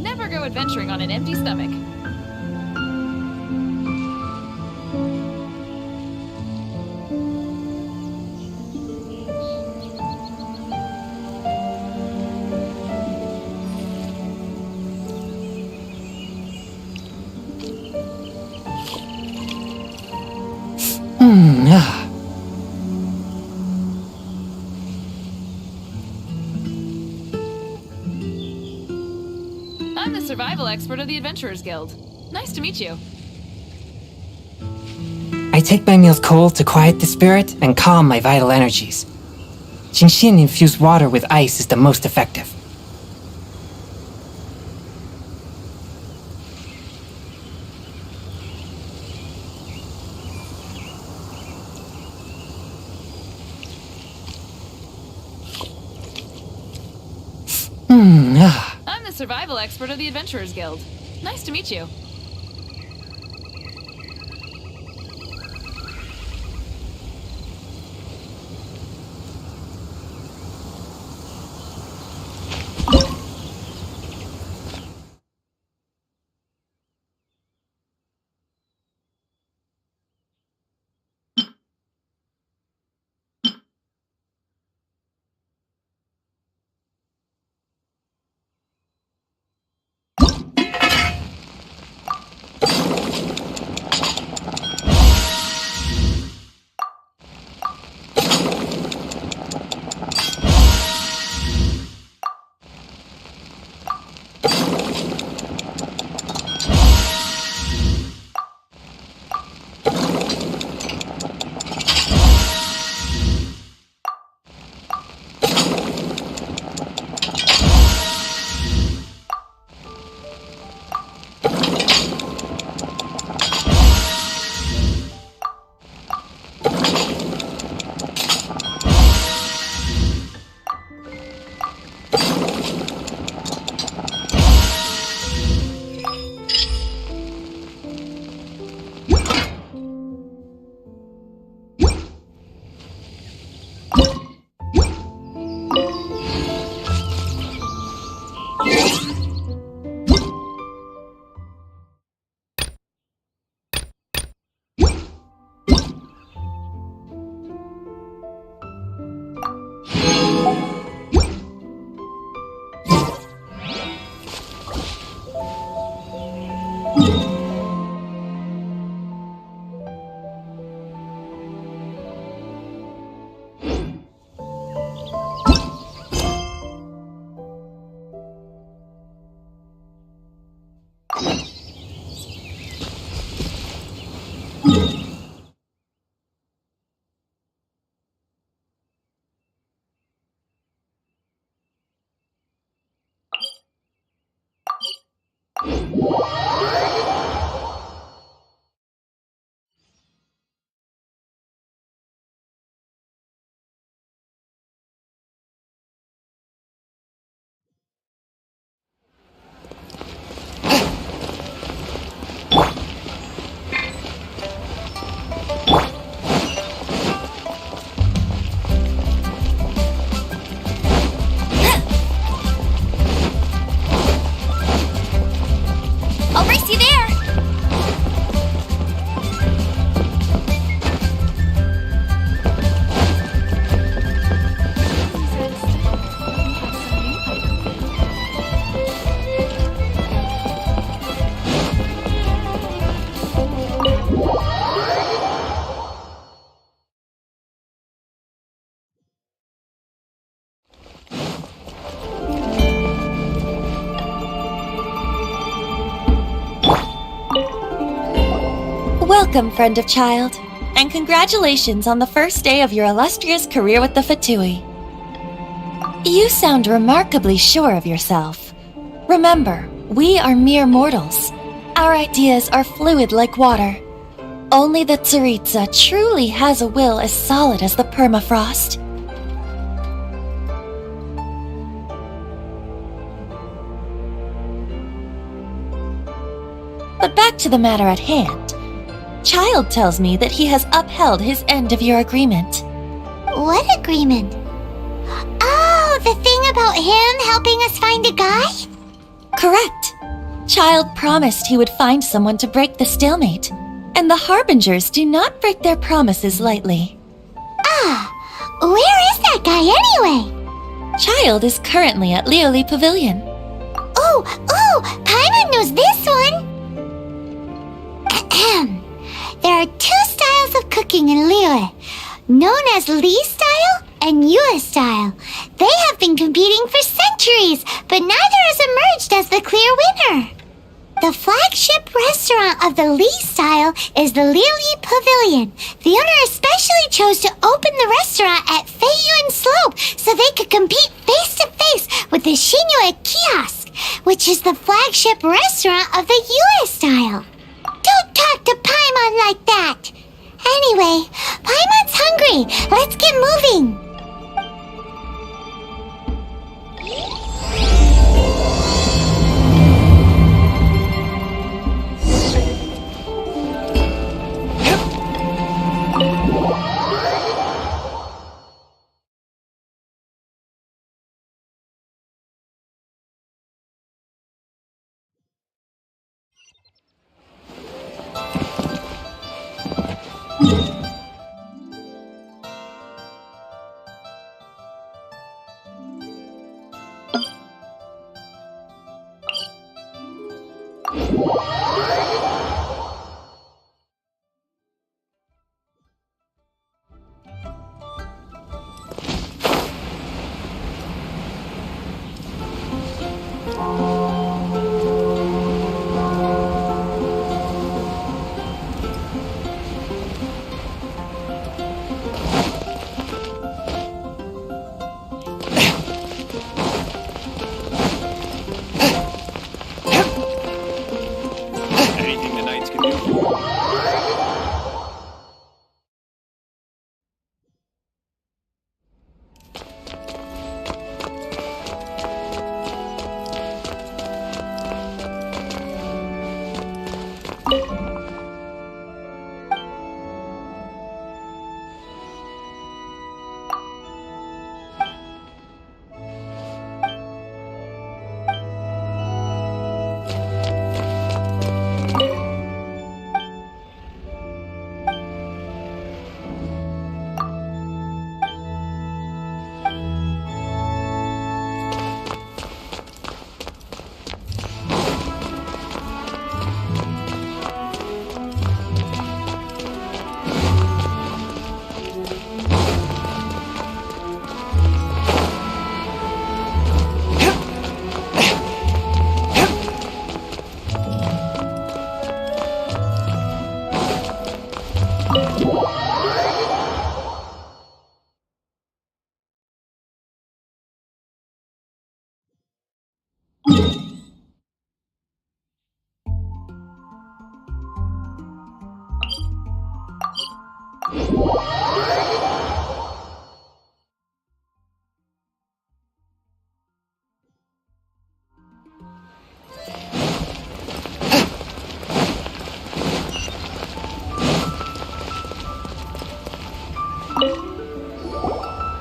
Never go adventuring on an empty stomach. I'm the survival expert of the Adventurers Guild. Nice to meet you. I take my meals cold to quiet the spirit and calm my vital energies. Genshin infused water with ice is the most effective. I'm the survival expert of the Adventurers Guild. Nice to meet you. Welcome, friend of child, and congratulations on the first day of your illustrious career with the Fatui. You sound remarkably sure of yourself. Remember, we are mere mortals. Our ideas are fluid like water. Only the Tsaritsa truly has a will as solid as the permafrost. But back to the matter at hand. Child tells me that he has upheld his end of your agreement. What agreement? Oh, the thing about him helping us find a guy? Correct. Child promised he would find someone to break the stalemate, and the Harbingers do not break their promises lightly. Ah, where is that guy anyway? Child is currently at Lioli Pavilion. Oh, Paimon knows this one! Ahem. There are two styles of cooking in Liyue, known as Li style and Yue style. They have been competing for centuries, but neither has emerged as the clear winner. The flagship restaurant of the Li style is the Lioli Pavilion. The owner especially chose to open the restaurant at Feiyuan Slope so they could compete face-to-face with the Xinyue Kiosk, which is the flagship restaurant of the Yue style. Don't talk to Paimon like that! Anyway, Paimon's hungry. Let's get moving. Anything the knights can do?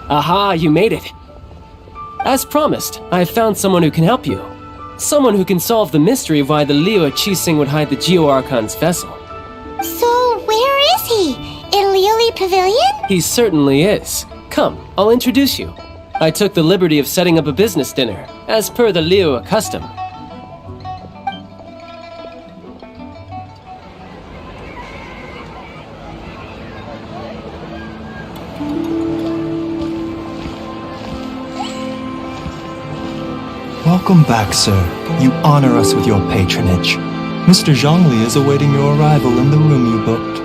Aha, you made it. As promised, I've found someone who can help you. Someone who can solve the mystery of why the Liu Qixing would hide the Geo-Archon's vessel. So, where is he? In Lioli Pavilion? He certainly is. Come, I'll introduce you. I took the liberty of setting up a business dinner, as per the Liu custom. Welcome back, sir. You honor us with your patronage. Mr. Zhongli is awaiting your arrival in the room you booked.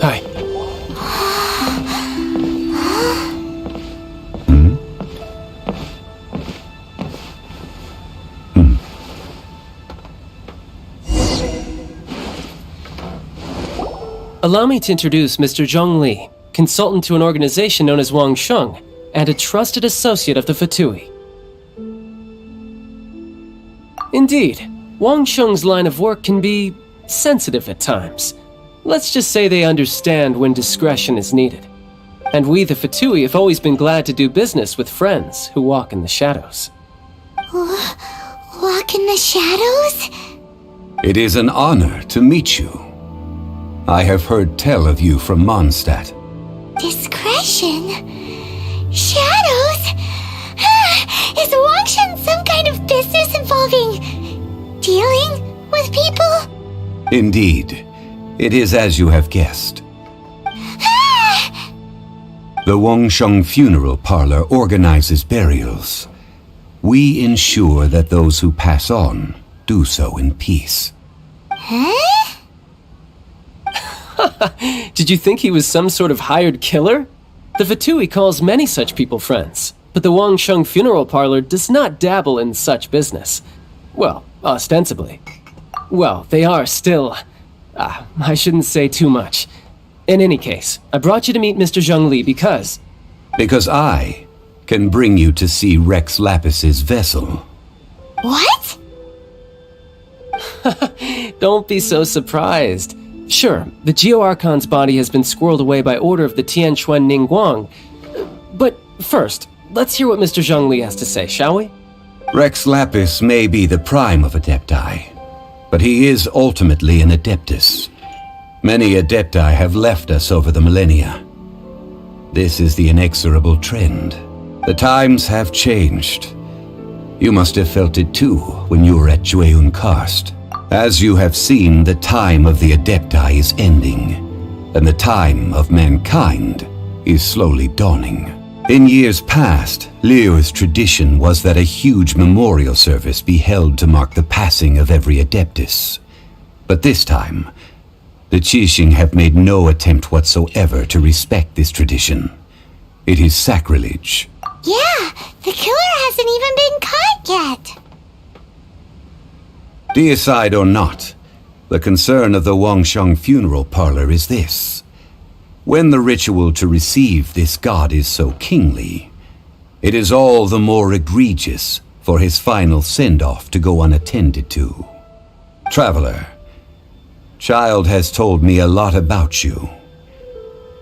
Hi. Allow me to introduce Mr. Zhong Li, consultant to an organization known as Wang Sheng, and a trusted associate of the Fatui. Indeed, Wang Sheng's line of work can be sensitive at times. Let's just say they understand when discretion is needed. And we, the Fatui, have always been glad to do business with friends who walk in the shadows. Walk in the shadows? It is an honor to meet you. I have heard tell of you from Mondstadt. Discretion? Shadows? Is Wangshan some kind of business involving dealing with people? Indeed, it is as you have guessed. The Wangsheng Funeral Parlor organizes burials. We ensure that those who pass on do so in peace. Huh? Did you think he was some sort of hired killer? The Fatui calls many such people friends, but the Wangsheng Funeral Parlor does not dabble in such business. Well, ostensibly. Well, they are still... I shouldn't say too much. In any case, I brought you to meet Mr. Zhongli because... Because I can bring you to see Rex Lapis's vessel. What? Don't be so surprised. Sure, the Geo Archon's body has been squirreled away by order of the Tianquan Ningguang. But first, let's hear what Mr. Zhongli has to say, shall we? Rex Lapis may be the prime of Adepti, but he is ultimately an Adeptus. Many Adepti have left us over the millennia. This is the inexorable trend. The times have changed. You must have felt it too when you were at Jueyun Karst. As you have seen, the time of the Adepti is ending, and the time of mankind is slowly dawning. In years past, Liyue's tradition was that a huge memorial service be held to mark the passing of every Adeptus. But this time, the Qixing have made no attempt whatsoever to respect this tradition. It is sacrilege. Yeah, the killer hasn't even been caught yet. Deicide or not, the concern of the Wangsheng Funeral Parlor is this. When the ritual to receive this god is so kingly, it is all the more egregious for his final send-off to go unattended to. Traveler, Child has told me a lot about you.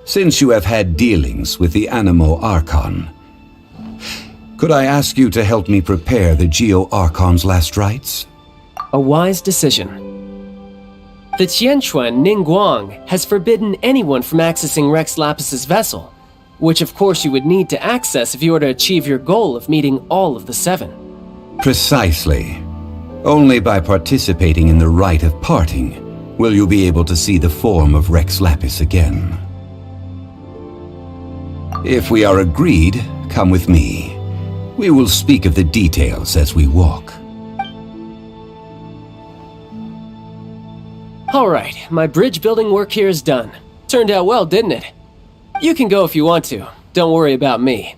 Since you have had dealings with the Animo Archon, could I ask you to help me prepare the Geo Archon's last rites? A wise decision. The Tianquan Ningguang has forbidden anyone from accessing Rex Lapis's vessel, which of course you would need to access if you were to achieve your goal of meeting all of the seven. Precisely. Only by participating in the rite of parting will you be able to see the form of Rex Lapis again. If we are agreed, come with me. We will speak of the details as we walk. All right, my bridge building work here is done. Turned out well, didn't it? You can go if you want to. Don't worry about me.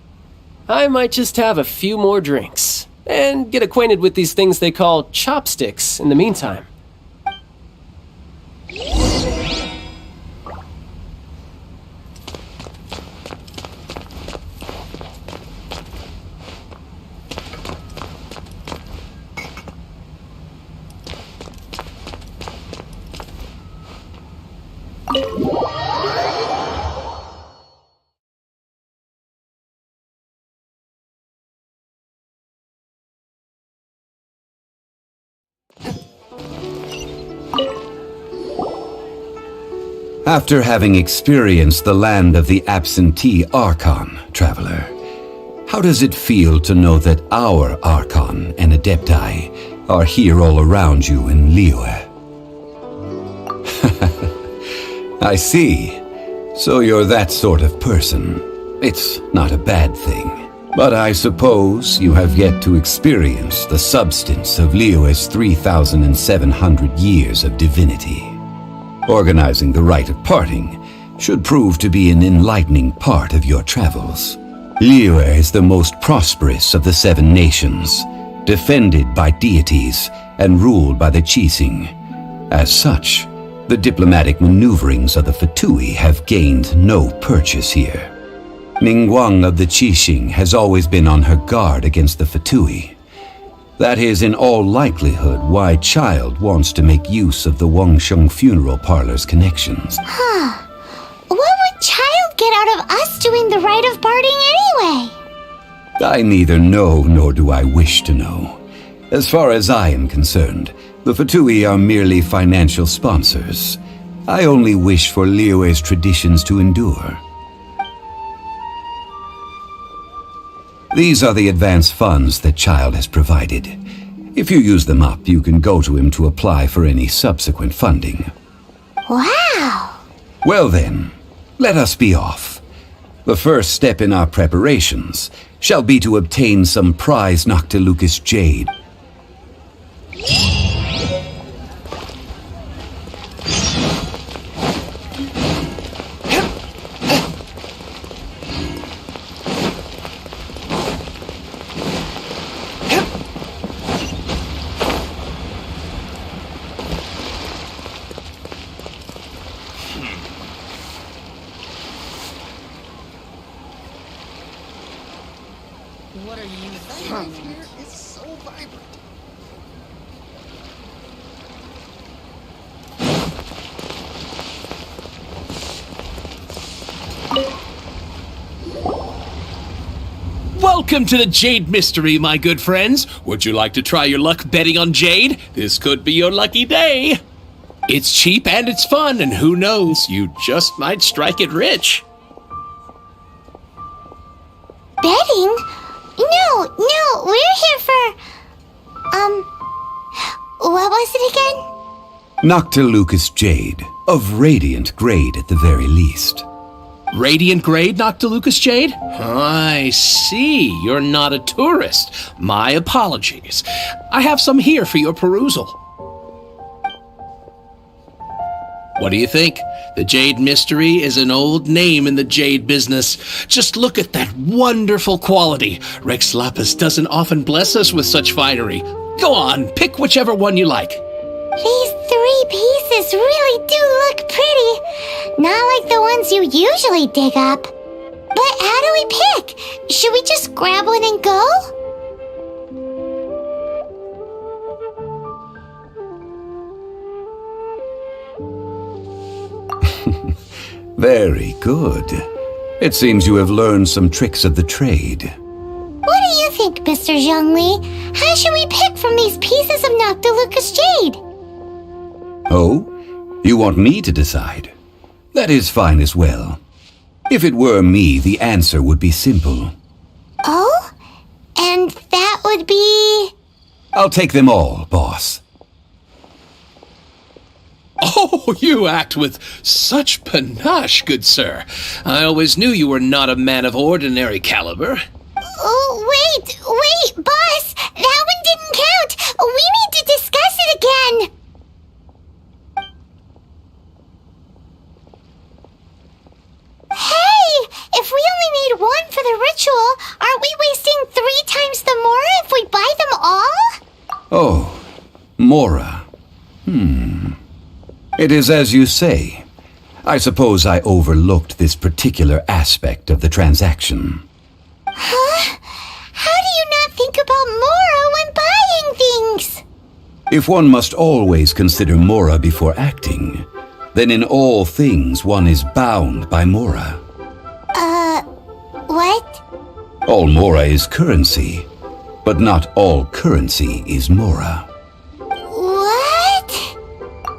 I might just have a few more drinks and get acquainted with these things they call chopsticks in the meantime. After having experienced the land of the absentee Archon, Traveler, how does it feel to know that our Archon and Adepti are here all around you in Liyue? I see. So you're that sort of person. It's not a bad thing. But I suppose you have yet to experience the substance of Liyue's 3,700 years of divinity. Organizing the rite of parting should prove to be an enlightening part of your travels. Liyue is the most prosperous of the 7 nations, defended by deities and ruled by the Qixing. As such, the diplomatic maneuverings of the Fatui have gained no purchase here. Ningguang of the Qixing has always been on her guard against the Fatui. That is in all likelihood why Child wants to make use of the Wangsheng funeral parlor's connections. What would Child get out of us doing the rite of parting anyway? I neither know nor do I wish to know. As far as I am concerned, the Fatui are merely financial sponsors. I only wish for Liyue's traditions to endure. These are the advance funds that Child has provided. If you use them up, you can go to him to apply for any subsequent funding. Wow! Well then, let us be off. The first step in our preparations shall be to obtain some prize Noctilucous jade. What are you saying here? It's so vibrant. Welcome to the Jade Mystery, my good friends. Would you like to try your luck betting on Jade? This could be your lucky day. It's cheap and it's fun, and who knows, you just might strike it rich. Betting? No, we're here for... what was it again? Noctilucous jade, of radiant grade at the very least. Radiant grade, Noctilucous jade? I see. You're not a tourist. My apologies. I have some here for your perusal. What do you think? The Jade Mystery is an old name in the jade business. Just look at that wonderful quality. Rex Lapis doesn't often bless us with such finery. Go on, pick whichever one you like. These 3 pieces really do look pretty. Not like the ones you usually dig up. But how do we pick? Should we just grab one and go? Very good. It seems you have learned some tricks of the trade. What do you think, Mr. Zhongli? How should we pick from these pieces of Noctilucous jade? Oh? You want me to decide? That is fine as well. If it were me, the answer would be simple. Oh? And that would be... I'll take them all, boss. Oh, you act with such panache, good sir. I always knew you were not a man of ordinary caliber. Oh, wait, boss! That one didn't count! We need to discuss it again! Hey! If we only need one for the ritual, aren't we wasting 3 times the Mora if we buy them all? Oh, Mora. It is as you say. I suppose I overlooked this particular aspect of the transaction. Huh? How do you not think about Mora when buying things? If one must always consider Mora before acting, then in all things one is bound by Mora. What? All Mora is currency, but not all currency is Mora. What?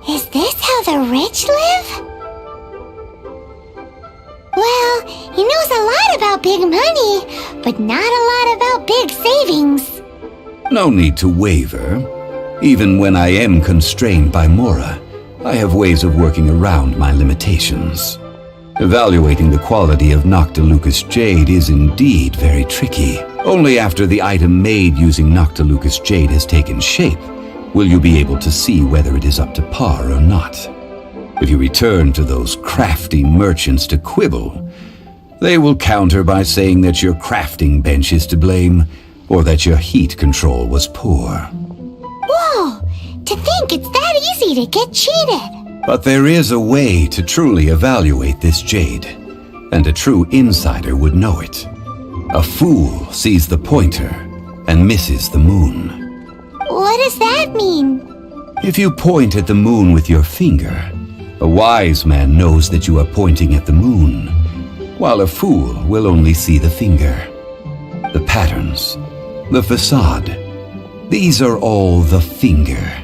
Is this how the rich live? Well, he knows a lot about big money, but not a lot about big savings. No need to waver. Even when I am constrained by Mora, I have ways of working around my limitations. Evaluating the quality of Noctilucous jade is indeed very tricky. Only after the item made using Noctilucous jade has taken shape will you be able to see whether it is up to par or not. If you return to those crafty merchants to quibble, they will counter by saying that your crafting bench is to blame, or that your heat control was poor. Whoa! To think it's that easy to get cheated! But there is a way to truly evaluate this jade, and a true insider would know it. A fool sees the pointer and misses the moon. does that mean? If you point at the moon with your finger, a wise man knows that you are pointing at the moon, while a fool will only see the finger. The patterns, the facade, these are all the finger.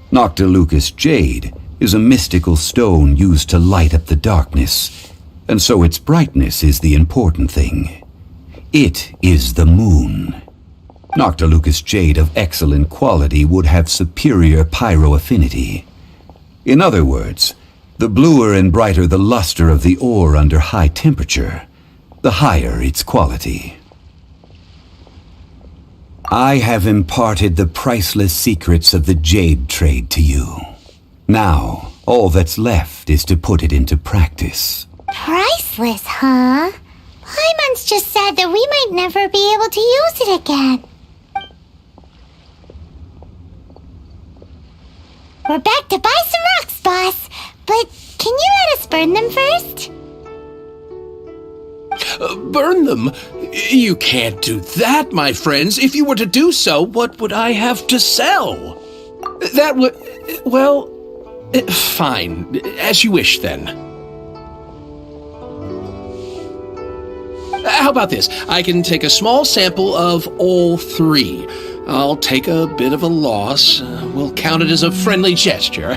Noctilucous jade is a mystical stone used to light up the darkness, and so its brightness is the important thing. It is the moon. Noctilucous jade of excellent quality would have superior pyroaffinity. In other words, the bluer and brighter the luster of the ore under high temperature, the higher its quality. I have imparted the priceless secrets of the jade trade to you. Now, all that's left is to put it into practice. Priceless, huh? Paimon's just said that we might never be able to use it again. We're back to buy some rocks, boss. But can you let us burn them first? Burn them? You can't do that, my friends. If you were to do so, what would I have to sell? That would... well... fine. As you wish, then. How about this? I can take a small sample of all three. I'll take a bit of a loss. We'll count it as a friendly gesture.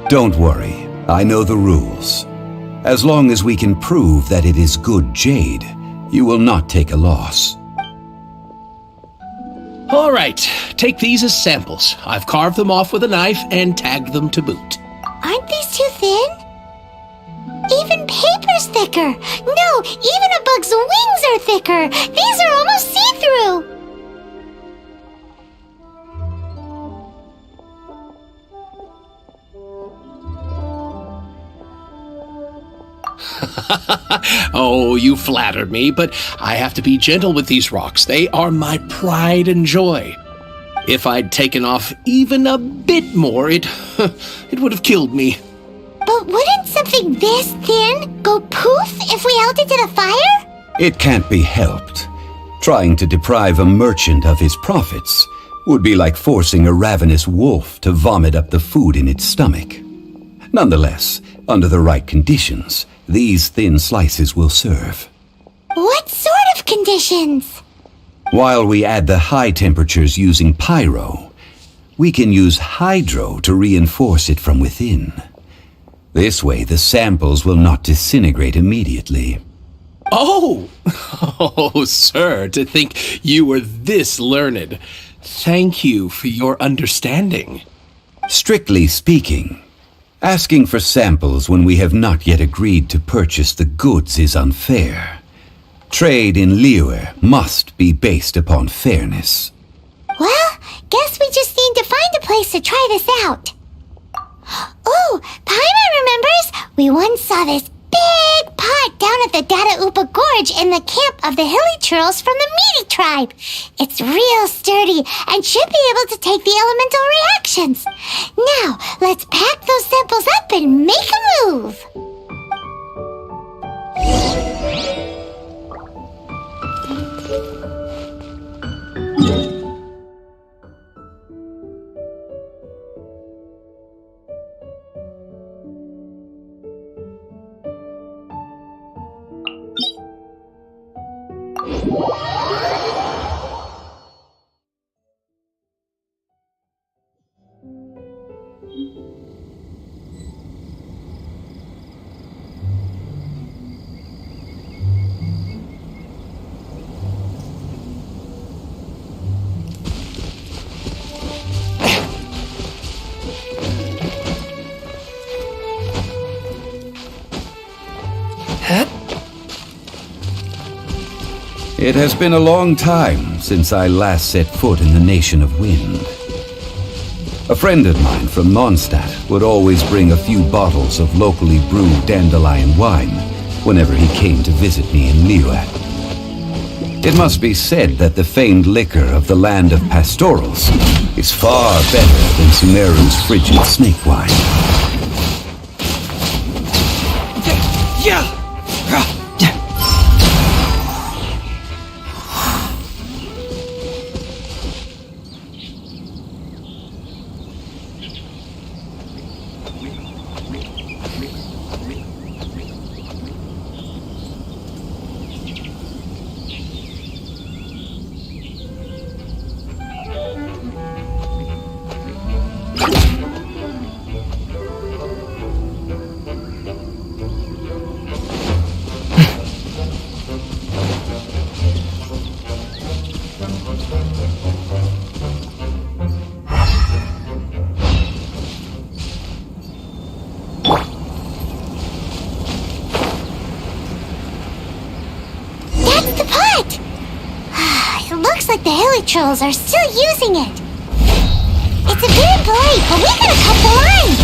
Don't worry. I know the rules. As long as we can prove that it is good jade, you will not take a loss. All right. Take these as samples. I've carved them off with a knife and tagged them to boot. Aren't these too thin? Even paper's thicker. No, even a bug's wings are thicker. These are almost see-through. Oh, you flatter me, but I have to be gentle with these rocks. They are my pride and joy. If I'd taken off even a bit more, it would have killed me. But wouldn't something this thin go poof if we held it to the fire? It can't be helped. Trying to deprive a merchant of his profits would be like forcing a ravenous wolf to vomit up the food in its stomach. Nonetheless, under the right conditions, these thin slices will serve. What sort of conditions? While we add the high temperatures using pyro, we can use hydro to reinforce it from within. This way, the samples will not disintegrate immediately. Oh! Oh, sir, to think you were this learned. Thank you for your understanding. Strictly speaking, asking for samples when we have not yet agreed to purchase the goods is unfair. Trade in Liyue must be based upon fairness. Well, guess we just need to find a place to try this out. Oh, Paimon remembers we once saw this big pot down at the Data Upa Gorge in the camp of the hilly churls from the Meaty tribe. It's real sturdy and should be able to take the elemental reactions. Now, let's pack those samples up and make a move. It has been a long time since I last set foot in the Nation of Wind. A friend of mine from Mondstadt would always bring a few bottles of locally brewed dandelion wine whenever he came to visit me in Liyue. It must be said that the famed liquor of the land of pastorals is far better than Sumeru's frigid snake wine. trolls are still using it. It's a bit impolite, but we gotta cut the line.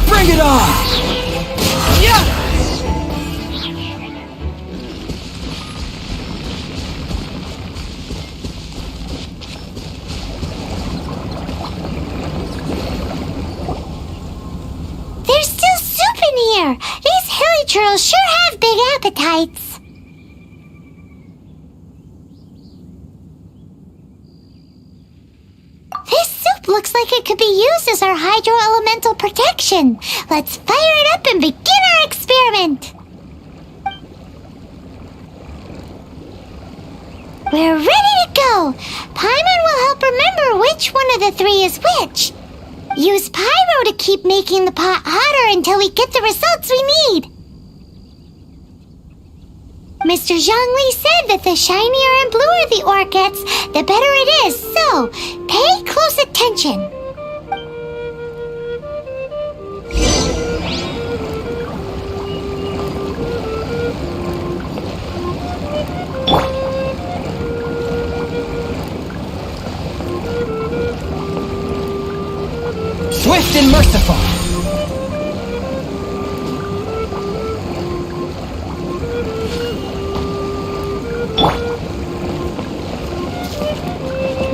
Bring it on! There's still soup in here. These hilly churls sure have big appetites. This soup looks like it could be used as our hydro-elemental protection. Let's fire it up and begin our experiment. We're ready to go. Paimon will help remember which one of the three is which. Use pyro to keep making the pot hotter until we get the results we need. Mr. Zhongli said that the shinier and bluer the ore gets, the better it is, so pay close attention. Swift and merciful.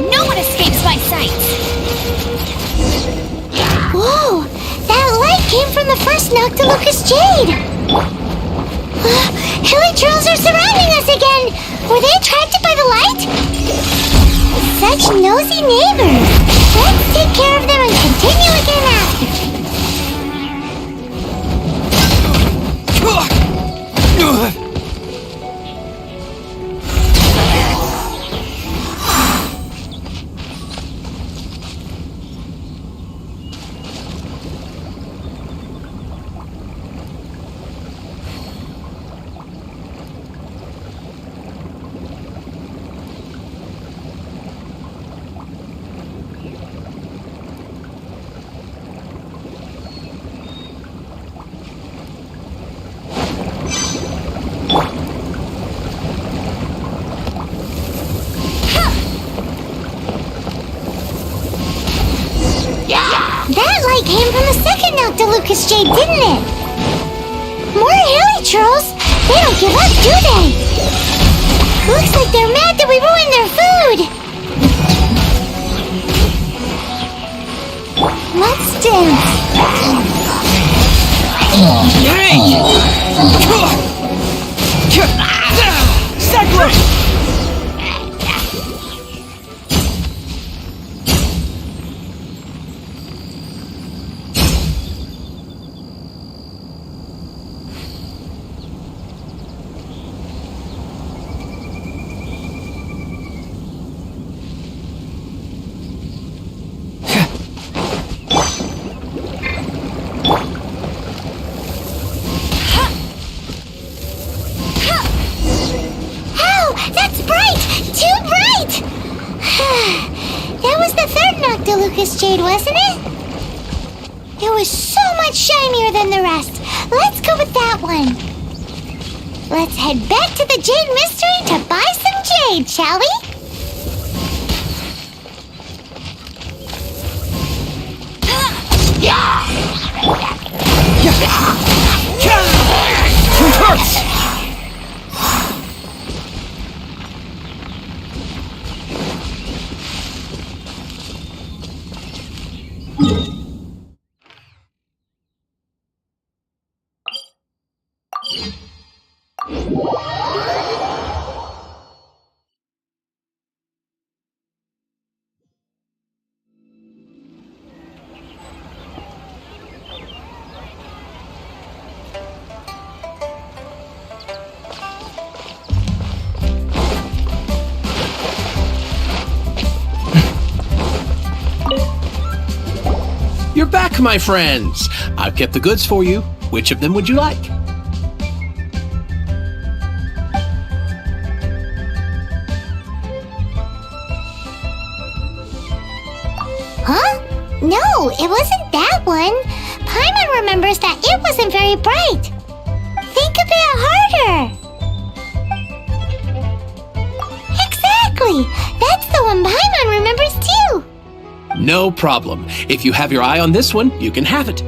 No one escapes my sight! Whoa! That light came from the first Noctilucous Jade! Hilly trolls are surrounding us again! Were they attracted by the light? Such nosy neighbors! Let's take care of them and continue again after. That light came from the second Noctilucous Jade, didn't it? More hilly trolls? They don't give up, do they? Looks like they're mad that we ruined their food. Let's dance. Noctilucous Jade, wasn't it? It was so much shinier than the rest. Let's go with that one. Let's head back to the Jade Mystery to buy some jade, shall we? You're back, my friends. I've kept the goods for you. Which of them would you like? Huh? No, it wasn't that one. Paimon remembers that it wasn't very bright. Think a bit harder. Exactly! That's the one Paimon remembers too. No problem. If you have your eye on this one, you can have it.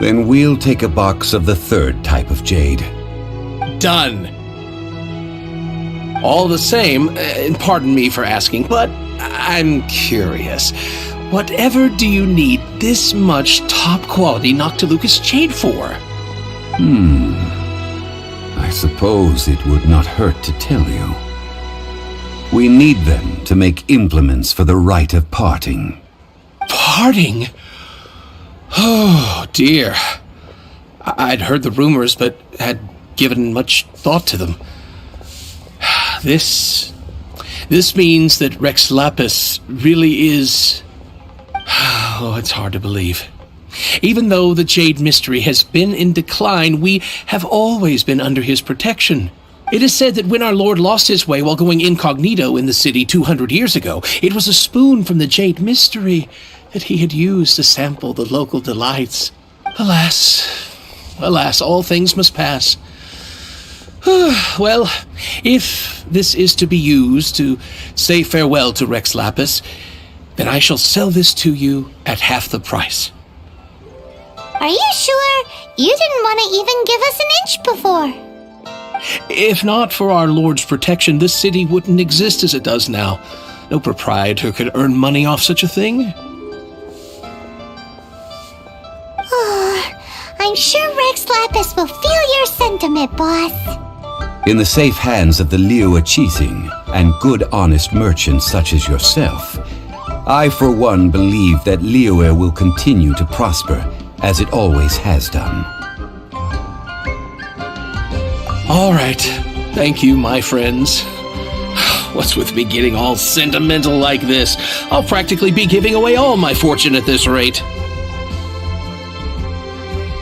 Then we'll take a box of the third type of jade. Done. All the same, and pardon me for asking, but I'm curious. Whatever do you need this much top-quality Noctilucous jade for? I suppose it would not hurt to tell you. We need them to make implements for the rite of parting. Parting? Oh, dear. I'd heard the rumors, but had given much thought to them. This means that Rex Lapis really is... Oh, it's hard to believe. Even though the Jade Mystery has been in decline, we have always been under his protection. It is said that when our Lord lost his way while going incognito in the city 200 years ago, it was a spoon from the Jade Mystery that he had used to sample the local delights. Alas, all things must pass. Well, if this is to be used to say farewell to Rex Lapis, then I shall sell this to you at half the price. Are you sure? You didn't want to even give us an inch before. If not for our Lord's protection, this city wouldn't exist as it does now. No proprietor could earn money off such a thing. I'm sure Rex Lapis will feel your sentiment, boss. In the safe hands of the Liu Chising and good honest merchants such as yourself, I for one believe that Liyue will continue to prosper as it always has done. All right. Thank you, my friends. What's with me getting all sentimental like this? I'll practically be giving away all my fortune at this rate.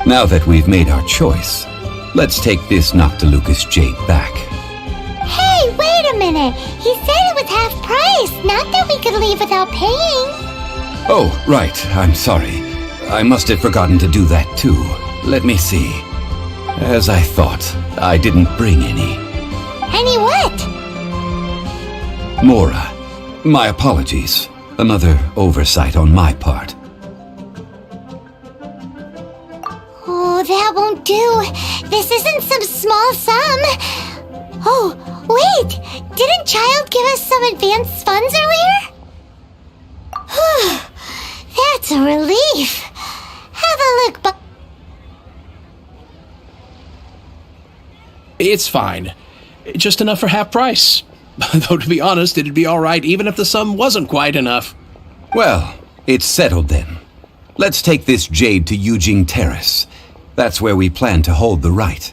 Now that we've made our choice, let's take this Noctilucous jade back. Hey, wait a minute. He said it was half price, not that we could leave without paying. Oh, right. I'm sorry. I must have forgotten to do that too. Let me see. As I thought, I didn't bring any. Any what? Mora. My apologies. Another oversight on my part. Oh, that won't do. This isn't some small sum. Oh, wait! Didn't Child give us some advance funds earlier? That's a relief. Have a look, but It's fine. Just enough for half price. Though, to be honest, it'd be all right even if the sum wasn't quite enough. Well, it's settled then. Let's take this jade to Yujing Terrace. That's where we plan to hold the rite.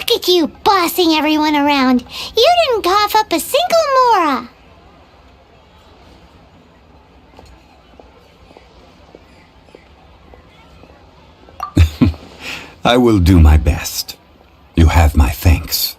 look at you bossing everyone around. You didn't cough up a single mora. I will do my best. You have my thanks.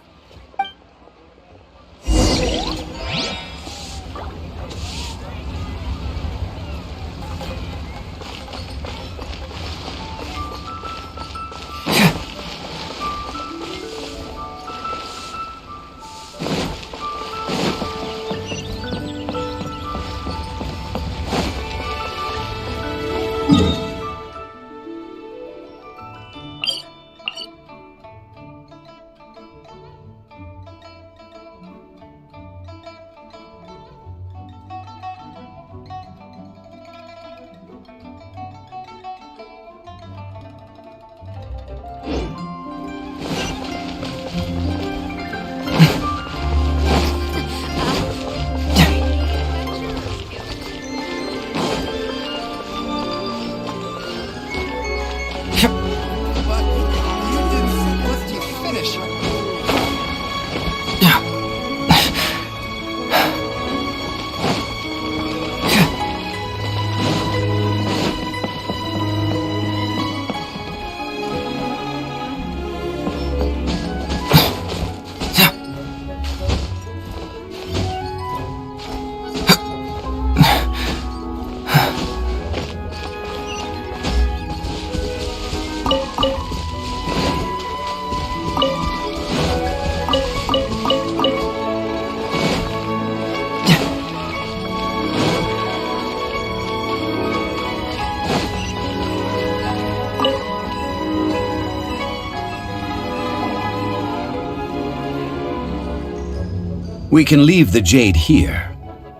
We can leave the jade here.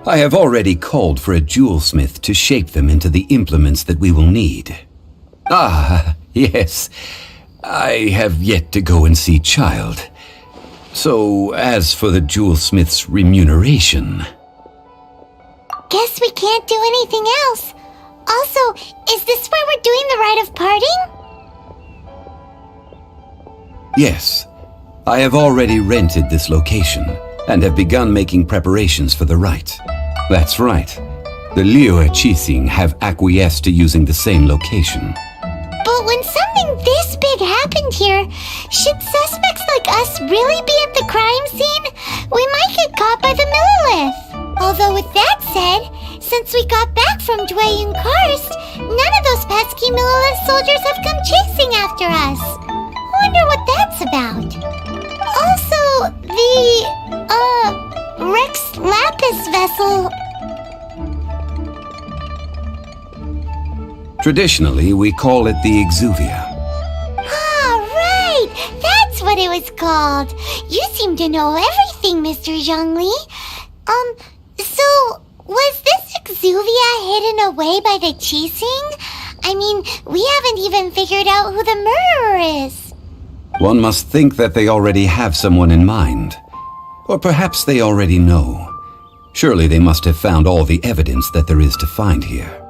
I have already called for a jewelsmith to shape them into the implements that we will need. Ah, yes. I have yet to go and see Child. So, as for the jewelsmith's remuneration... Guess we can't do anything else. Also, is this where we're doing the rite of parting? Yes. I have already rented this location and have begun making preparations for the rite. That's right. The Liyue Qixing have acquiesced to using the same location. But when something this big happened here, should suspects like us really be at the crime scene? We might get caught by the Millilith. Although with that said, since we got back from Dwayun Karst, none of those pesky Millilith soldiers have come chasing after us. Wonder what that's about. Also, the, Rex Lapis vessel... Traditionally, we call it the Exuvia. Ah, right! That's what it was called. You seem to know everything, Mr. Zhongli. So, was this Exuvia hidden away by the Qixing? I mean, we haven't even figured out who the murderer is. One must think that they already have someone in mind. Or perhaps they already know. Surely they must have found all the evidence that there is to find here.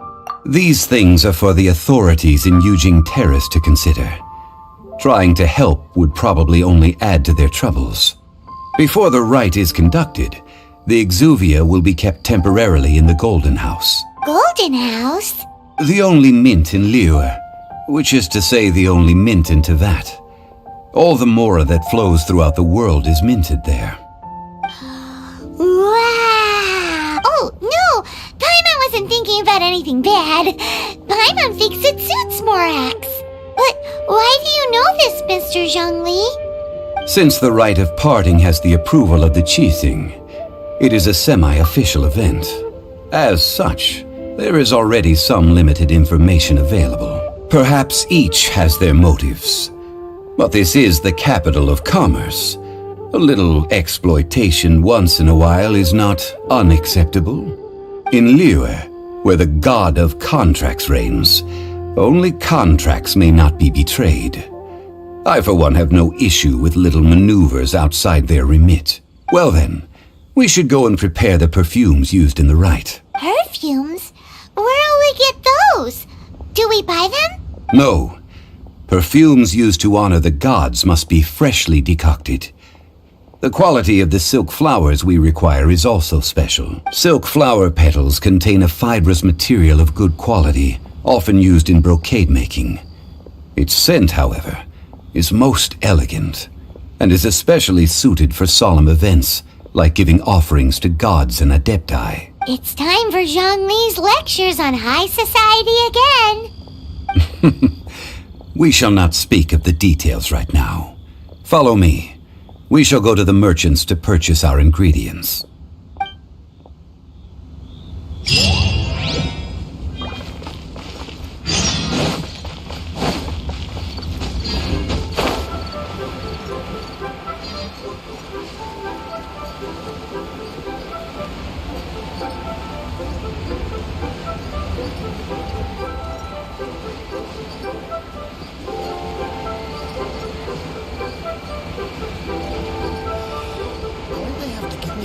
These things are for the authorities in Yujing Terrace to consider. Trying to help would probably only add to their troubles. Before the rite is conducted, the Exuvia will be kept temporarily in the Golden House. Golden House? The only mint in Liyue, which is to say the only mint in Teyvat. All the mora that flows throughout the world is minted there. Wow! Oh, no! Paimon wasn't thinking about anything bad. Paimon thinks it suits Morax. But why do you know this, Mr. Zhongli? Since the rite of parting has the approval of the Qixing, it is a semi-official event. As such, there is already some limited information available. Perhaps each has their motives. But this is the capital of commerce. A little exploitation once in a while is not unacceptable. In Liyue, where the god of contracts reigns, only contracts may not be betrayed. I, for one, have no issue with little maneuvers outside their remit. Well then, we should go and prepare the perfumes used in the rite. Perfumes? Where'll we get those? Do we buy them? No. Perfumes used to honor the gods must be freshly decocted. The quality of the silk flowers we require is also special. Silk flower petals contain a fibrous material of good quality, often used in brocade making. Its scent, however, is most elegant, and is especially suited for solemn events, like giving offerings to gods and adepti. It's time for Zhongli's lectures on high society again. We shall not speak of the details right now. Follow me. We shall go to the merchants to purchase our ingredients.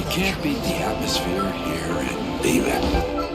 Can't beat the atmosphere here in Teyvat.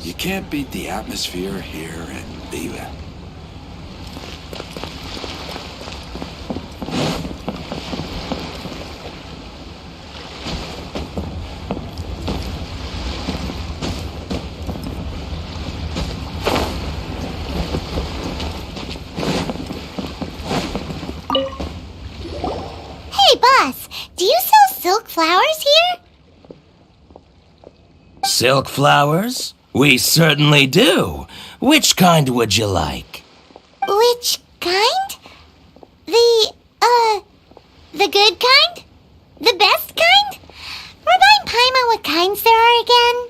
You can't beat the atmosphere here in Liyue. Hey, boss, do you sell silk flowers here? Silk flowers? We certainly do. Which kind would you like? Which kind? The good kind? The best kind? Remind Paimon what kinds there are again.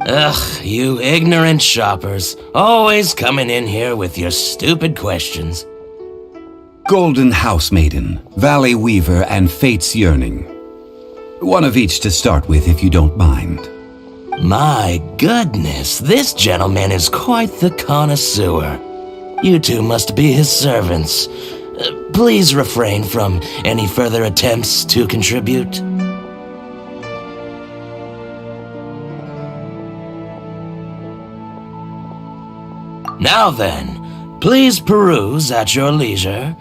Ugh, you ignorant shoppers. Always coming in here with your stupid questions. Golden House Maiden, Valley Weaver, and Fate's Yearning. One of each to start with, if you don't mind. My goodness, this gentleman is quite the connoisseur. You two must be his servants. Please refrain from any further attempts to contribute. Now then, please peruse at your leisure.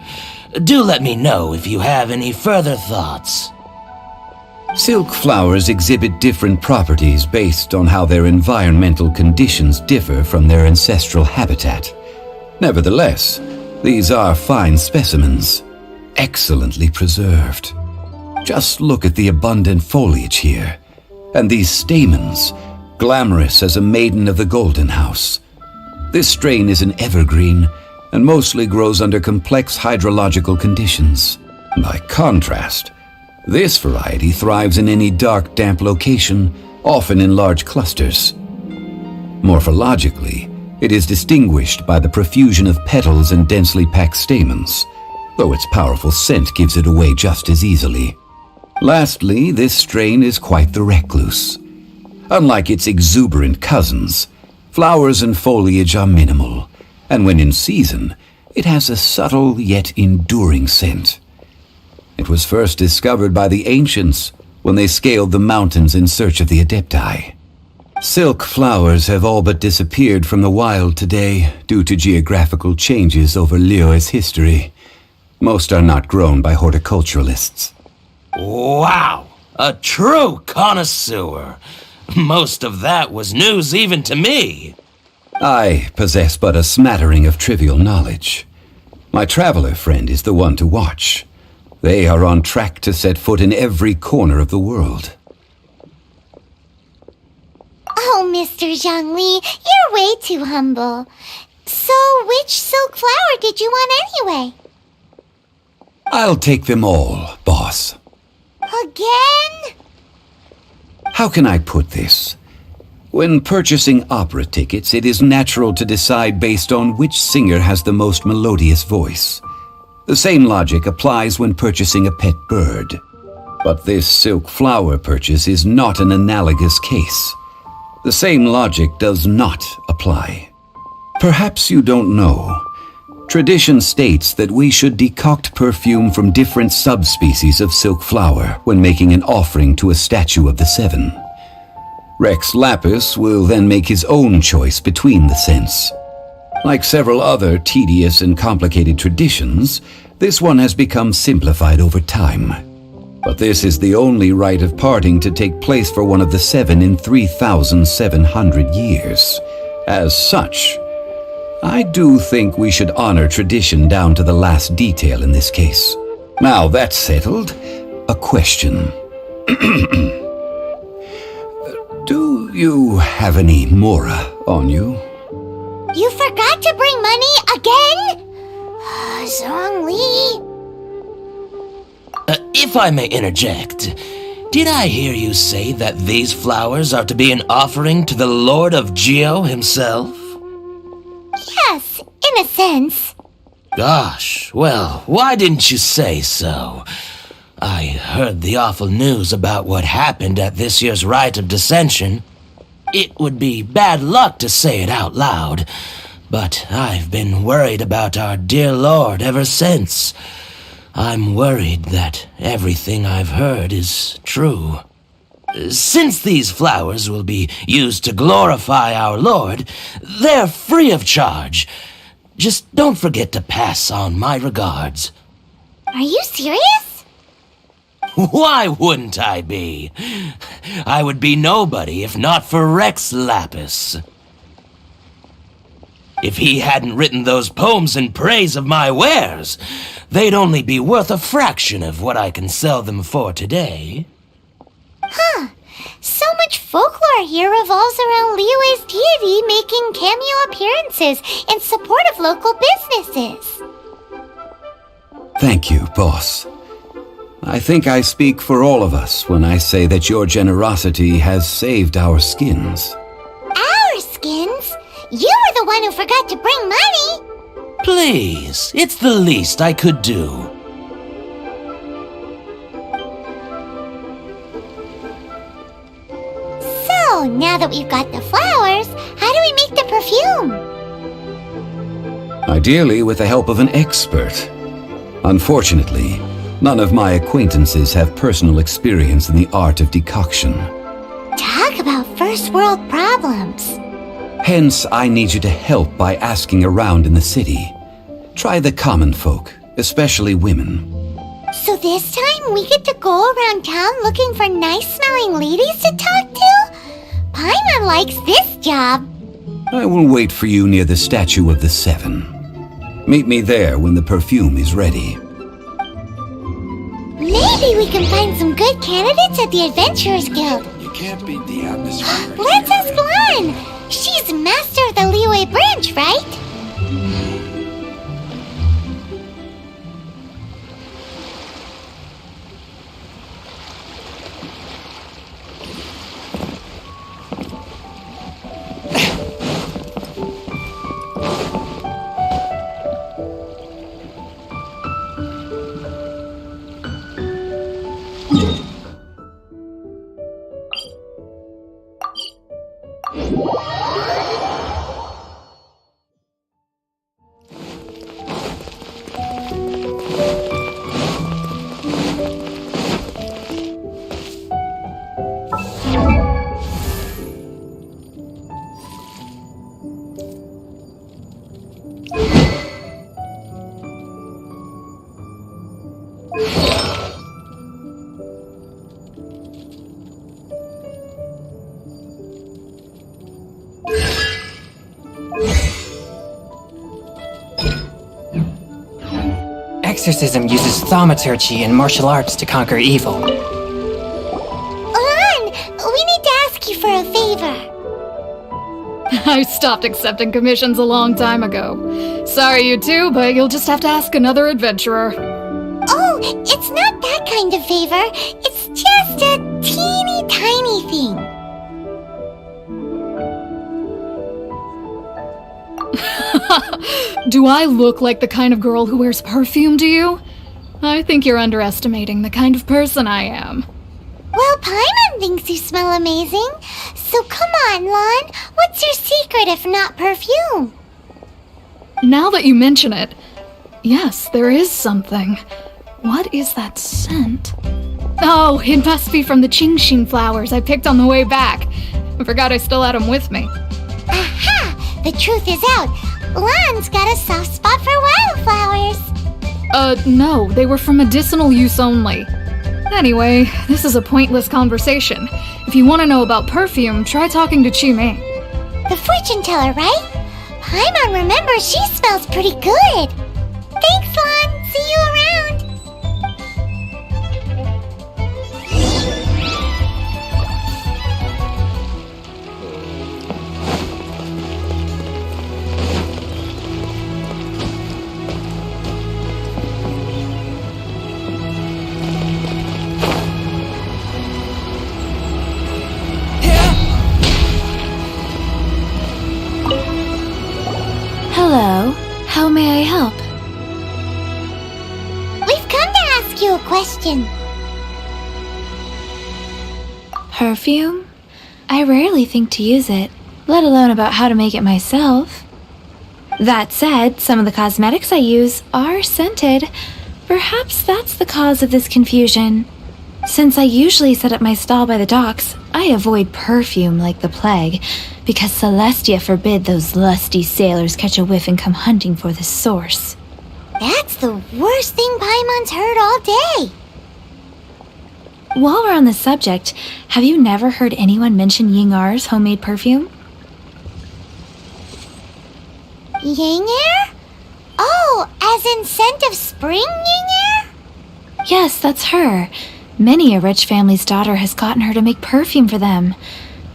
Do let me know if you have any further thoughts. Silk flowers exhibit different properties based on how their environmental conditions differ from their ancestral habitat. Nevertheless, these are fine specimens, excellently preserved. Just look at the abundant foliage here, and these stamens, glamorous as a maiden of the Golden House. This strain is an evergreen and mostly grows under complex hydrological conditions. By contrast, this variety thrives in any dark, damp location, often in large clusters. Morphologically, it is distinguished by the profusion of petals and densely packed stamens, though its powerful scent gives it away just as easily. Lastly, this strain is quite the recluse. Unlike its exuberant cousins, flowers and foliage are minimal, and when in season, it has a subtle yet enduring scent. It was first discovered by the ancients when they scaled the mountains in search of the Adepti. Silk flowers have all but disappeared from the wild today due to geographical changes over Liyue's history. Most are not grown by horticulturalists. Wow! A true connoisseur! Most of that was news even to me. I possess but a smattering of trivial knowledge. My traveler friend is the one to watch. They are on track to set foot in every corner of the world. Oh, Mr. Zhongli, you're way too humble. So, which silk flower did you want anyway? I'll take them all, boss. Again? How can I put this? When purchasing opera tickets, it is natural to decide based on which singer has the most melodious voice. The same logic applies when purchasing a pet bird. But this silk flower purchase is not an analogous case. The same logic does not apply. Perhaps you don't know. Tradition states that we should decoct perfume from different subspecies of silk flower when making an offering to a statue of the seven. Rex Lapis will then make his own choice between the scents. Like several other tedious and complicated traditions, this one has become simplified over time. But this is the only rite of parting to take place for one of the seven in 3,700 years. As such, I do think we should honor tradition down to the last detail in this case. Now that's settled, a question. Do you have any mora on you? You forgot to bring money again? Zhongli. If I may interject, did I hear you say that these flowers are to be an offering to the Lord of Geo himself? Yes, in a sense. Gosh, well, why didn't you say so? I heard the awful news about what happened at this year's Rite of Dissension. It would be bad luck to say it out loud, but I've been worried about our dear Lord ever since. I'm worried that everything I've heard is true. Since these flowers will be used to glorify our Lord, they're free of charge. Just don't forget to pass on my regards. Are you serious? Why wouldn't I be? I would be nobody if not for Rex Lapis. If he hadn't written those poems in praise of my wares, they'd only be worth a fraction of what I can sell them for today. Huh. So much folklore here revolves around Liyue's deity making cameo appearances in support of local businesses. Thank you, boss. I think I speak for all of us when I say that your generosity has saved our skins. Our skins? You were the one who forgot to bring money! Please, it's the least I could do. So, now that we've got the flowers, how do we make the perfume? Ideally with the help of an expert. Unfortunately, none of my acquaintances have personal experience in the art of decoction. Talk about first world problems. Hence, I need you to help by asking around in the city. Try the common folk, especially women. So this time we get to go around town looking for nice-smelling ladies to talk to? Paimon likes this job. I will wait for you near the statue of the Seven. Meet me there when the perfume is ready. Maybe we can find some good candidates at the Adventurers Guild. You can't beat the atmosphere. Let's ask Lan! She's master of the Liyue branch, right? Exorcism uses thaumaturgy and martial arts to conquer evil. Lan, we need to ask you for a favor. I stopped accepting commissions a long time ago. Sorry, you two, but you'll just have to ask another adventurer. Oh, it's not that kind of favor. It's just a teeny tiny thing. Do I look like the kind of girl who wears perfume to you? I think you're underestimating the kind of person I am. Well, Paimon thinks you smell amazing. So come on, Lan. What's your secret if not perfume? Now that you mention it, yes, there is something. What is that scent? Oh, it must be from the Genshin flowers I picked on the way back. I forgot I still had them with me. Aha! The truth is out. Lan's got a soft spot for wildflowers. No, they were for medicinal use only. Anyway, this is a pointless conversation. If you want to know about perfume, try talking to Chimei. The fortune teller, right? Paimon remembers she smells pretty good. Thanks, Lan. See you around. Hello. How may I help? We've come to ask you a question. Perfume? I rarely think to use it, let alone about how to make it myself. That said, some of the cosmetics I use are scented. Perhaps that's the cause of this confusion. Since I usually set up my stall by the docks, I avoid perfume like the plague, because Celestia forbid those lusty sailors catch a whiff and come hunting for the source. That's the worst thing Paimon's heard all day. While we're on the subject, have you never heard anyone mention Yingar's homemade perfume? Yingar? Oh, as in scent of spring, Yingar? Yes, that's her. Many a rich family's daughter has gotten her to make perfume for them.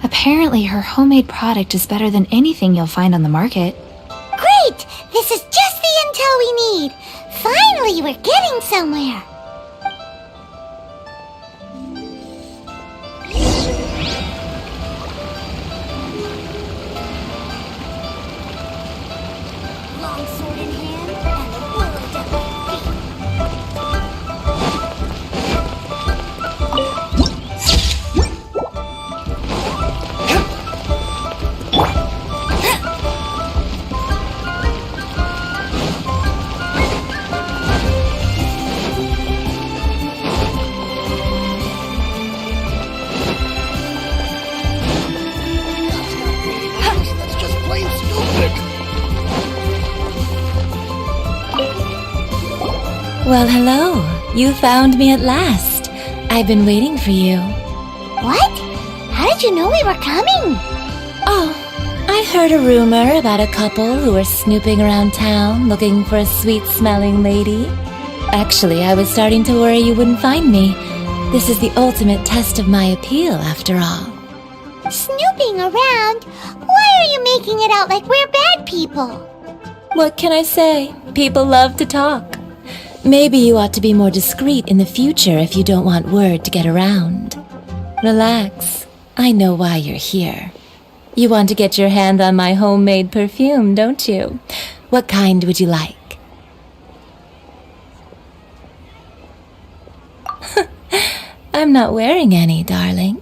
Apparently, her homemade product is better than anything you'll find on the market. Great! This is just the intel we need. Finally, we're getting somewhere. Longsword in hand and the world at my That's just plain stupid. Well, hello. You found me at last. I've been waiting for you. What? How did you know we were coming? Oh, I heard a rumor about a couple who were snooping around town looking for a sweet-smelling lady. Actually, I was starting to worry you wouldn't find me. This is the ultimate test of my appeal, after all. Snooping around? Why are you making it out like we're bad people? What can I say? People love to talk. Maybe you ought to be more discreet in the future if you don't want word to get around. Relax. I know why you're here. You want to get your hand on my homemade perfume, don't you? What kind would you like? I'm not wearing any, darling.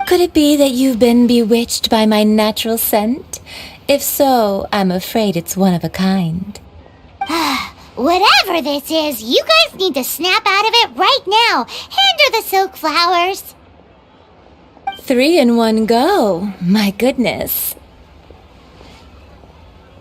Could it be that you've been bewitched by my natural scent? If so, I'm afraid it's one of a kind. Whatever this is, you guys need to snap out of it right now. Hand her the silk flowers. 3 in one go. My goodness.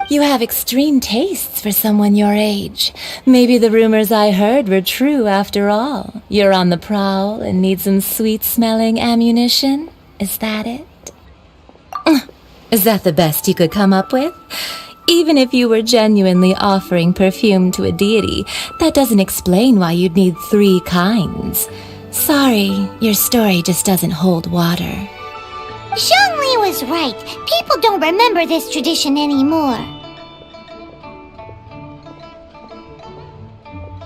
You have extreme tastes for someone your age. Maybe the rumors I heard were true after all. You're on the prowl and need some sweet-smelling ammunition? Is that it? Is that the best you could come up with? Even if you were genuinely offering perfume to a deity, that doesn't explain why you'd need 3 kinds. Sorry, your story just doesn't hold water. Zhongli was right. People don't remember this tradition anymore.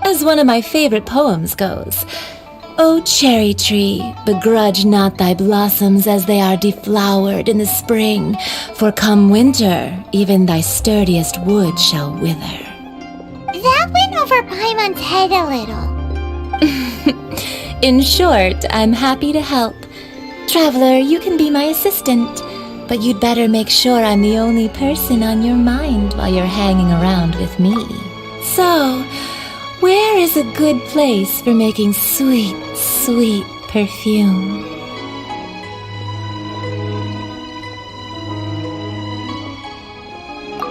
As one of my favorite poems goes, O cherry tree, begrudge not thy blossoms as they are deflowered in the spring, for come winter, even thy sturdiest wood shall wither. That went over Paimon's head a little. In short, I'm happy to help. Traveler, you can be my assistant, but you'd better make sure I'm the only person on your mind while you're hanging around with me. So, where is a good place for making sweet, sweet perfume?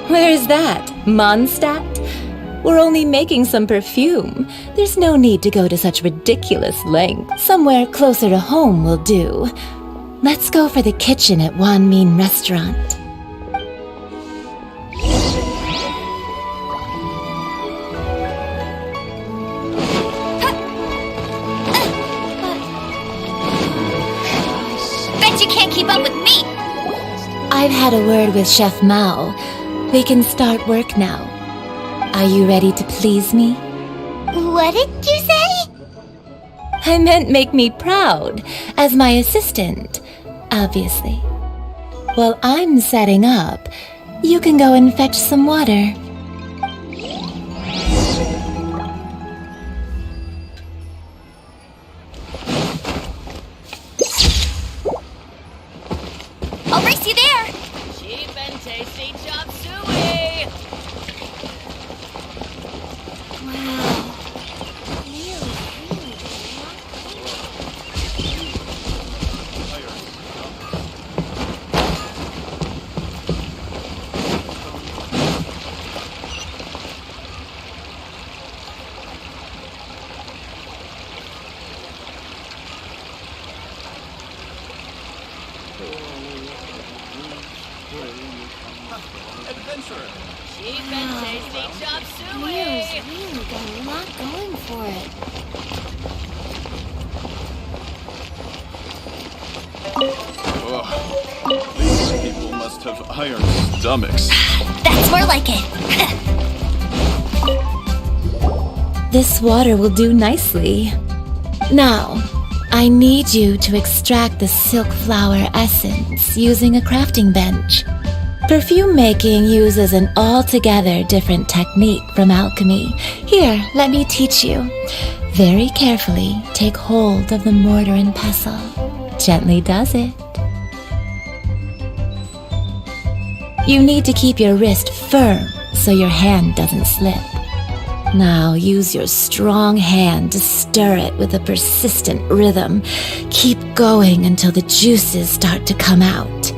Where's that? Mondstadt? We're only making some perfume. There's no need to go to such ridiculous lengths. Somewhere closer to home will do. Let's go for the kitchen at Wan Min Restaurant. Bet you can't keep up with me. I've had a word with Chef Mao. We can start work now. Are you ready to please me? What did you say? I meant make me proud, as my assistant, obviously. While I'm setting up, you can go and fetch some water. I'll race you there. Cheap and tasty chop suey! Wow. Really, really Adventurer. Cheap and tasty chop Leo's suey. really got a lot going for it. Ugh. These people must have iron stomachs. That's more like it. This water will do nicely. Now, I need you to extract the silk flower essence using a crafting bench. Perfume making uses an altogether different technique from alchemy. Here, let me teach you. Very carefully, take hold of the mortar and pestle. Gently does it. You need to keep your wrist firm so your hand doesn't slip. Now use your strong hand to stir it with a persistent rhythm. Keep going until the juices start to come out.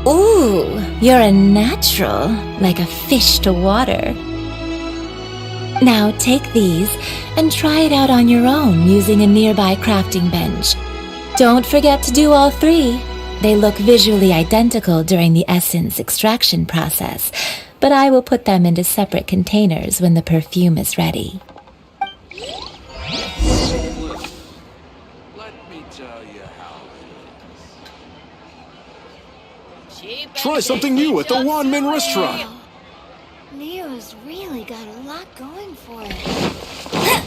Ooh, you're a natural, like a fish to water. Now take these and try it out on your own using a nearby crafting bench. Don't forget to do all three. They look visually identical during the essence extraction process, but I will put them into separate containers when the perfume is ready. Let me tell you how Cheap and Try something new at the tasty Wan Min chop restaurant. suey. Leo's really got a lot going for it.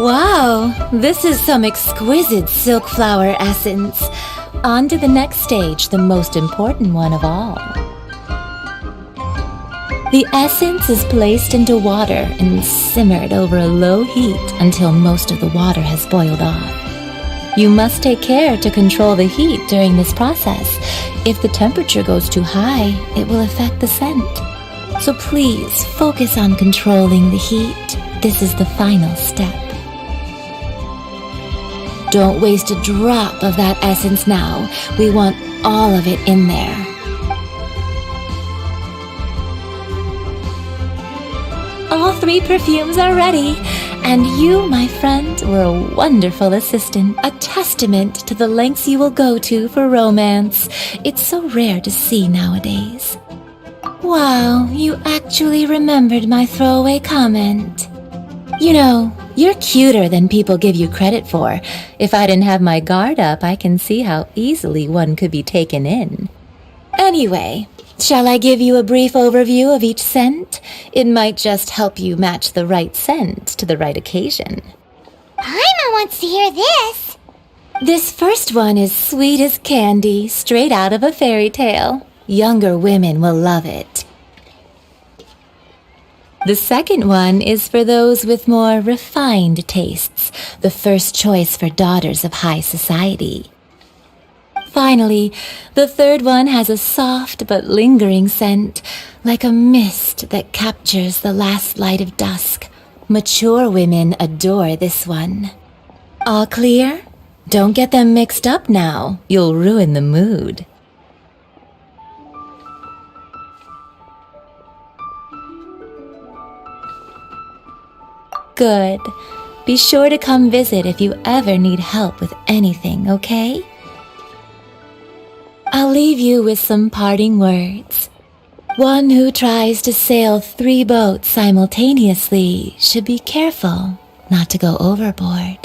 Wow, this is some exquisite silk flower essence. On to the next stage, the most important one of all. The essence is placed into water and simmered over a low heat until most of the water has boiled off. You must take care to control the heat during this process. If the temperature goes too high, it will affect the scent. So please focus on controlling the heat. This is the final step. Don't waste a drop of that essence now. We want all of it in there. All three perfumes are ready, and you, my friend, were a wonderful assistant, a testament to the lengths you will go to for romance. It's so rare to see nowadays. Wow, you actually remembered my throwaway comment. You know, you're cuter than people give you credit for. If I didn't have my guard up, I can see how easily one could be taken in. Anyway, shall I give you a brief overview of each scent? It might just help you match the right scent to the right occasion. Paimon wants to hear this. This first one is sweet as candy, straight out of a fairy tale. Younger women will love it. The second one is for those with more refined tastes, the first choice for daughters of high society. Finally, the third one has a soft but lingering scent, like a mist that captures the last light of dusk. Mature women adore this one. All clear? Don't get them mixed up now. You'll ruin the mood. Good. Be sure to come visit if you ever need help with anything, okay? I'll leave you with some parting words. One who tries to sail 3 boats simultaneously should be careful not to go overboard.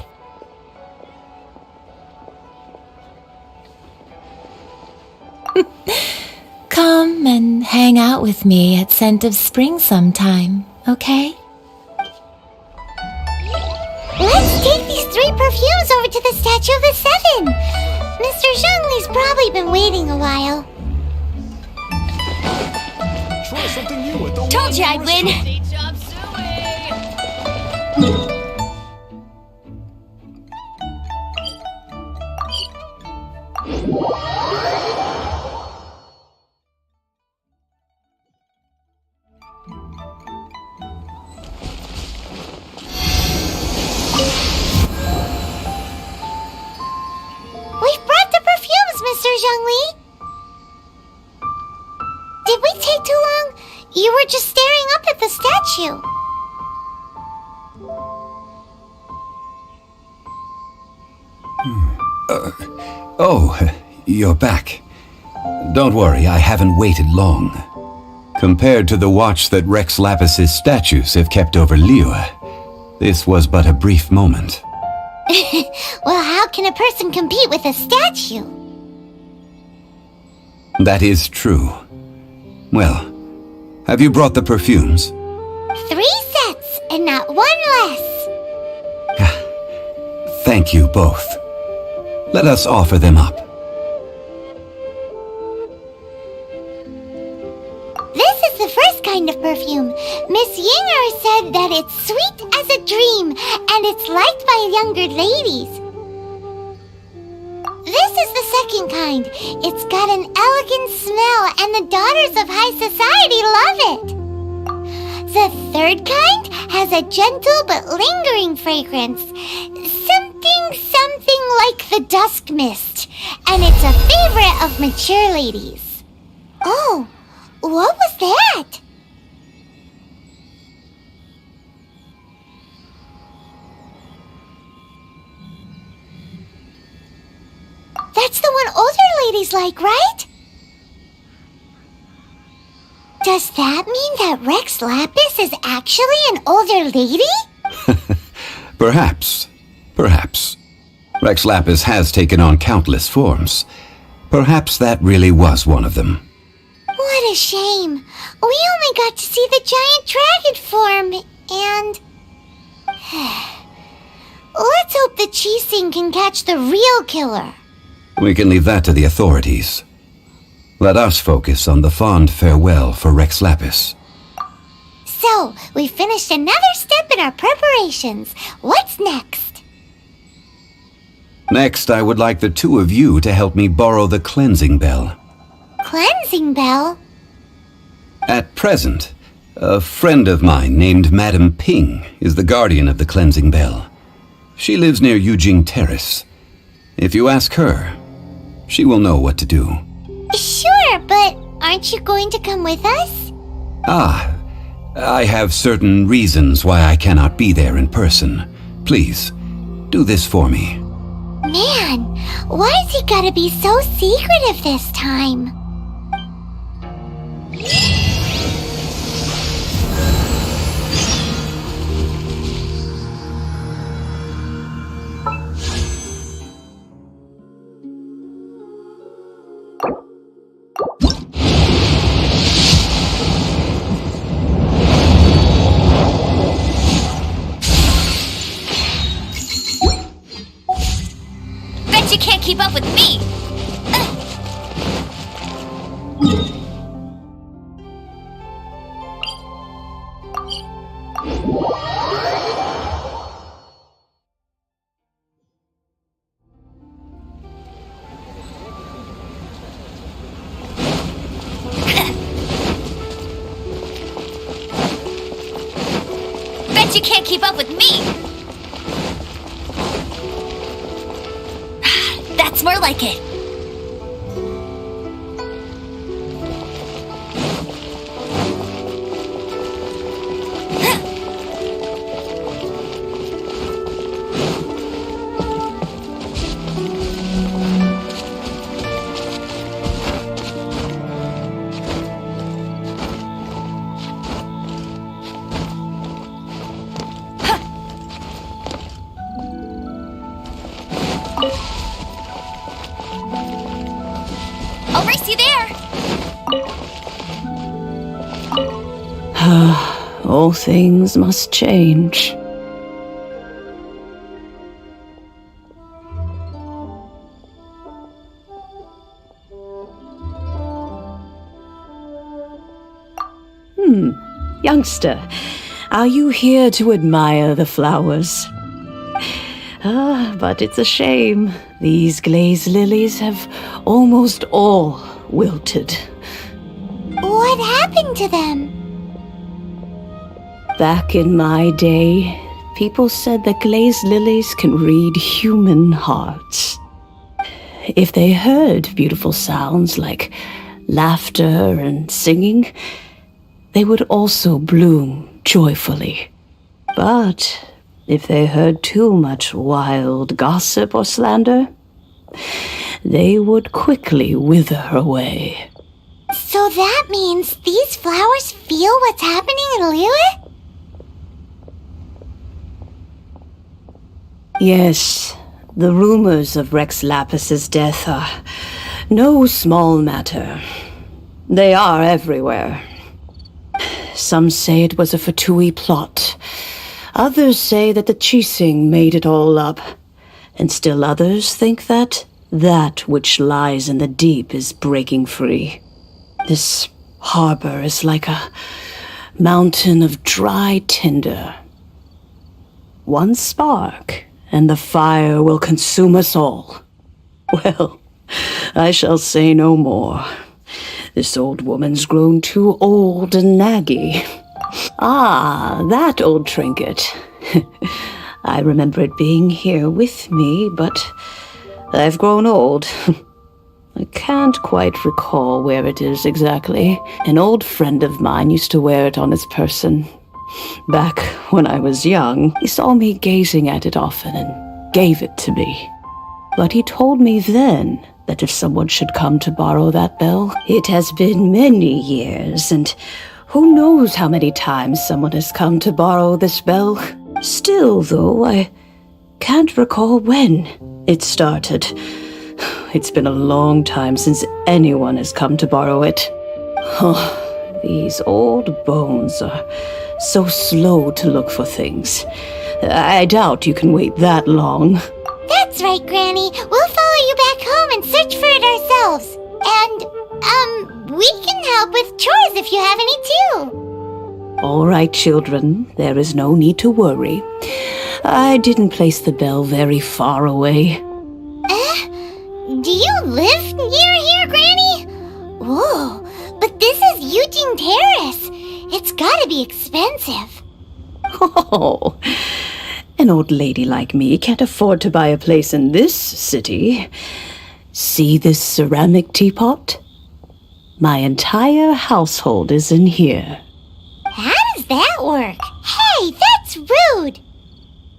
Come and hang out with me at Scent of Spring sometime, okay? Let's take these 3 perfumes over to the Statue of the Seven. Mr. Zhongli's probably been waiting a while. Try something new at the Told you I'd win! Great job, Sui! We've brought the perfumes, Mr. Zhongli. Did we take too long? You were just staring up at the statue. Oh, you're back. Don't worry, I haven't waited long. Compared to the watch that Rex Lapis's statues have kept over Liyue, this was but a brief moment. Well, how can a person compete with a statue? That is true. Well, have you brought the perfumes? 3 sets and not 1 less. Thank you both. Let us offer them up. This is the first kind of perfume. Miss Yinger said that it's sweet as a dream and it's liked by younger ladies. This is the second kind. It's got an elegant smell and the daughters of high society love it. The third kind has a gentle but lingering fragrance. Something like the dusk mist. And it's a favorite of mature ladies. Oh, what was that? That's the one older ladies like, right? Does that mean that Rex Lapis is actually an older lady? Perhaps. Perhaps. Rex Lapis has taken on countless forms. Perhaps that really was one of them. What a shame. We only got to see the giant dragon form, and... Let's hope the Chi-Sing can catch the real killer. We can leave that to the authorities. Let us focus on the fond farewell for Rex Lapis. So, we finished another step in our preparations. What's next? Next, I would like the 2 of you to help me borrow the cleansing bell. Cleansing bell? At present, a friend of mine named Madame Ping is the guardian of the cleansing bell. She lives near Yujing Terrace. If you ask her, she will know what to do. Sure, but aren't you going to come with us? Ah, I have certain reasons why I cannot be there in person. Please, do this for me. Man, why has he gotta be so secretive this time? Bet you can't keep up with me! Bet you can't keep up with me! That's more like it. All things must change. Youngster, are you here to admire the flowers? But it's a shame. These glazed lilies have almost all wilted. What happened to them? Back in my day, people said that glazed lilies can read human hearts. If they heard beautiful sounds like laughter and singing, they would also bloom joyfully. But if they heard too much wild gossip or slander, they would quickly wither away. So that means these flowers feel what's happening in Liyue? Yes, the rumors of Rex Lapis's death are no small matter. They are everywhere. Some say it was a Fatui plot. Others say that the Chising made it all up. And still others think that that which lies in the deep is breaking free. This harbor is like a mountain of dry tinder. One spark, and the fire will consume us all. Well, I shall say no more. This old woman's grown too old and naggy. Ah, that old trinket. I remember it being here with me, but I've grown old. I can't quite recall where it is exactly. An old friend of mine used to wear it on his person. Back when I was young, he saw me gazing at it often and gave it to me. But he told me then that if someone should come to borrow that bell, it has been many years, and who knows how many times someone has come to borrow this bell. Still, though, I can't recall when it started. It's been a long time since anyone has come to borrow it. Oh, these old bones are so slow to look for things. I doubt you can wait that long. That's right, Granny. We'll follow you back home and search for it ourselves. And, we can help with chores if you have any too. All right, children, there is no need to worry. I didn't place the bell very far away. Do you live near here, Granny? Whoa, but this is Eugene Terrace. It's gotta be expensive. Oh, an old lady like me can't afford to buy a place in this city. See this ceramic teapot? My entire household is in here. How does that work? Hey, that's rude.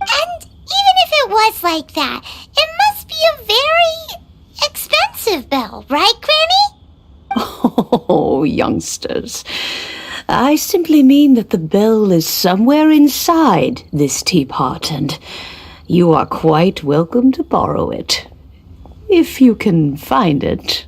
And even if it was like that, it must be a very expensive bell, right, Granny? Oh, youngsters. I simply mean that the bell is somewhere inside this teapot, and you are quite welcome to borrow it, if you can find it.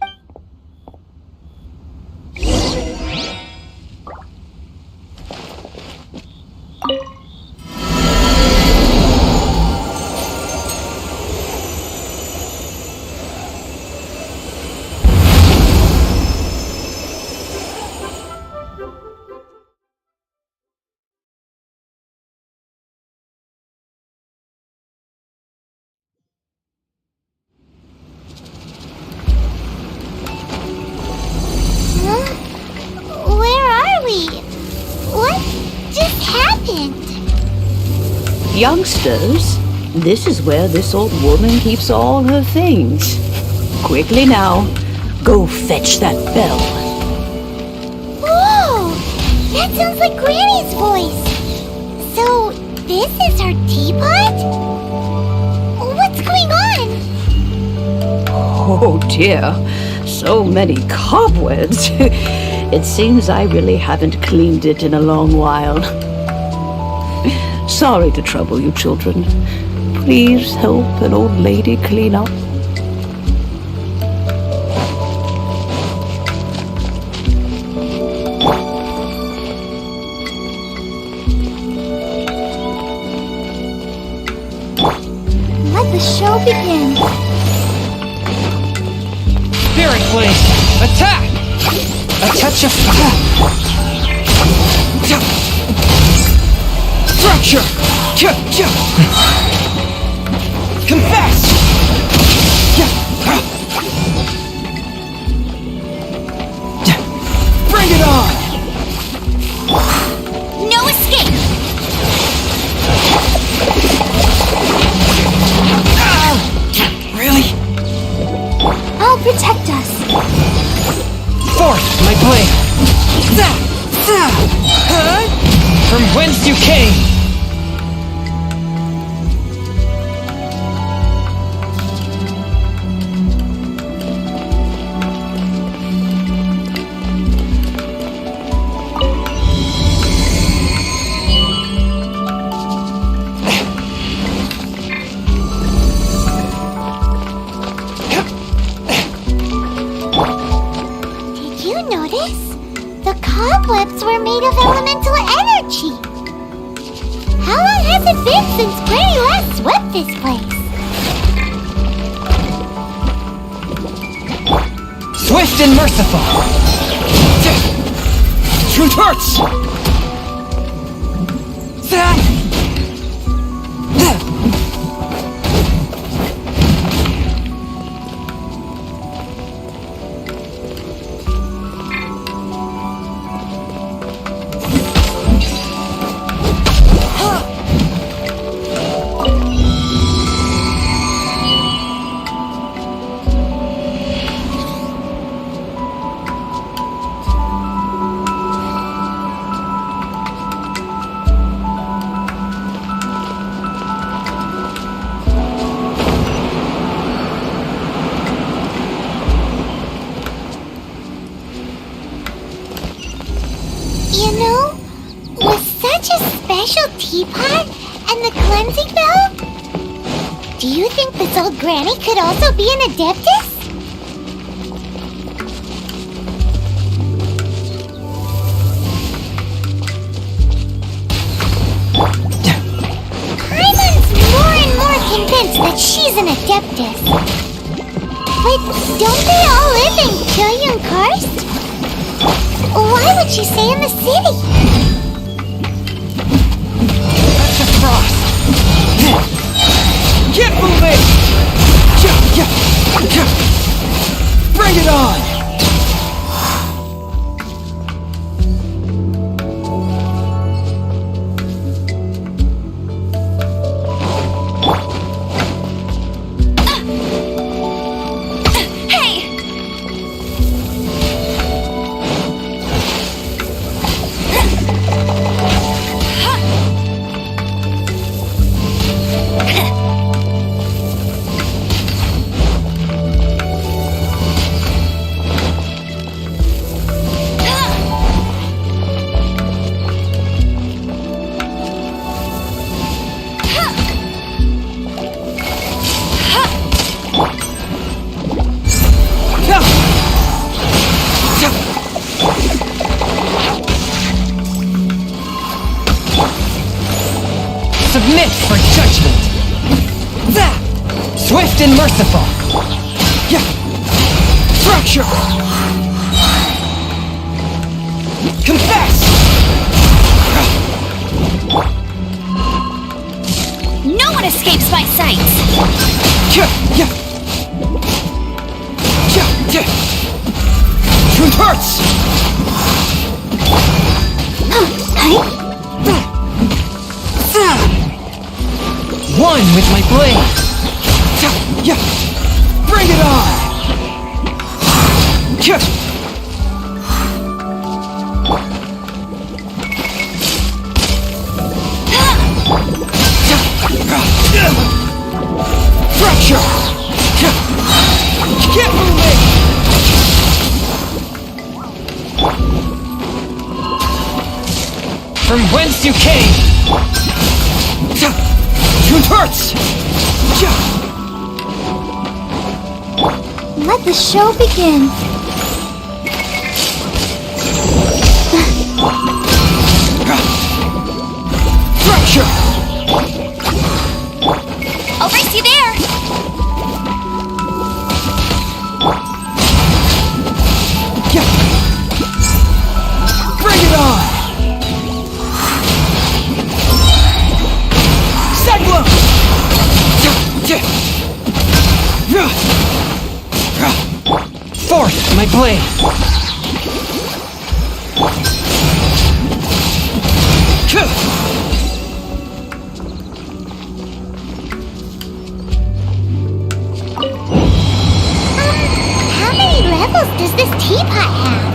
Where are we? What just happened? Youngsters, this is where this old woman keeps all her things. Quickly now, go fetch that bell. Whoa! That sounds like Granny's voice. So, this is her teapot? What's going on? Oh dear, so many cobwebs. It seems I really haven't cleaned it in a long while. Sorry to trouble you, children. Please help an old lady clean up. Such a structure. Confess. Bring it on. No escape! Really? I'll protect us. Forth, my blade. From whence you came. Did you notice? The cobwebs were made of elemental energy. How long has it been since Granny last swept this place? Swift and merciful. Truth hurts. You know, with such a special teapot and the cleansing bell, do you think this old granny could also be an adeptus? Paimon's more and more convinced that she's an adeptus. But don't they all live in Kyuyun Karst? Why would she stay in the city? That's a frost. Get moving! Bring it on! Submit for judgment! Swift and merciful! Structure! Confess! No one escapes my sight! Truth hurts! One with my blade! Bring it on! Fracture! Get moving! From whence you came! Truth hurts! Let the show begin. Fracture! I'll race you there! Wait. How many levels does this teapot have?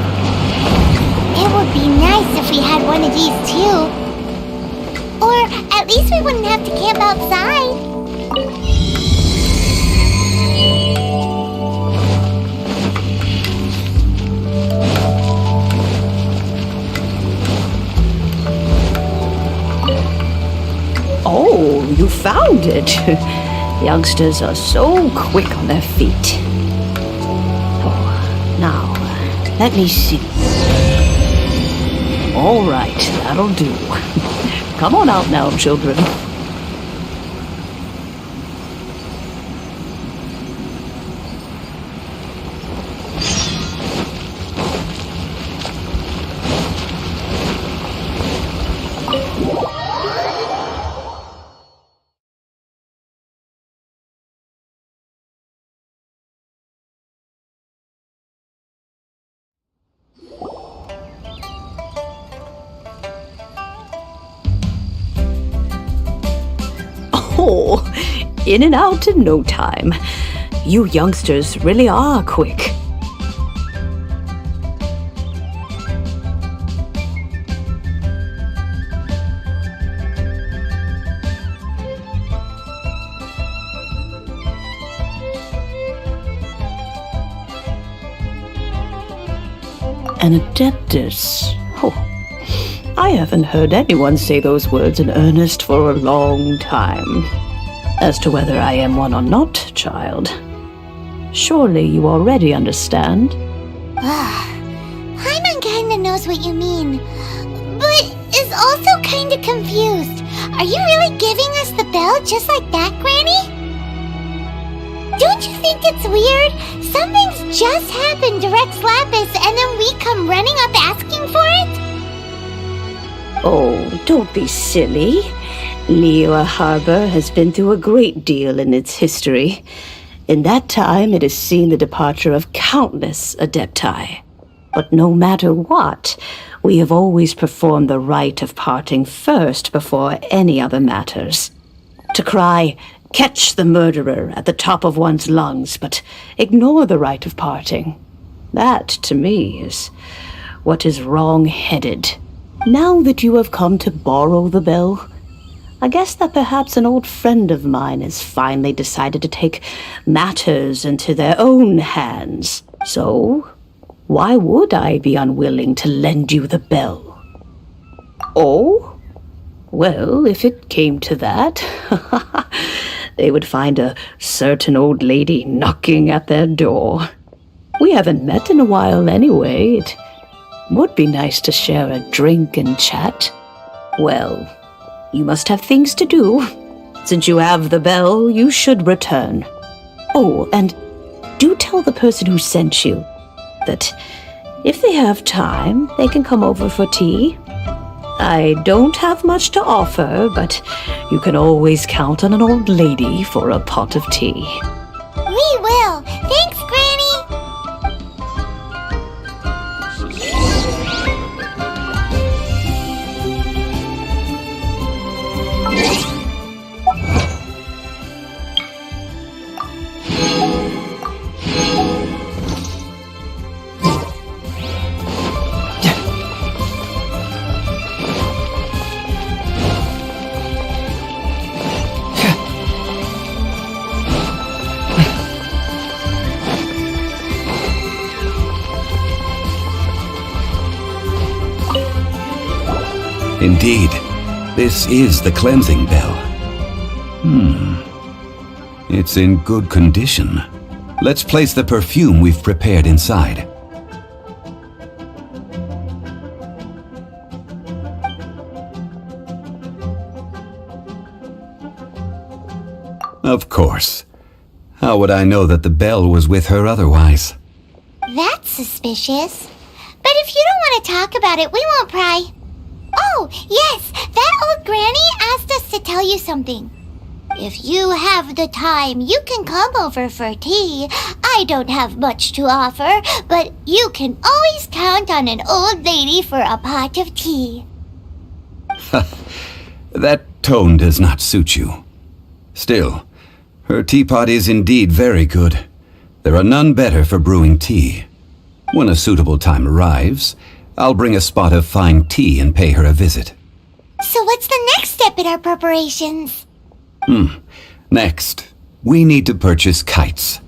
It would be nice if we had one of these too. Or at least we wouldn't have to camp outside. Oh, you found it. Youngsters are so quick on their feet. Oh, now, let me see. All right, that'll do. Come on out now, children. Oh, in and out in no time. You youngsters really are quick. An adeptus. Oh, I haven't heard anyone say those words in earnest for a long time. As to whether I am one or not, child, surely you already understand. Paimon kinda knows what you mean, but is also kinda confused. Are you really giving us the bell just like that, Granny? Don't you think it's weird? Something's just happened to Rex Lapis and then we come running up asking for it? Oh, don't be silly. Liyue Harbor has been through a great deal in its history. In that time, it has seen the departure of countless adepti. But no matter what, we have always performed the rite of parting first before any other matters. To cry, "Catch the murderer," at the top of one's lungs, but ignore the rite of parting. That, to me, is what is wrong-headed. Now that you have come to borrow the bell, I guess that perhaps an old friend of mine has finally decided to take matters into their own hands. So, why would I be unwilling to lend you the bell? Oh? Well, if it came to that, they would find a certain old lady knocking at their door. We haven't met in a while anyway. It would be nice to share a drink and chat. Well, you must have things to do. Since you have the bell, you should return. Oh, and do tell the person who sent you that if they have time, they can come over for tea. I don't have much to offer, but you can always count on an old lady for a pot of tea. We will. Thanks, Granny. Indeed, this is the cleansing bell. It's in good condition. Let's place the perfume we've prepared inside. Of course. How would I know that the bell was with her otherwise? That's suspicious. But if you don't want to talk about it, we won't pry. Oh, yes, that old granny asked us to tell you something. If you have the time, you can come over for tea. I I don't have much to offer, but you can always count on an old lady for a pot of tea. That tone does not suit you. Still, her teapot is indeed very good. There are none better for brewing tea. When a suitable time arrives, I'll bring a spot of fine tea and pay her a visit. So what's the next step in our preparations? Next, we need to purchase kites.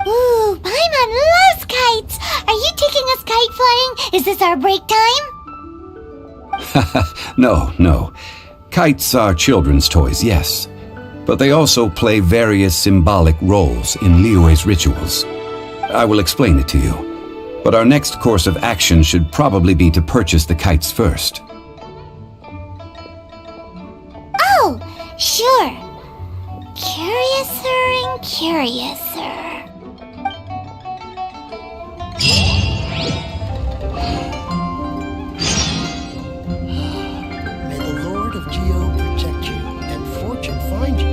Ooh, Paimon loves kites! Are you taking us kite flying? Is this our break time? No. Kites are children's toys, yes. But they also play various symbolic roles in Liyue's rituals. I will explain it to you. But our next course of action should probably be to purchase the kites first. Oh, sure. Curiouser and curiouser. May the Lord of Geo protect you and fortune find you.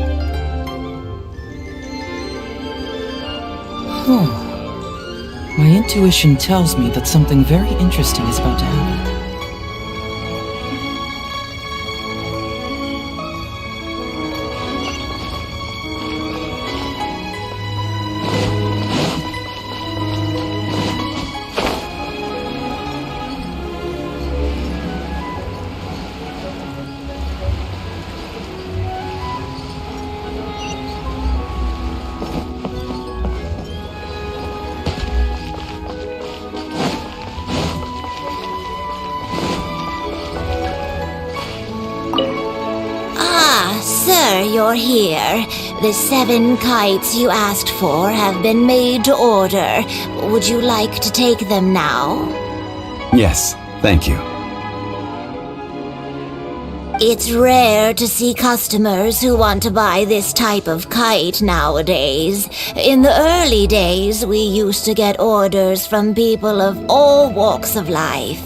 My intuition tells me that something very interesting is about to happen. Sir, you're here. The 7 kites you asked for have been made to order. Would you like to take them now? Yes, thank you. It's rare to see customers who want to buy this type of kite nowadays. In the early days, we used to get orders from people of all walks of life.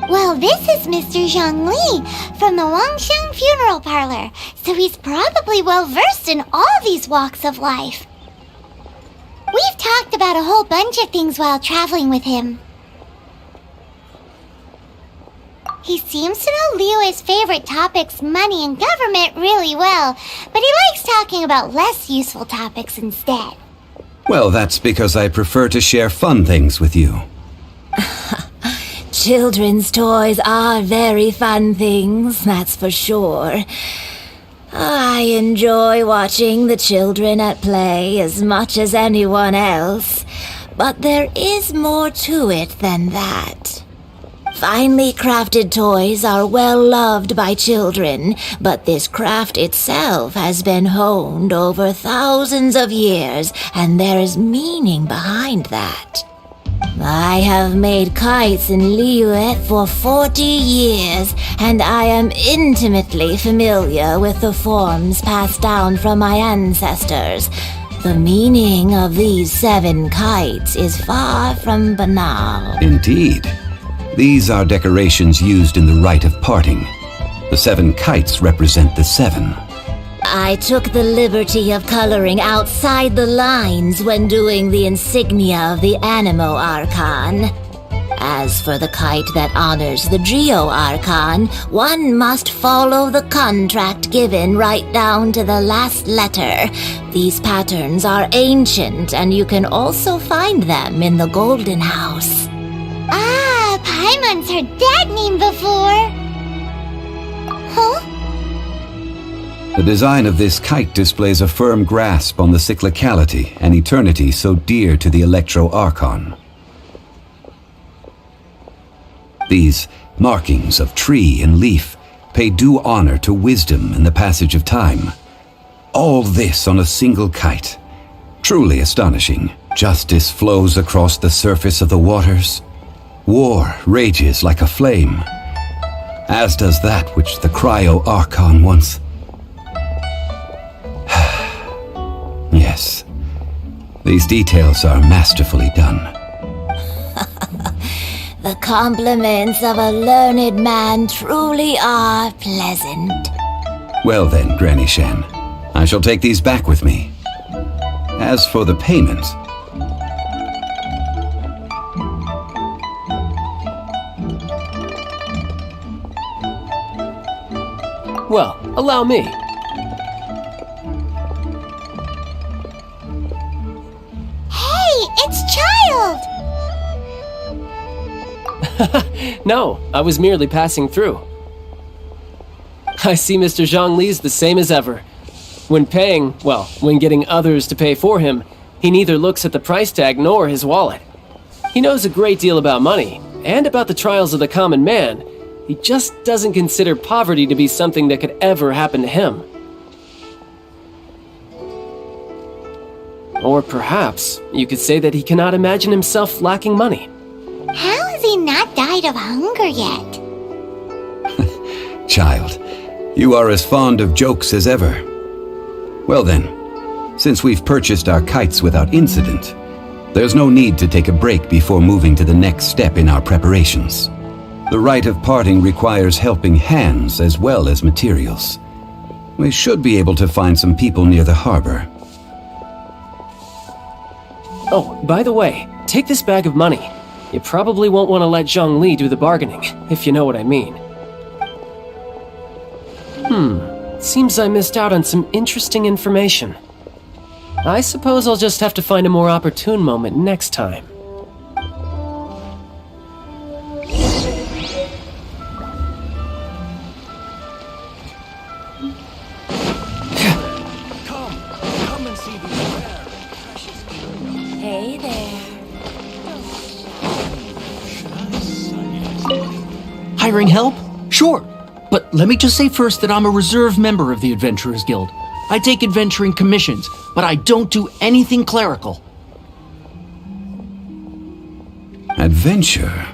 Well, this is Mr. Zhongli from the Wangsheng Funeral Parlor, so he's probably well-versed in all these walks of life. We've talked about a whole bunch of things while traveling with him. He seems to know Liyue's favorite topics, money and government, really well, but he likes talking about less useful topics instead. Well, that's because I prefer to share fun things with you. Children's toys are very fun things, that's for sure. I enjoy watching the children at play as much as anyone else, but there is more to it than that. Finely crafted toys are well loved by children, but this craft itself has been honed over thousands of years, and there is meaning behind that. I have made kites in Liyue for 40 years, and I am intimately familiar with the forms passed down from my ancestors. The meaning of these 7 kites is far from banal. Indeed. These are decorations used in the rite of parting. The 7 kites represent the 7. I took the liberty of coloring outside the lines when doing the insignia of the Animo Archon. As for the kite that honors the Geo Archon, one must follow the contract given right down to the last letter. These patterns are ancient, and you can also find them in the Golden House. Ah, Paimon's heard that name before. Huh? The design of this kite displays a firm grasp on the cyclicality and eternity so dear to the Electro Archon. These markings of tree and leaf pay due honor to wisdom and the passage of time. All this on a single kite. Truly astonishing. Justice flows across the surface of the waters. War rages like a flame. As does that which the Cryo Archon once... Yes, these details are masterfully done. The compliments of a learned man truly are pleasant. Well then, Granny Shan, I shall take these back with me. As for the payment, Well, allow me. Hey, it's Child! No, I was merely passing through. I see Mr. Zhongli's the same as ever. When getting others to pay for him, he neither looks at the price tag nor his wallet. He knows a great deal about money, and about the trials of the common man. He just doesn't consider poverty to be something that could ever happen to him. Or perhaps you could say that he cannot imagine himself lacking money. How has he not died of hunger yet? Child, you are as fond of jokes as ever. Well then, since we've purchased our kites without incident, there's no need to take a break before moving to the next step in our preparations. The rite of parting requires helping hands as well as materials. We should be able to find some people near the harbor. Oh, by the way, take this bag of money. You probably won't want to let Zhongli do the bargaining, if you know what I mean. Seems I missed out on some interesting information. I suppose I'll just have to find a more opportune moment next time. Come and see these rare and precious curios. Hey there. Hiring help? Sure. But let me just say first that I'm a reserve member of the Adventurers Guild. I take adventuring commissions, but I don't do anything clerical. Adventure?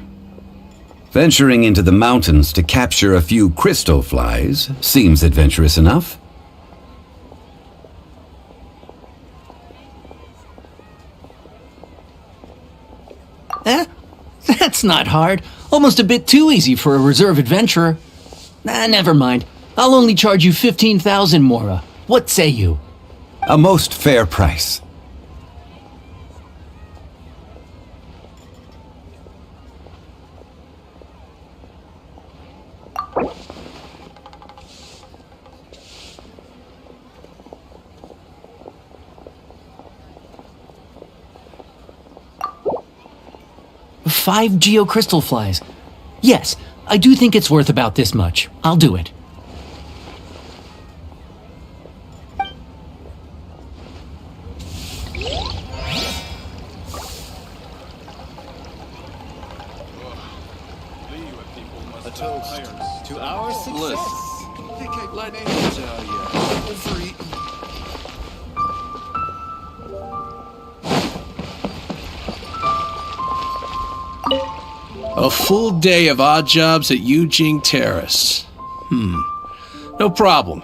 Venturing into the mountains to capture a few crystal flies seems adventurous enough. That's not hard. Almost a bit too easy for a reserve adventurer. Never mind. I'll only charge you 15,000 Mora. What say you? A most fair price. Five geocrystal flies. Yes, I do think it's worth about this much. I'll do it. A toast to our success. Let me tell you, overeating. A full day of odd jobs at Eugene Terrace. No problem.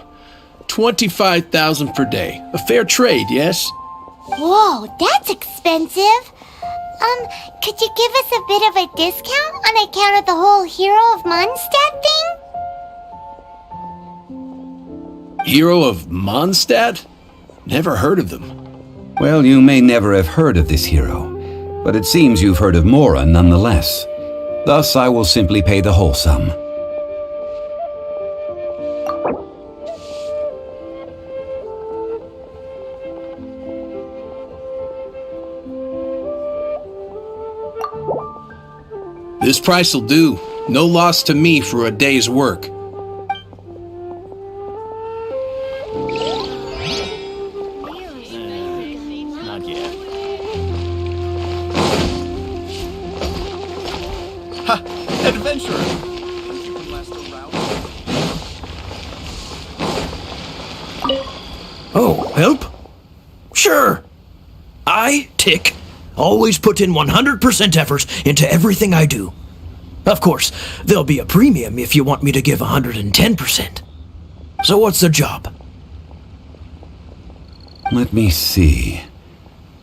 25,000 per day. A fair trade, yes? Whoa, that's expensive. Could you give us a bit of a discount on account of the whole Hero of Mondstadt thing? Hero of Mondstadt? Never heard of them. Well, you may never have heard of this hero, but it seems you've heard of Mora nonetheless. Thus, I will simply pay the whole sum. This price will do. No loss to me for a day's work. Not yet. Ha! Adventurer! Think you can last a round? Oh, help? Sure. I, Tick, always put in 100% effort into everything I do. Of course, there'll be a premium if you want me to give 110%. So what's the job? Let me see.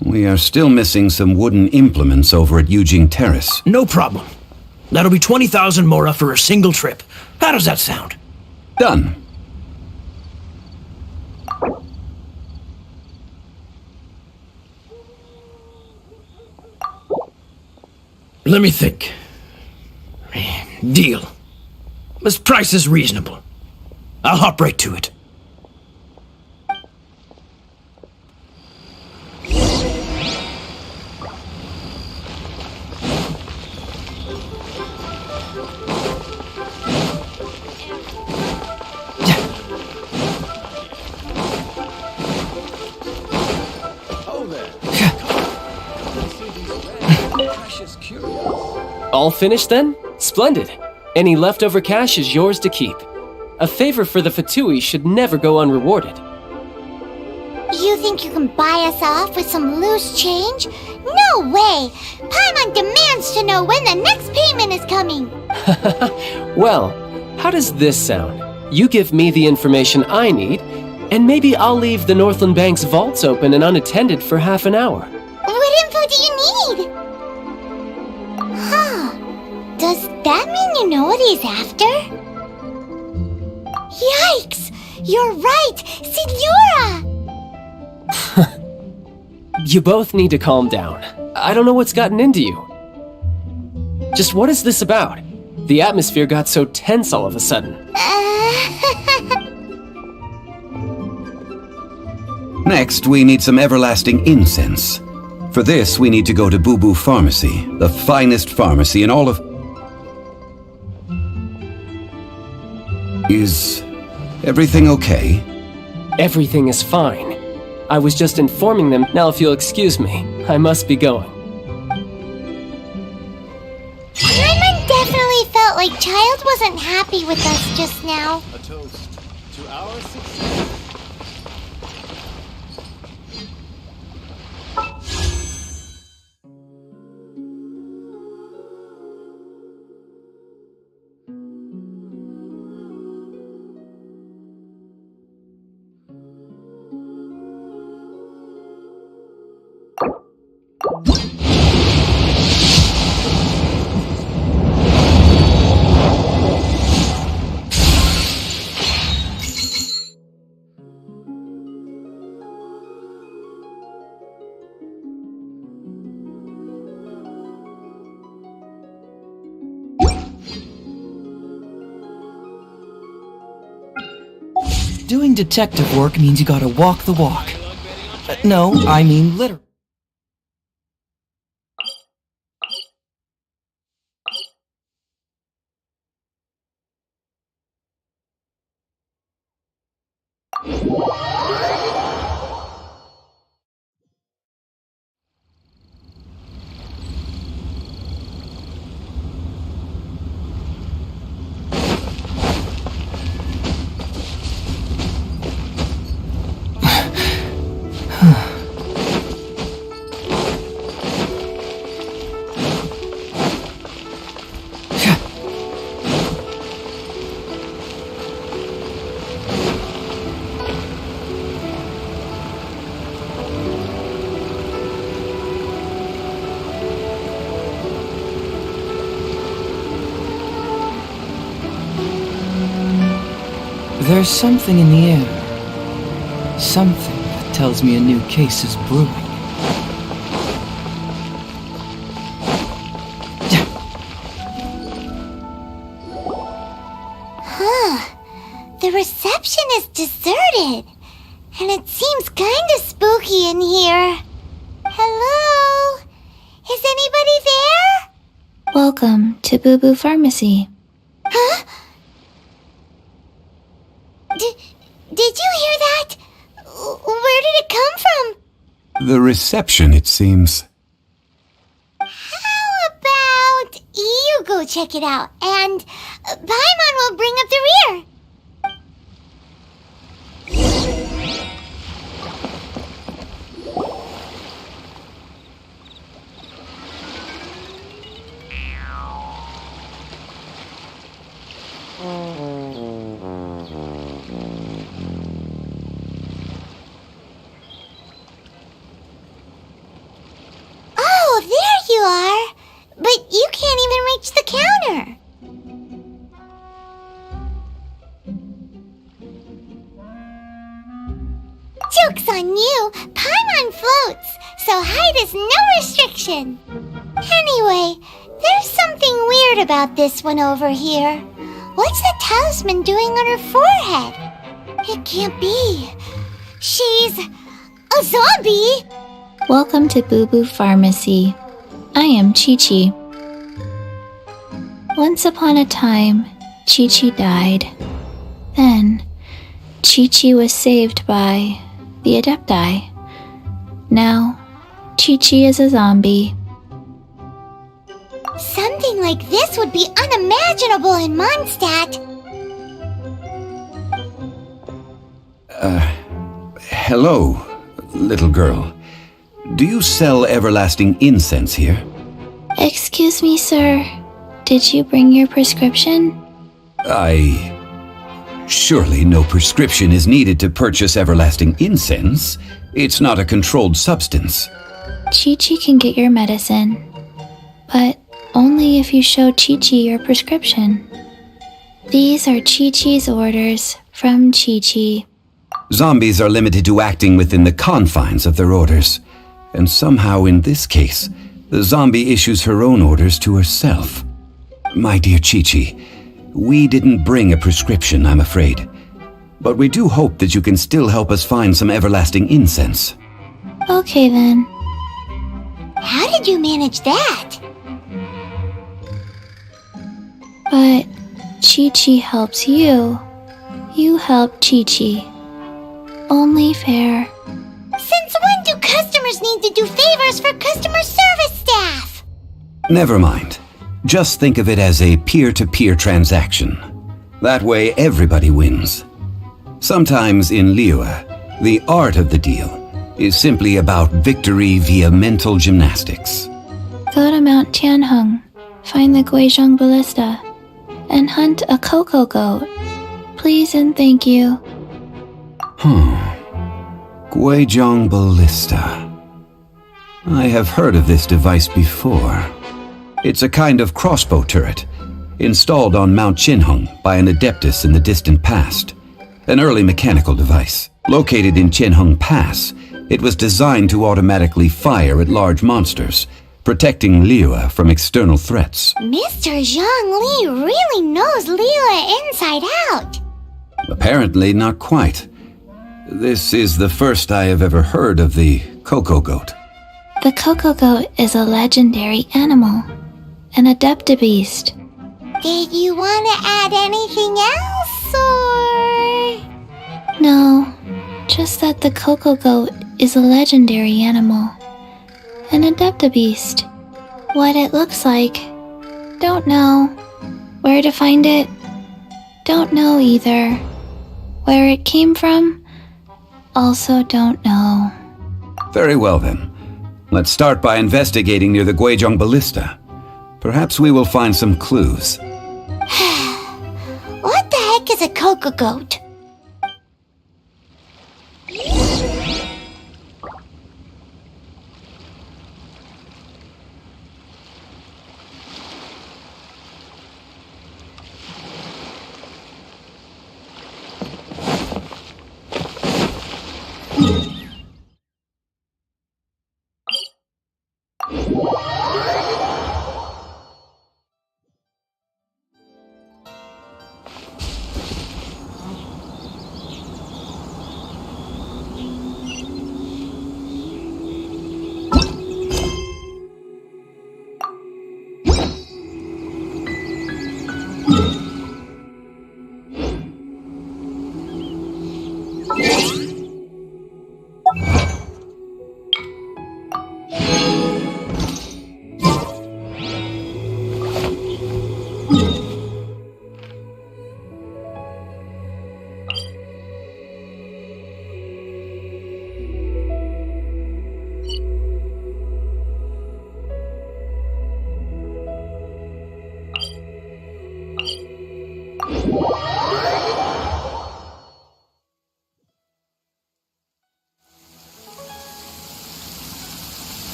We are still missing some wooden implements over at Eugene Terrace. No problem. That'll be 20,000 Mora for a single trip. How does that sound? Done. Let me think. Deal. This price is reasonable. I'll hop right to it. All finished then? Splendid. Any leftover cash is yours to keep. A favor for the Fatui should never go unrewarded. You think you can buy us off with some loose change? No way! Paimon demands to know when the next payment is coming! Well, how does this sound? You give me the information I need, and maybe I'll leave the Northland Bank's vaults open and unattended for half an hour. What info do you need? Huh. Does that mean you know what he's after? Yikes! You're right! Signora! You both need to calm down. I don't know what's gotten into you. Just what is this about? The atmosphere got so tense all of a sudden. Next, we need some everlasting incense. For this, we need to go to Boo Boo Pharmacy, the finest pharmacy in all of... Is everything okay? Everything is fine. I was just informing them. Now, if you'll excuse me, I must be going. Paimon definitely felt like Child wasn't happy with us just now. A toast to our success. Doing detective work means you gotta walk the walk. No, I mean literally. There's something in the air. Something that tells me a new case is brewing. Huh. The reception is deserted. And it seems kinda spooky in here. Hello? Is anybody there? Welcome to Boo Boo Pharmacy. Huh? Did you hear that? Where did it come from? The reception, it seems. How about you go check it out, and Paimon will bring up the rear. Oh, there you are! But you can't even reach the counter! Joke's on you! Paimon floats, so height is no restriction! Anyway, there's something weird about this one over here. What's the talisman doing on her forehead? It can't be. She's a zombie! Welcome to Boo Boo Pharmacy. I am Chi-Chi. Once upon a time, Chi-Chi died. Then, Chi-Chi was saved by the Adepti. Now, Chi-Chi is a zombie. Something like this would be unimaginable in Mondstadt. Hello, little girl. Do you sell everlasting incense here? Excuse me, sir. Did you bring your prescription? Surely no prescription is needed to purchase everlasting incense. It's not a controlled substance. Chi-Chi can get your medicine, but only if you show Chi-Chi your prescription. These are Chi-Chi's orders from Chi-Chi. Zombies are limited to acting within the confines of their orders. And somehow in this case, the zombie issues her own orders to herself. My dear Chi-Chi, we didn't bring a prescription, I'm afraid. But we do hope that you can still help us find some everlasting incense. Okay then. How did you manage that? But Chi-Chi helps you. You help Chi-Chi. Only fair. Since when do customers need to do favors for customer service staff? Never mind. Just think of it as a peer-to-peer transaction. That way everybody wins. Sometimes in Liyue, the art of the deal is simply about victory via mental gymnastics. Go to Mount Tianheng, find the Guizhong Ballista, and hunt a cocoa goat. Please and thank you. Guizhong Ballista. I have heard of this device before. It's a kind of crossbow turret, installed on Mount Tianheng by an adeptus in the distant past. An early mechanical device. Located in Tianheng Pass, it was designed to automatically fire at large monsters, protecting Liyue from external threats. Mr. Zhang Li really knows Liyue inside out. Apparently not quite. This is the first I have ever heard of the cocoa goat. The cocoa goat is a legendary animal, an adeptabeast. Did you want to add anything else, or...? No, just that the cocoa goat is a legendary animal, an adeptabeast. What it looks like, don't know. Where to find it, don't know either. Where it came from, also don't know. Very well then. Let's start by investigating near the Guizhong Ballista. Perhaps we will find some clues. What the heck is a cocoa goat?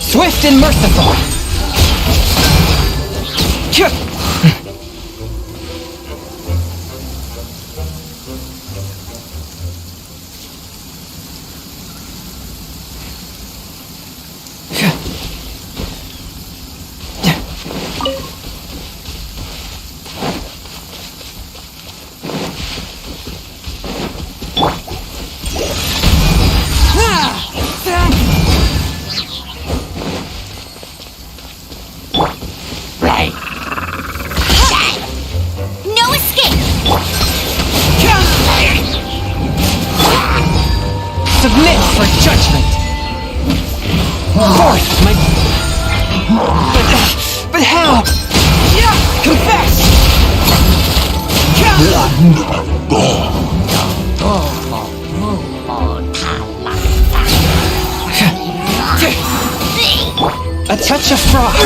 Swift and merciful! No escape! Submit for judgment! Force my... But how? Confess! A touch of frost!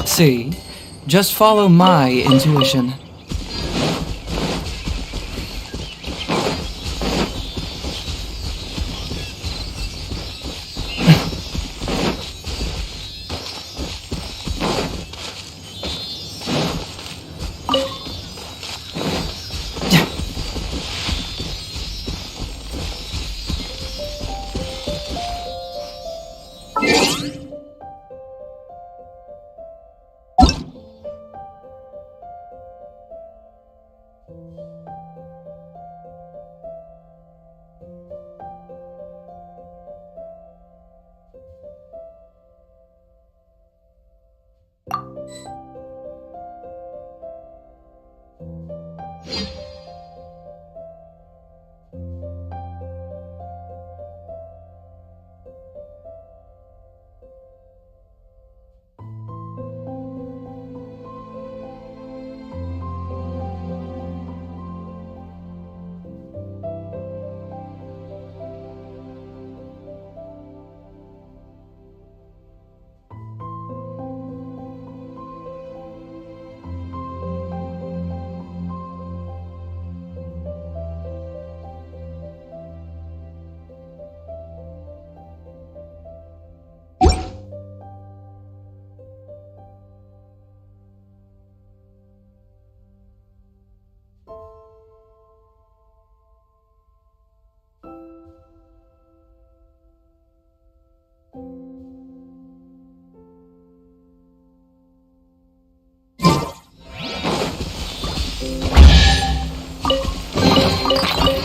See? Just follow my intuition.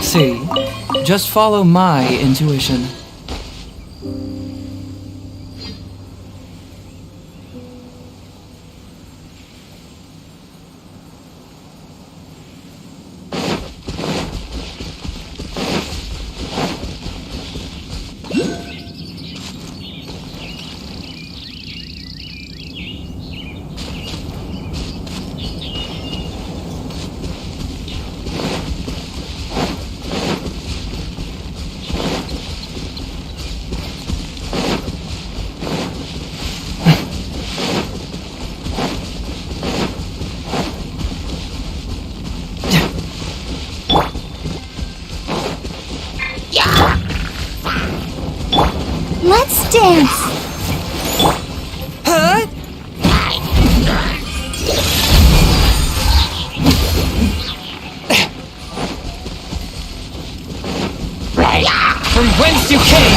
See? Just follow my intuition. Let's dance! Huh? From whence you came!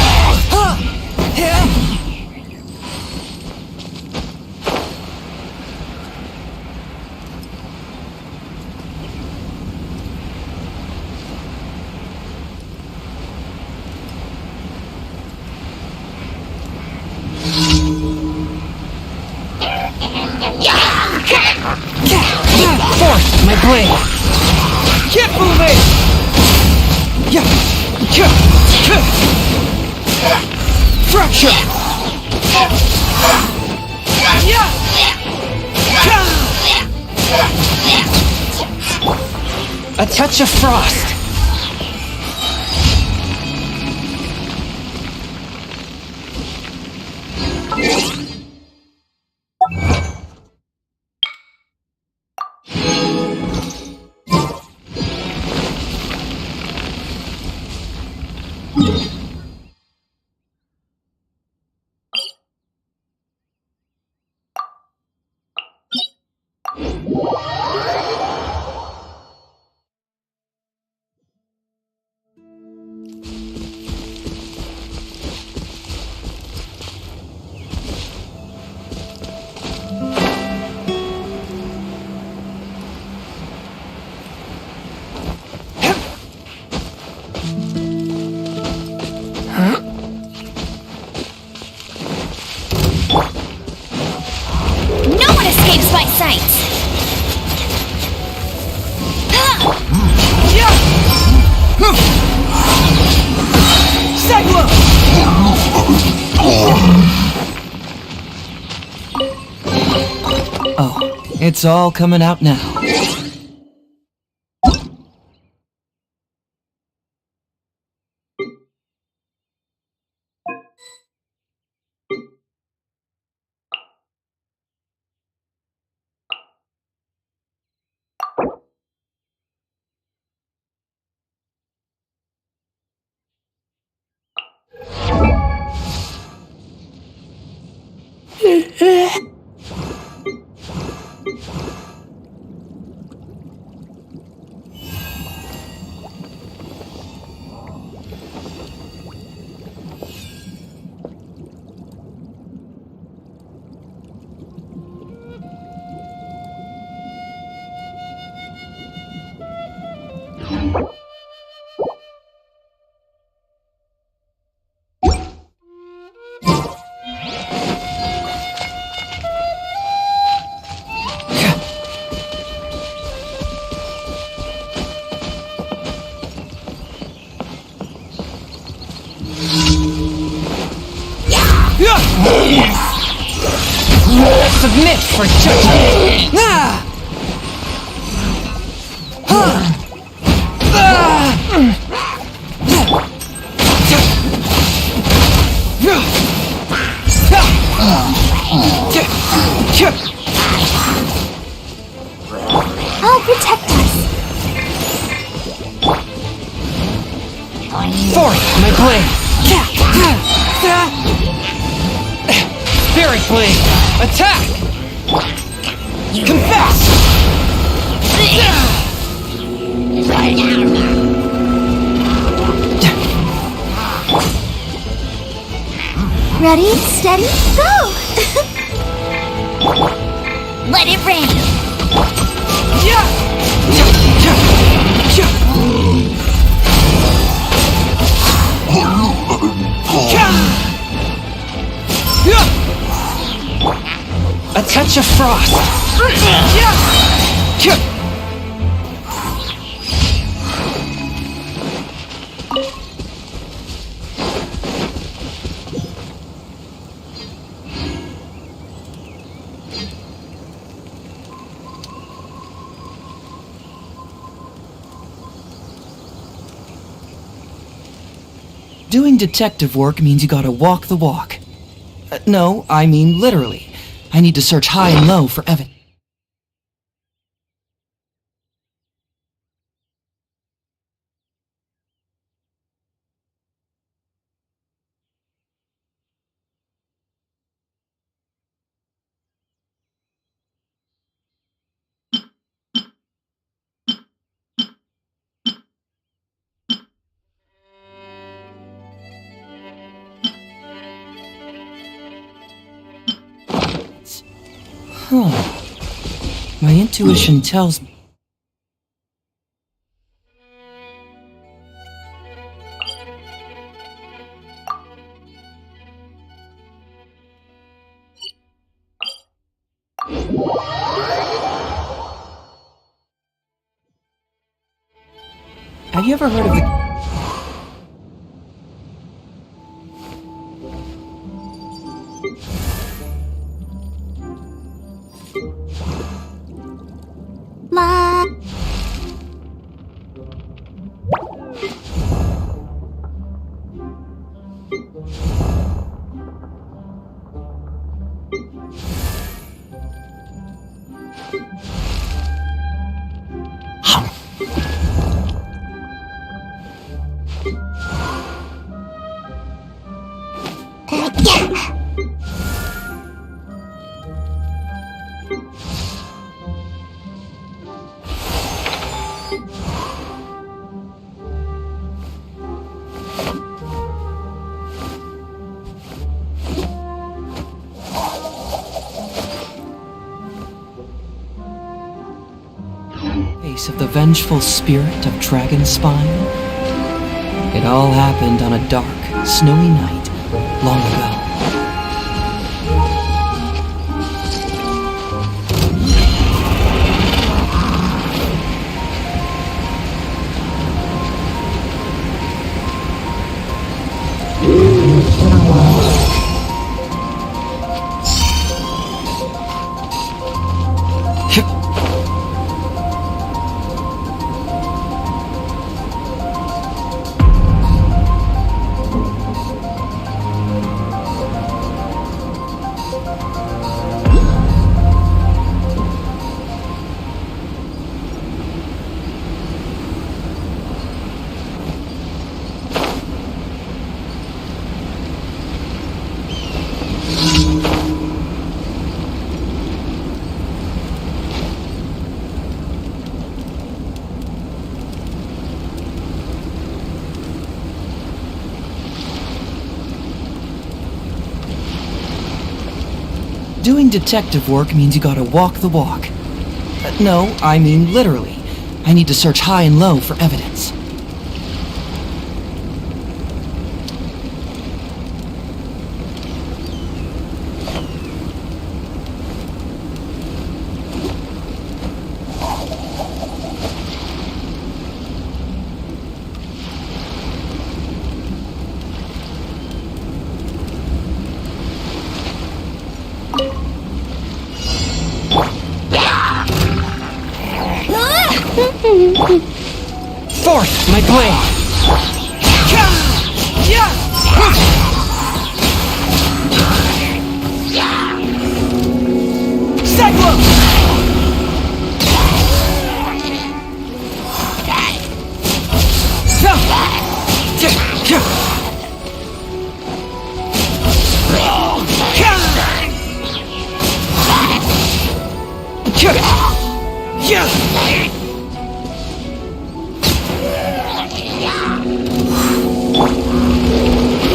Force my blade! Keep moving! Fracture! A touch of frost! right. Segla! Oh, it's all coming out now. Submit for judgment! I'll protect us. Forth, my blade! Spirit blade! Attack! Confess! Ready, steady, go! Let it rain. A touch of frost! Doing detective work means you gotta walk the walk. No, I mean literally. I need to search high and low for evidence. My intuition tells me. Have you ever heard of the... Of the vengeful spirit of Dragonspine? It all happened on a dark, snowy night long ago. Doing detective work means you gotta walk the walk. No, I mean literally. I need to search high and low for evidence. Forth my blade!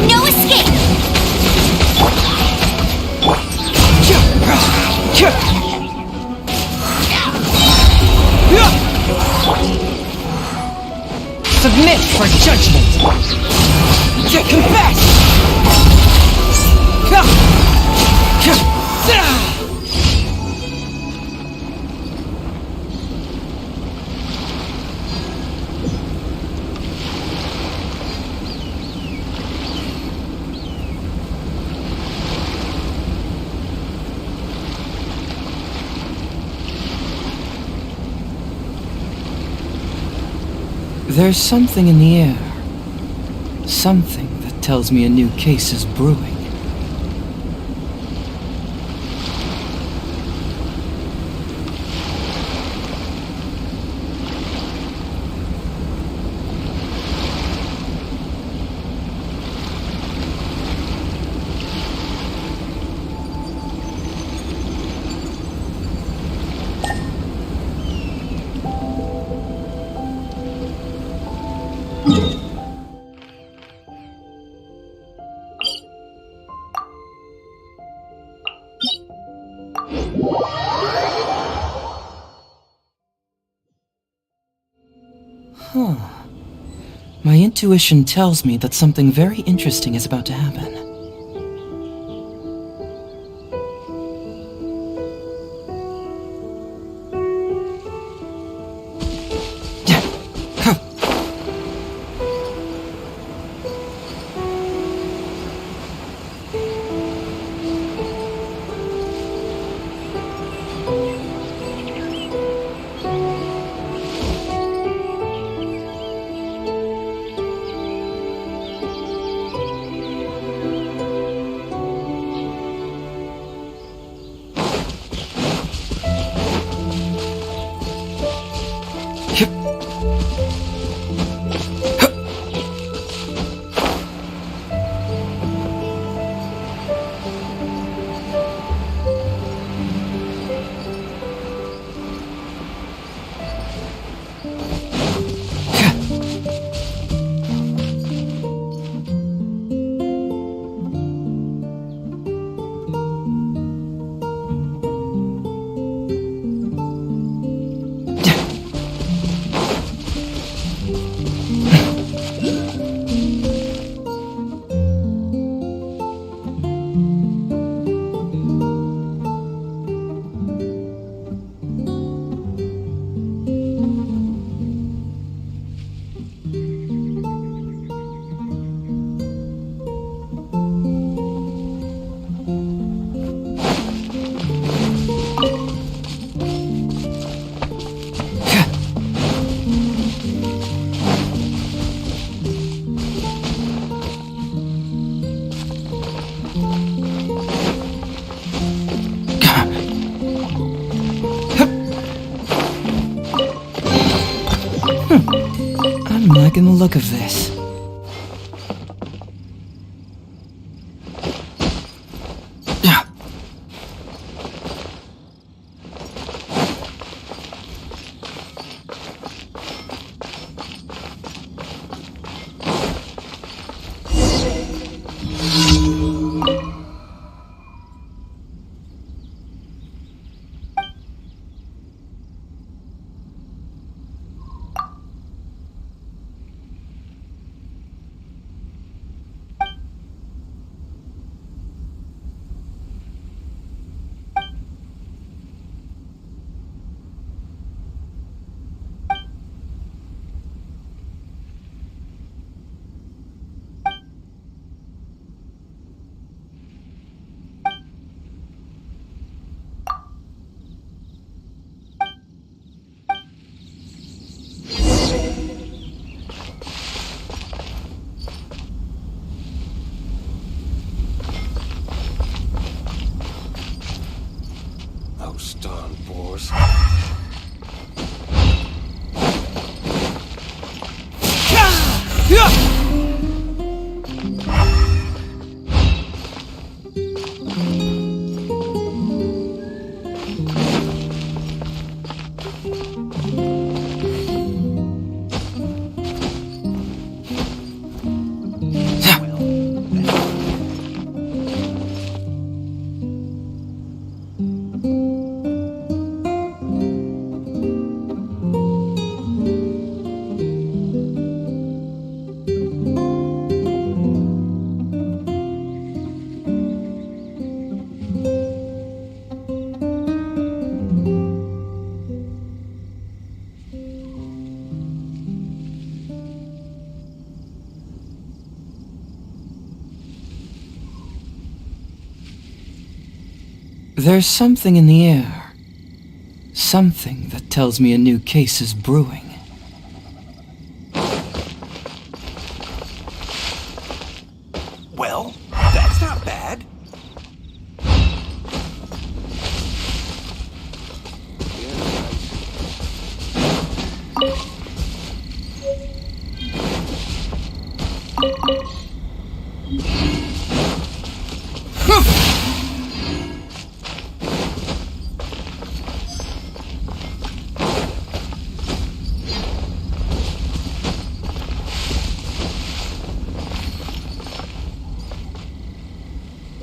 No escape! Submit for judgment! Confess! There's something in the air. Something that tells me a new case is brewing. Huh. My intuition tells me that something very interesting is about to happen. liking the look of this. Those darn boars. There's something in the air. Something that tells me a new case is brewing. Well, that's not bad.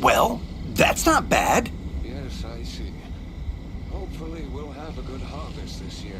Well, that's not bad. Yes, I see. Hopefully we'll have a good harvest this year.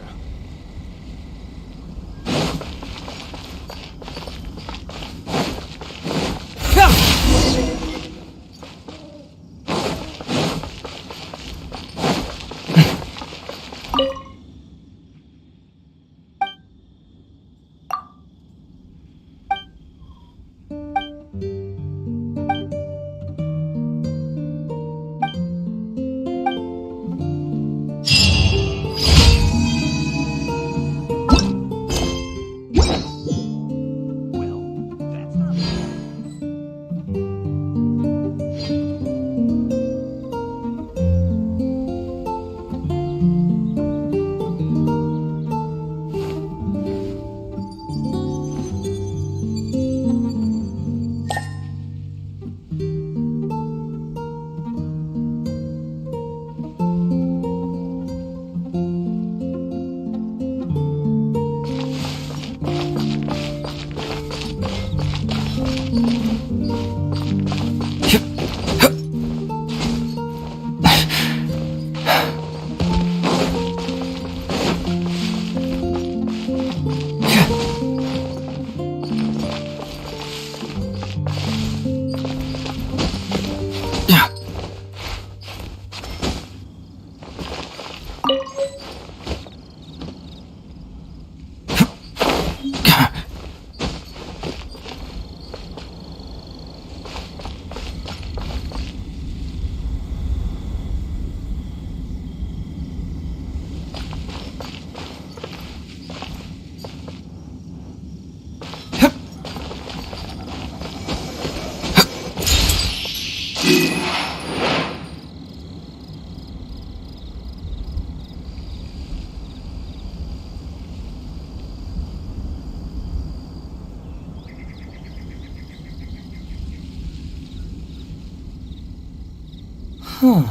Huh.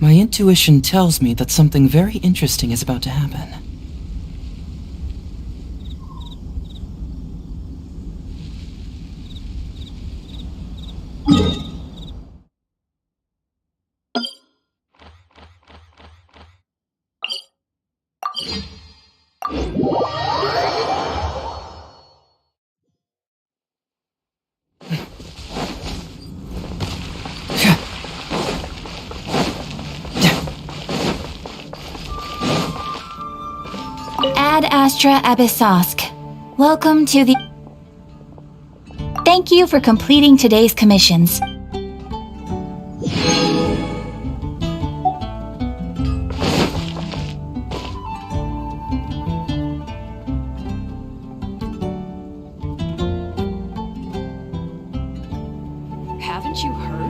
My intuition tells me that something very interesting is about to happen. Ad Astra Abyssosk. Welcome to the... Thank you for completing today's commissions. Haven't you heard?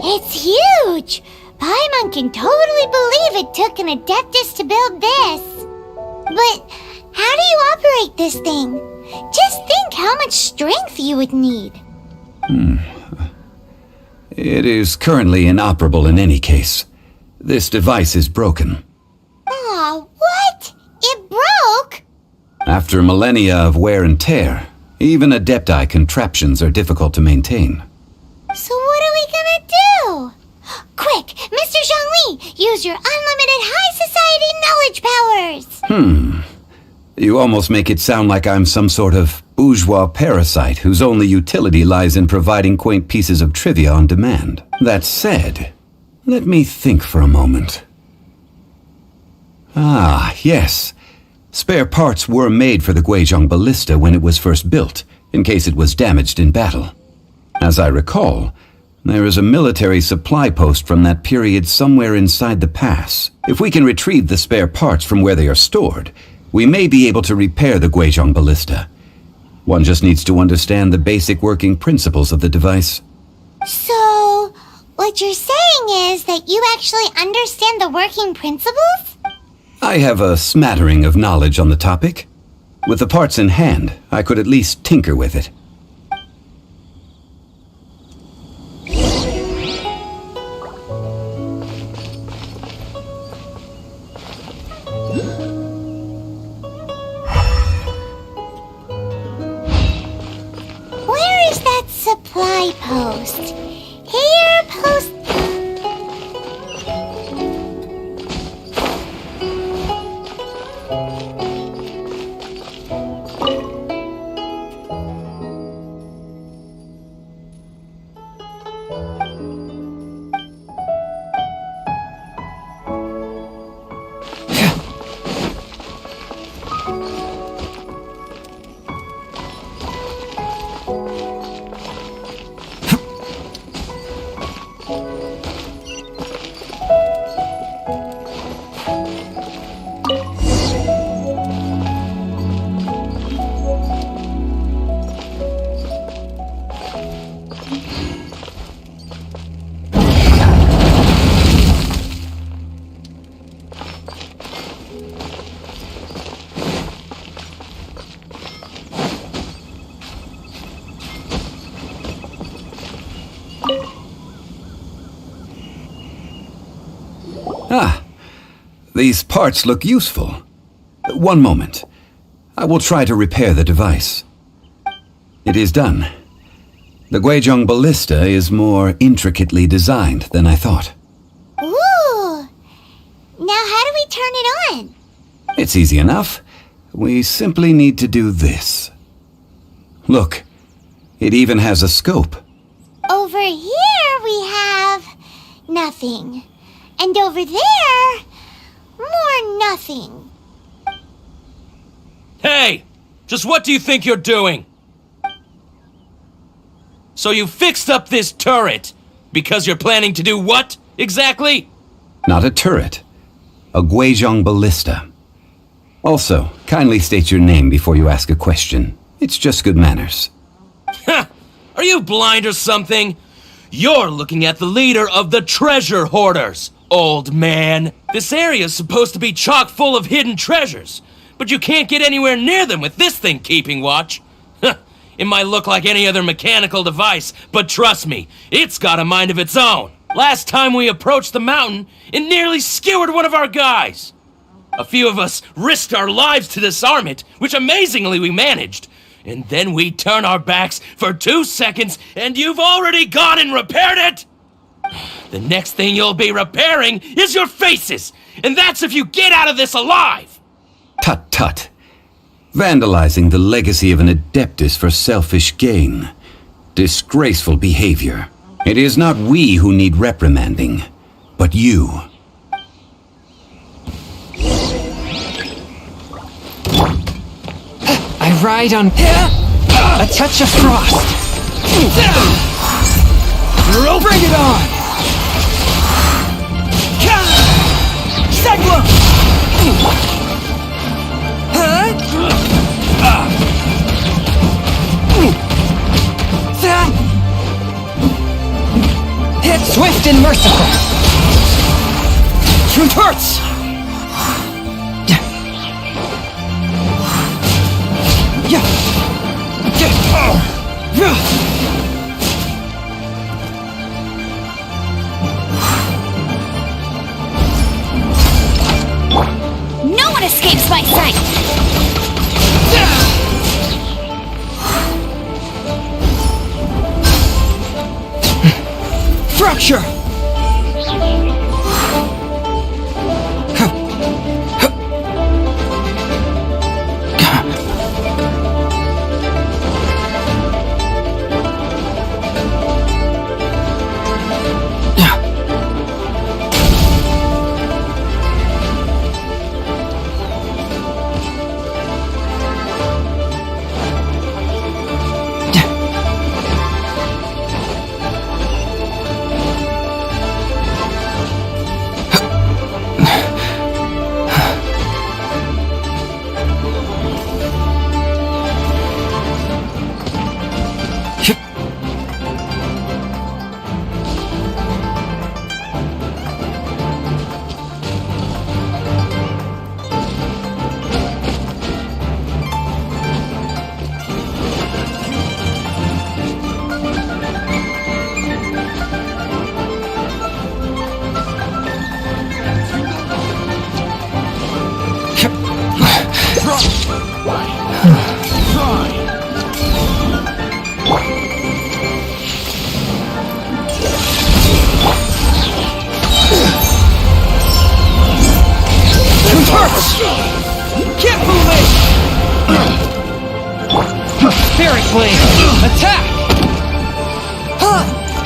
It's huge! Paimon can totally believe it took an Adeptus to build this. But how do you operate this thing? Just think how much strength you would need. It is currently inoperable in any case. This device is broken. Aw, what? It broke? After millennia of wear and tear, even Adepti contraptions are difficult to maintain. So what are we gonna do? Quick, Mr. Zhongli, use your unlimited high society knowledge powers! You almost make it sound like I'm some sort of bourgeois parasite whose only utility lies in providing quaint pieces of trivia on demand. That said, let me think for a moment. Ah, yes. Spare parts were made for the Guizhong ballista when it was first built, in case it was damaged in battle. As I recall, there is a military supply post from that period somewhere inside the pass. If we can retrieve the spare parts from where they are stored, we may be able to repair the Guizhong ballista. One just needs to understand the basic working principles of the device. So, what you're saying is that you actually understand the working principles? I have a smattering of knowledge on the topic. With the parts in hand, I could at least tinker with it. Where is that supply post? Here, post... Ah, these parts look useful. One moment. I will try to repair the device. It is done. The Guizhong ballista is more intricately designed than I thought. Ooh! Now how do we turn it on? It's easy enough. We simply need to do this. Look, it even has a scope. Over here we have nothing. And over there, more nothing. Hey! Just what do you think you're doing? So you fixed up this turret because you're planning to do what, exactly? Not a turret. A Guizhong ballista. Also, kindly state your name before you ask a question. It's just good manners. Ha! Are you blind or something? You're looking at the leader of the treasure hoarders, old man. This area's supposed to be chock full of hidden treasures, but you can't get anywhere near them with this thing keeping watch. It might look like any other mechanical device, but trust me, it's got a mind of its own. Last time we approached the mountain, it nearly skewered one of our guys. A few of us risked our lives to disarm it, which amazingly we managed. And then we turn our backs for 2 seconds, and you've already gone and repaired it? The next thing you'll be repairing is your faces, and that's if you get out of this alive! Tut tut. Vandalizing the legacy of an Adeptus for selfish gain. Disgraceful behavior. It is not we who need reprimanding, but you. I ride on a touch of frost. Bring it on! Cyclone! Hit swift and merciful. Shoot hurts! No one escapes my sight! Fracture! Spirit Blade! Attack!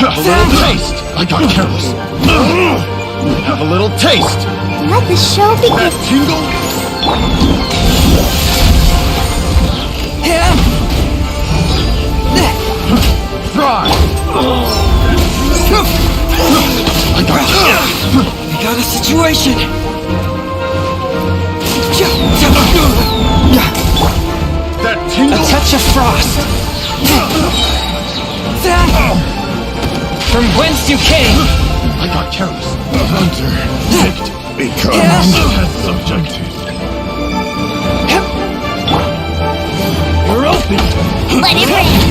Have a little taste! I got careless. Have a little taste! Let the show begin. That tingle? Try! I got a situation! That tingle? A touch of frost! From whence you came! I got careless. The hunter picked because subjected. You're open! Let it rain!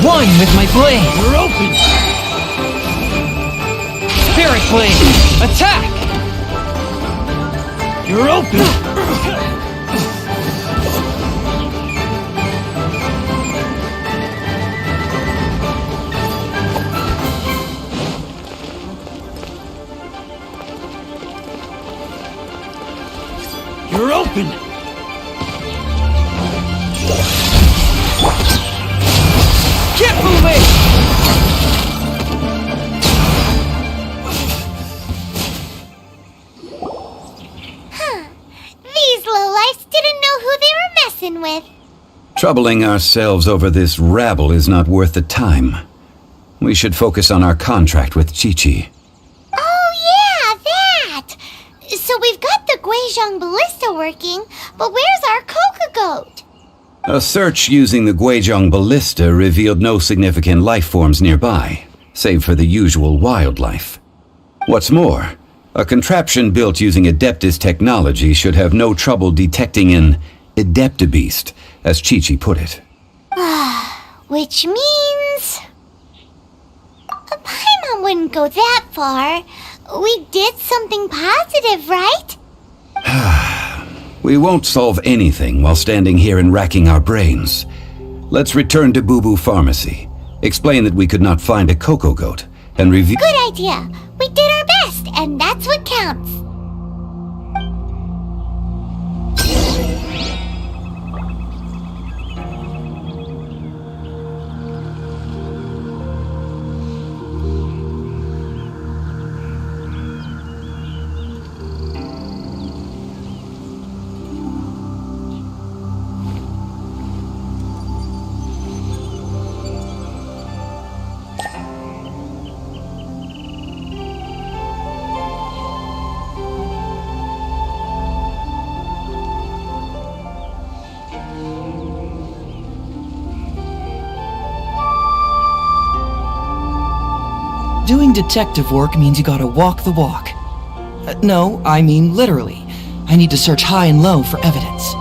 One with my blade! You're open! Spirit blade! Attack! You're open! You're open! Get moving! These lowlifes didn't know who they were messing with. Troubling ourselves over this rabble is not worth the time. We should focus on our contract with Chi-Chi. Oh yeah, that! So we've got the Guizhong ballista working, but where's our Coca Goat? A search using the Guizhong ballista revealed no significant life forms nearby, save for the usual wildlife. What's more, a contraption built using Adeptus technology should have no trouble detecting an Adeptabeast, as Chi-Chi put it. Which means... Paimon wouldn't go that far. We did something positive, right? We won't solve anything while standing here and racking our brains. Let's return to Boo Boo Pharmacy, explain that we could not find a Coco Goat, and review— Good idea. We did our best, and that's what counts. Doing detective work means you gotta walk the walk. No, I mean literally. I need to search high and low for evidence.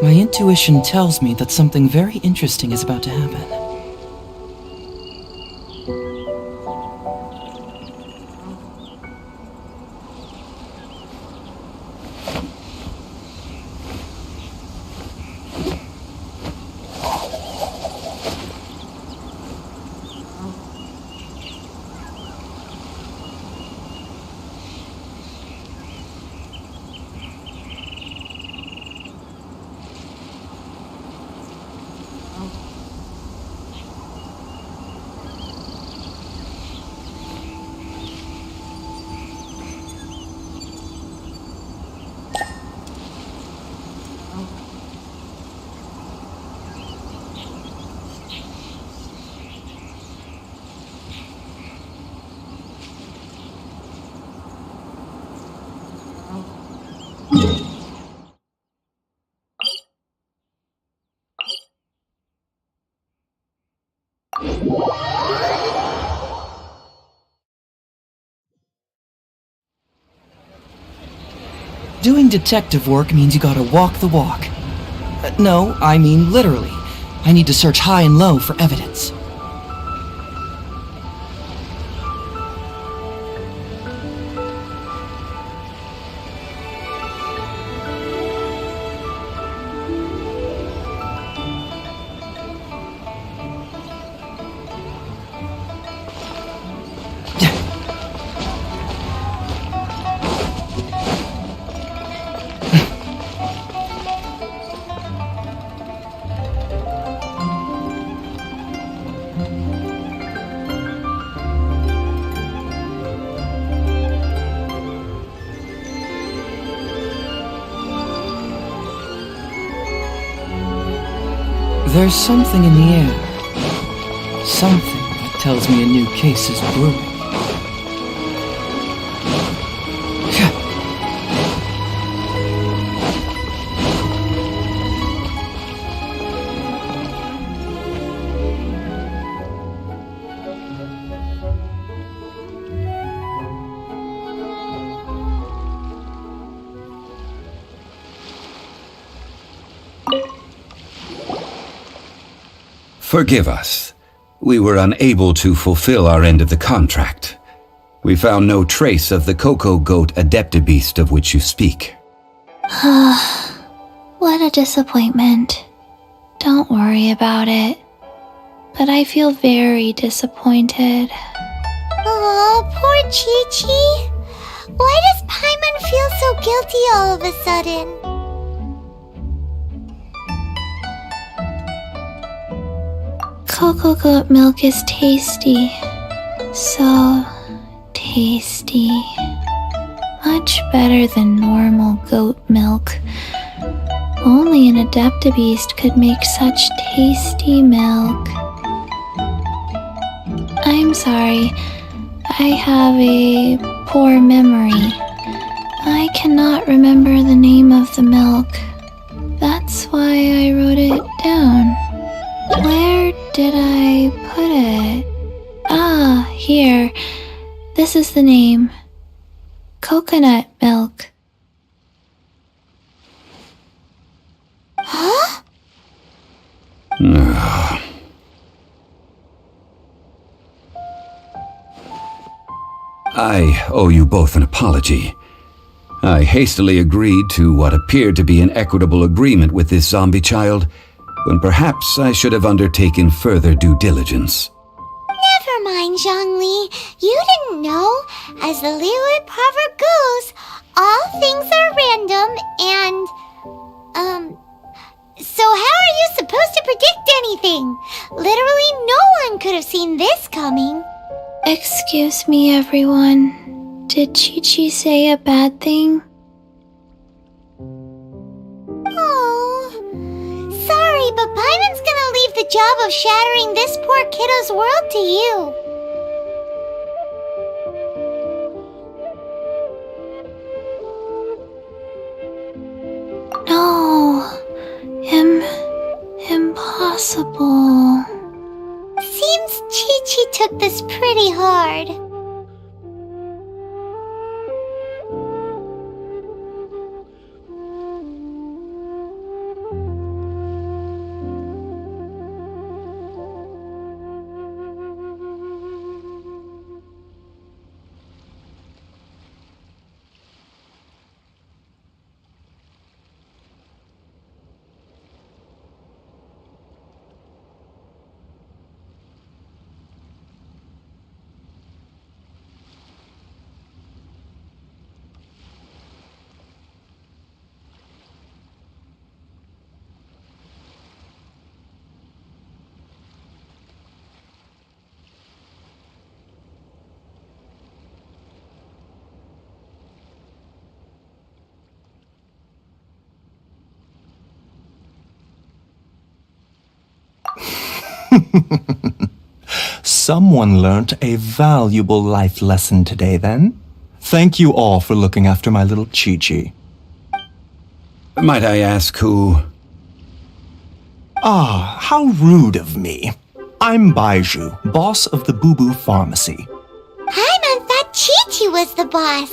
My intuition tells me that something very interesting is about to happen. Doing detective work means you gotta walk the walk. No, I mean literally. I need to search high and low for evidence. There's something in the air. Something that tells me a new case is brewing. Forgive us. We were unable to fulfill our end of the contract. We found no trace of the Cocoa Goat Adeptabeast of which you speak. What a disappointment. Don't worry about it. But I feel very disappointed. Oh, poor Chi-Chi. Why does Paimon feel so guilty all of a sudden? Cocoa goat milk is tasty. So tasty. Much better than normal goat milk. Only an Adeptabeast could make such tasty milk. I'm sorry. I have a poor memory. I cannot remember the name of the milk. That's why I wrote it down. Where did I put it? Ah, here. This is the name. Coconut milk. Huh? I owe you both an apology. I hastily agreed to what appeared to be an equitable agreement with this zombie child, when perhaps I should have undertaken further due diligence. Never mind, Zhongli. You didn't know. As the Liyue proverb goes, all things are random and... So how are you supposed to predict anything? Literally no one could have seen this coming. Excuse me, everyone. Did Chi-Chi say a bad thing? Oh, sorry, but Paimon's gonna leave the job of shattering this poor kiddo's world to you. No. Impossible. Seems Chi-Chi took this pretty hard. Someone learnt a valuable life lesson today, then. Thank you all for looking after my little Chi-Chi. Might I ask who? Ah, how rude of me. I'm Baiju, boss of the Boo Boo Pharmacy. Paimon thought Chi-Chi was the boss.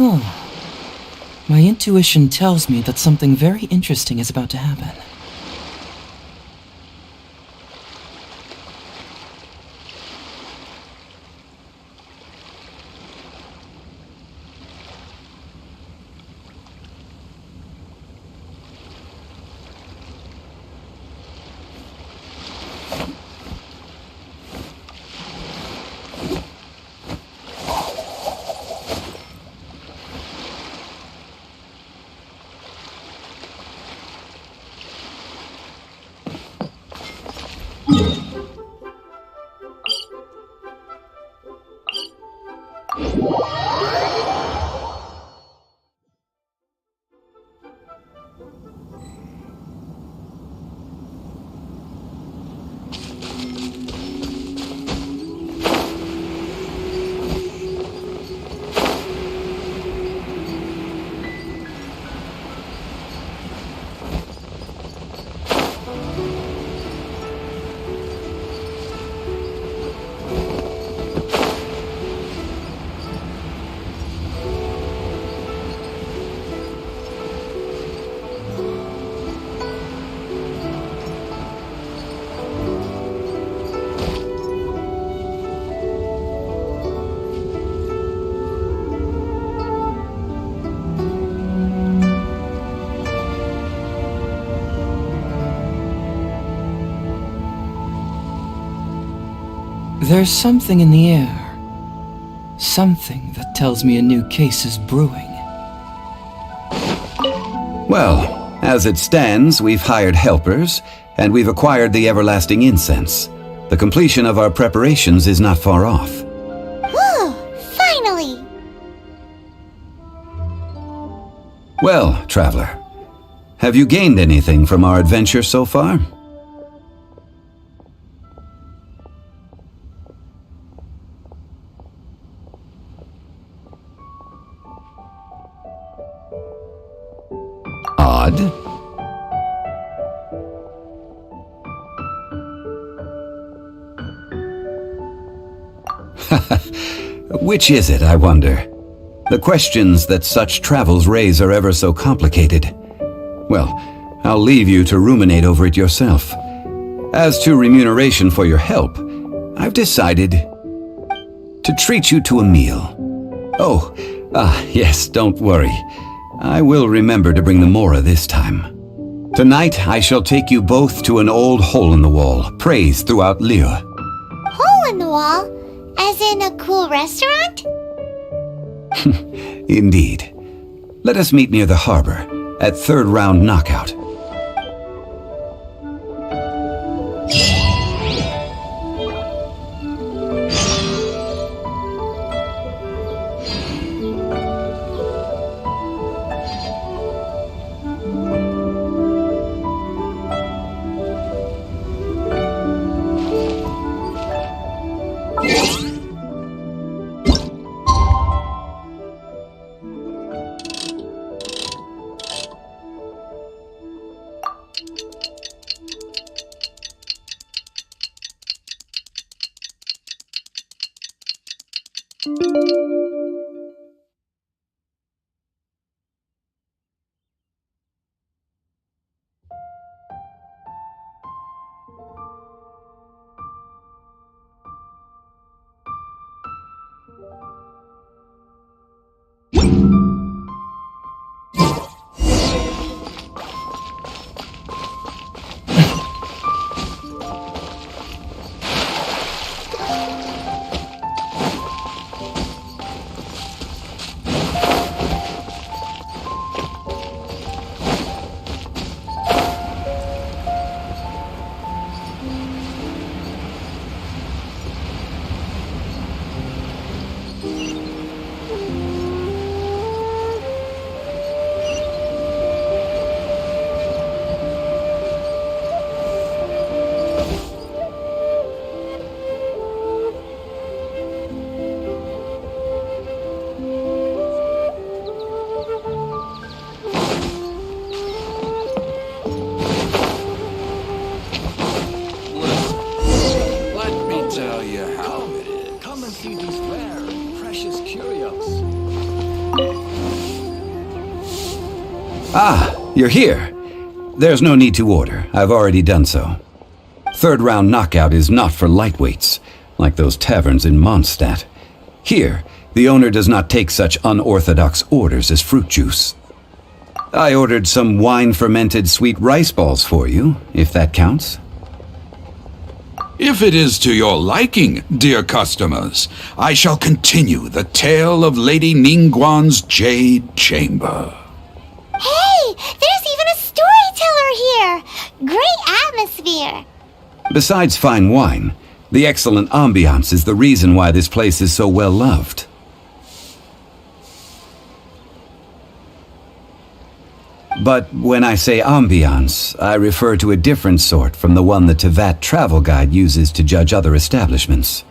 My intuition tells me that something very interesting is about to happen. There's something in the air. Something that tells me a new case is brewing. Well, as it stands, we've hired helpers, and we've acquired the everlasting incense. The completion of our preparations is not far off. Whew, finally! Well, traveler, have you gained anything from our adventure so far? Odd. Which is it, I wonder? The questions that such travels raise are ever so complicated. Well, I'll leave you to ruminate over it yourself. As to remuneration for your help, I've decided to treat you to a meal. Oh, yes, don't worry. I will remember to bring the Mora this time. Tonight, I shall take you both to an old hole-in-the-wall, praised throughout Liyue. Hole in the wall? As in a cool restaurant? Indeed. Let us meet near the harbor, at third round knockout. Tell you how it is. Come and see these rare, precious curios. Ah, you're here. There's no need to order. I've already done so. Third round knockout is not for lightweights, like those taverns in Mondstadt. Here, the owner does not take such unorthodox orders as fruit juice. I ordered some wine-fermented sweet rice balls for you, if that counts. If it is to your liking, dear customers, I shall continue the tale of Lady Ningguang's Jade Chamber. Hey, there's even a storyteller here! Great atmosphere! Besides fine wine, the excellent ambiance is the reason why this place is so well loved. But when I say ambiance, I refer to a different sort from the one the Tevat travel guide uses to judge other establishments.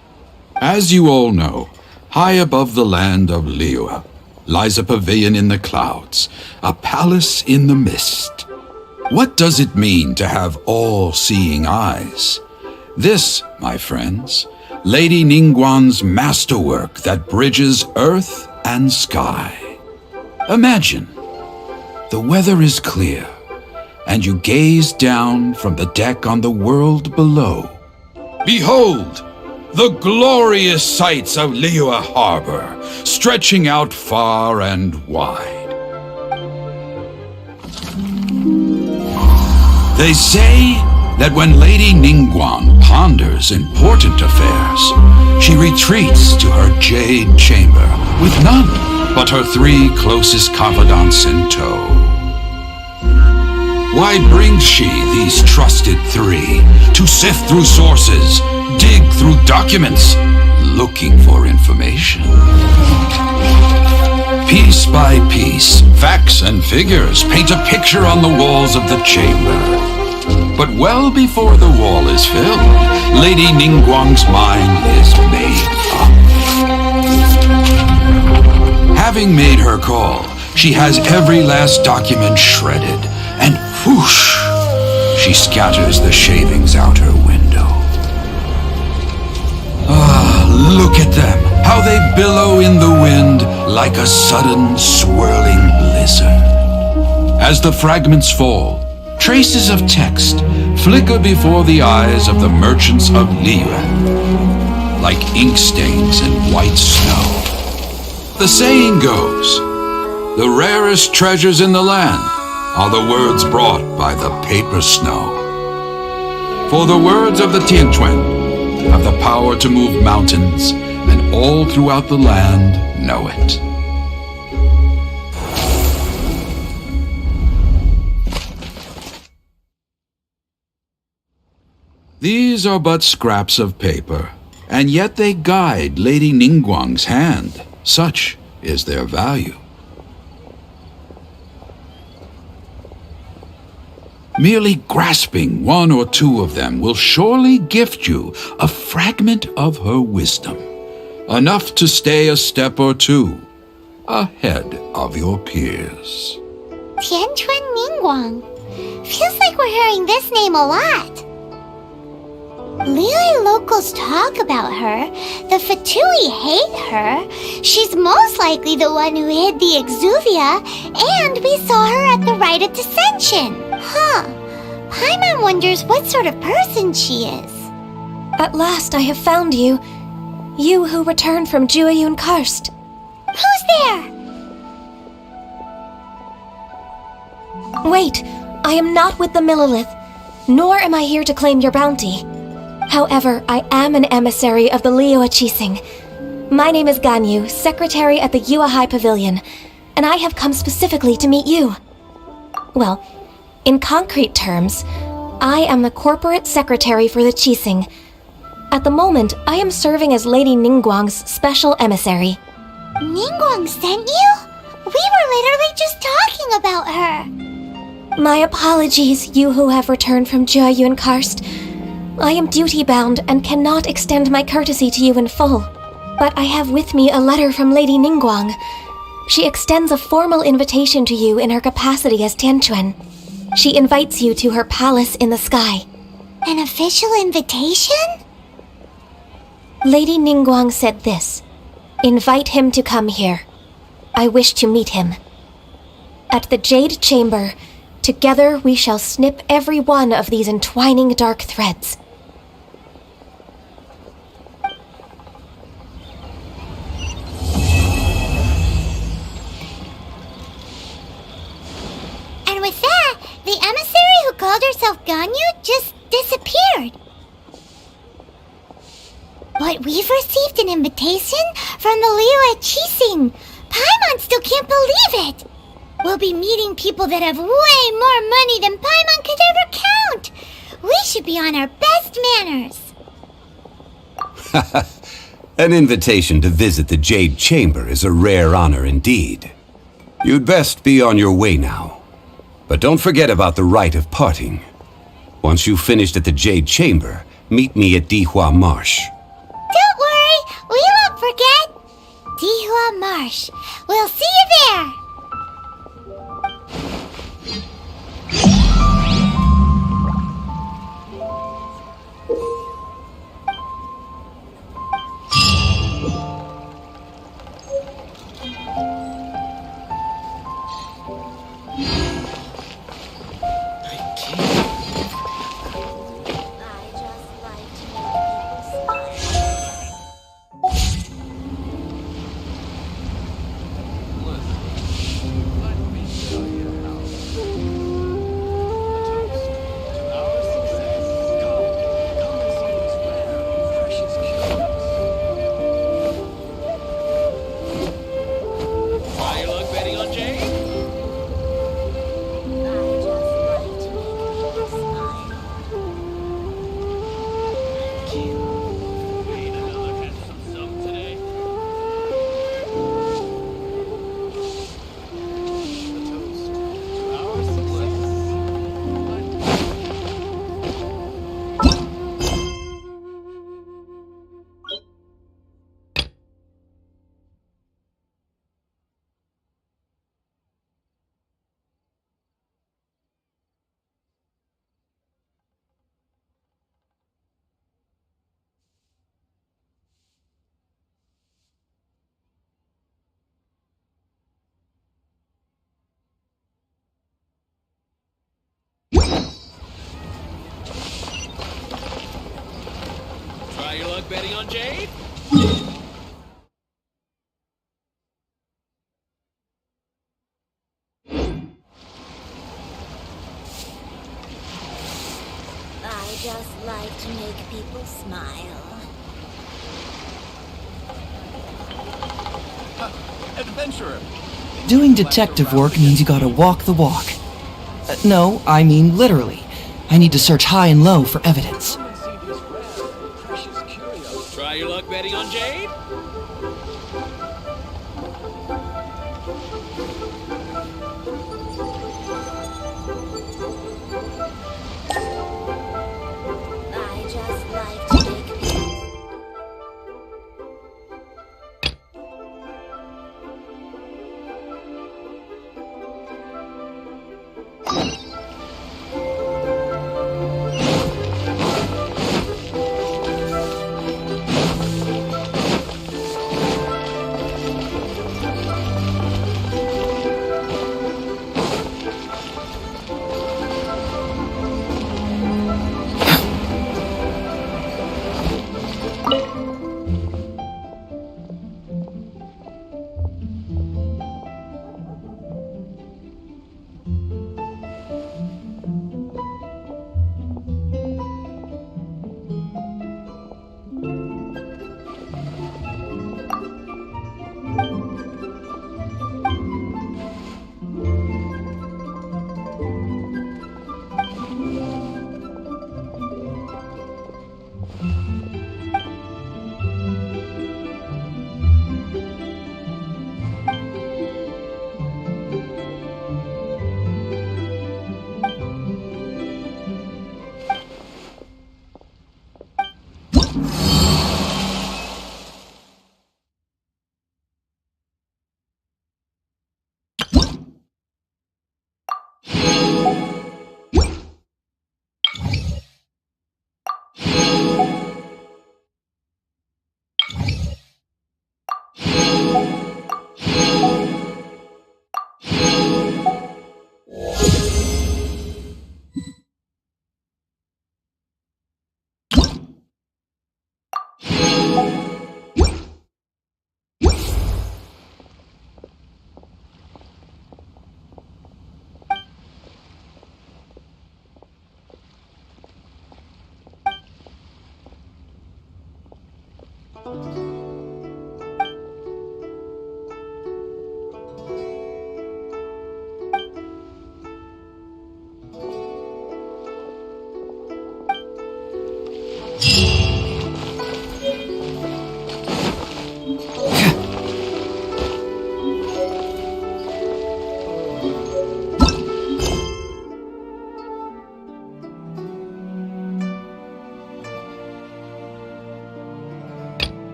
As you all know, high above the land of Liyue lies a pavilion in the clouds, a palace in the mist. What does it mean to have all-seeing eyes? This, my friends, Lady Ningguang's masterwork that bridges earth and sky. Imagine, the weather is clear, and you gaze down from the deck on the world below. Behold, the glorious sights of Liyue Harbor, stretching out far and wide. They say that when Lady Ningguang ponders important affairs, she retreats to her jade chamber with none but her 3 closest confidants in tow. Why brings she these trusted 3 to sift through sources, dig through documents, looking for information? Piece by piece, facts and figures paint a picture on the walls of the chamber. But well before the wall is filled, Lady Ningguang's mind is made up. Having made her call, she has every last document shredded, and whoosh, she scatters the shavings out her window. Ah, look at them, how they billow in the wind like a sudden swirling blizzard. As the fragments fall, traces of text flicker before the eyes of the merchants of Liyue, like ink stains in white snow. The saying goes, the rarest treasures in the land are the words brought by the paper snow. For the words of the Tianquan have the power to move mountains, and all throughout the land know it. These are but scraps of paper, and yet they guide Lady Ningguang's hand. Such is their value. Merely grasping 1 or 2 of them will surely gift you a fragment of her wisdom, enough to stay a step or 2 ahead of your peers. Tianquan Ningguang. Feels like we're hearing this name a lot. Liyue locals talk about her. The Fatui hate her. She's most likely the one who hid the Exuvia, and we saw her at the Rite of Dissension. Huh. Paimon wonders what sort of person she is. At last I have found you. You who returned from Jueyun Karst. Who's there? Wait, I am not with the Millilith, nor am I here to claim your bounty. However, I am an emissary of the Liyue Qixing. My name is Ganyu, secretary at the Yuehai Pavilion, and I have come specifically to meet you. Well, in concrete terms, I am the corporate secretary for the Qixing. At the moment, I am serving as Lady Ningguang's special emissary. Ningguang sent you? We were literally just talking about her. My apologies, you who have returned from Jueyun Karst. I am duty-bound and cannot extend my courtesy to you in full. But I have with me a letter from Lady Ningguang. She extends a formal invitation to you in her capacity as Tianquan. She invites you to her palace in the sky. An official invitation? Lady Ningguang said this. Invite him to come here. I wish to meet him. At the Jade Chamber, together we shall snip every one of these entwining dark threads. And with that, the emissary who called herself Ganyu just disappeared. But we've received an invitation from the Liyue Qixing. Paimon still can't believe it. We'll be meeting people that have way more money than Paimon could ever count. We should be on our best manners. An invitation to visit the Jade Chamber is a rare honor indeed. You'd best be on your way now. But don't forget about the rite of parting. Once you've finished at the Jade Chamber, meet me at Dihua Marsh. Don't worry, we won't forget. Dihua Marsh. We'll see you there. Try your luck betting on Jade? I just like to make people smile. Adventurer! Doing detective work means you gotta walk the walk. No, I mean literally. I need to search high and low for evidence. Try your luck betting on Jade? I just like to make people...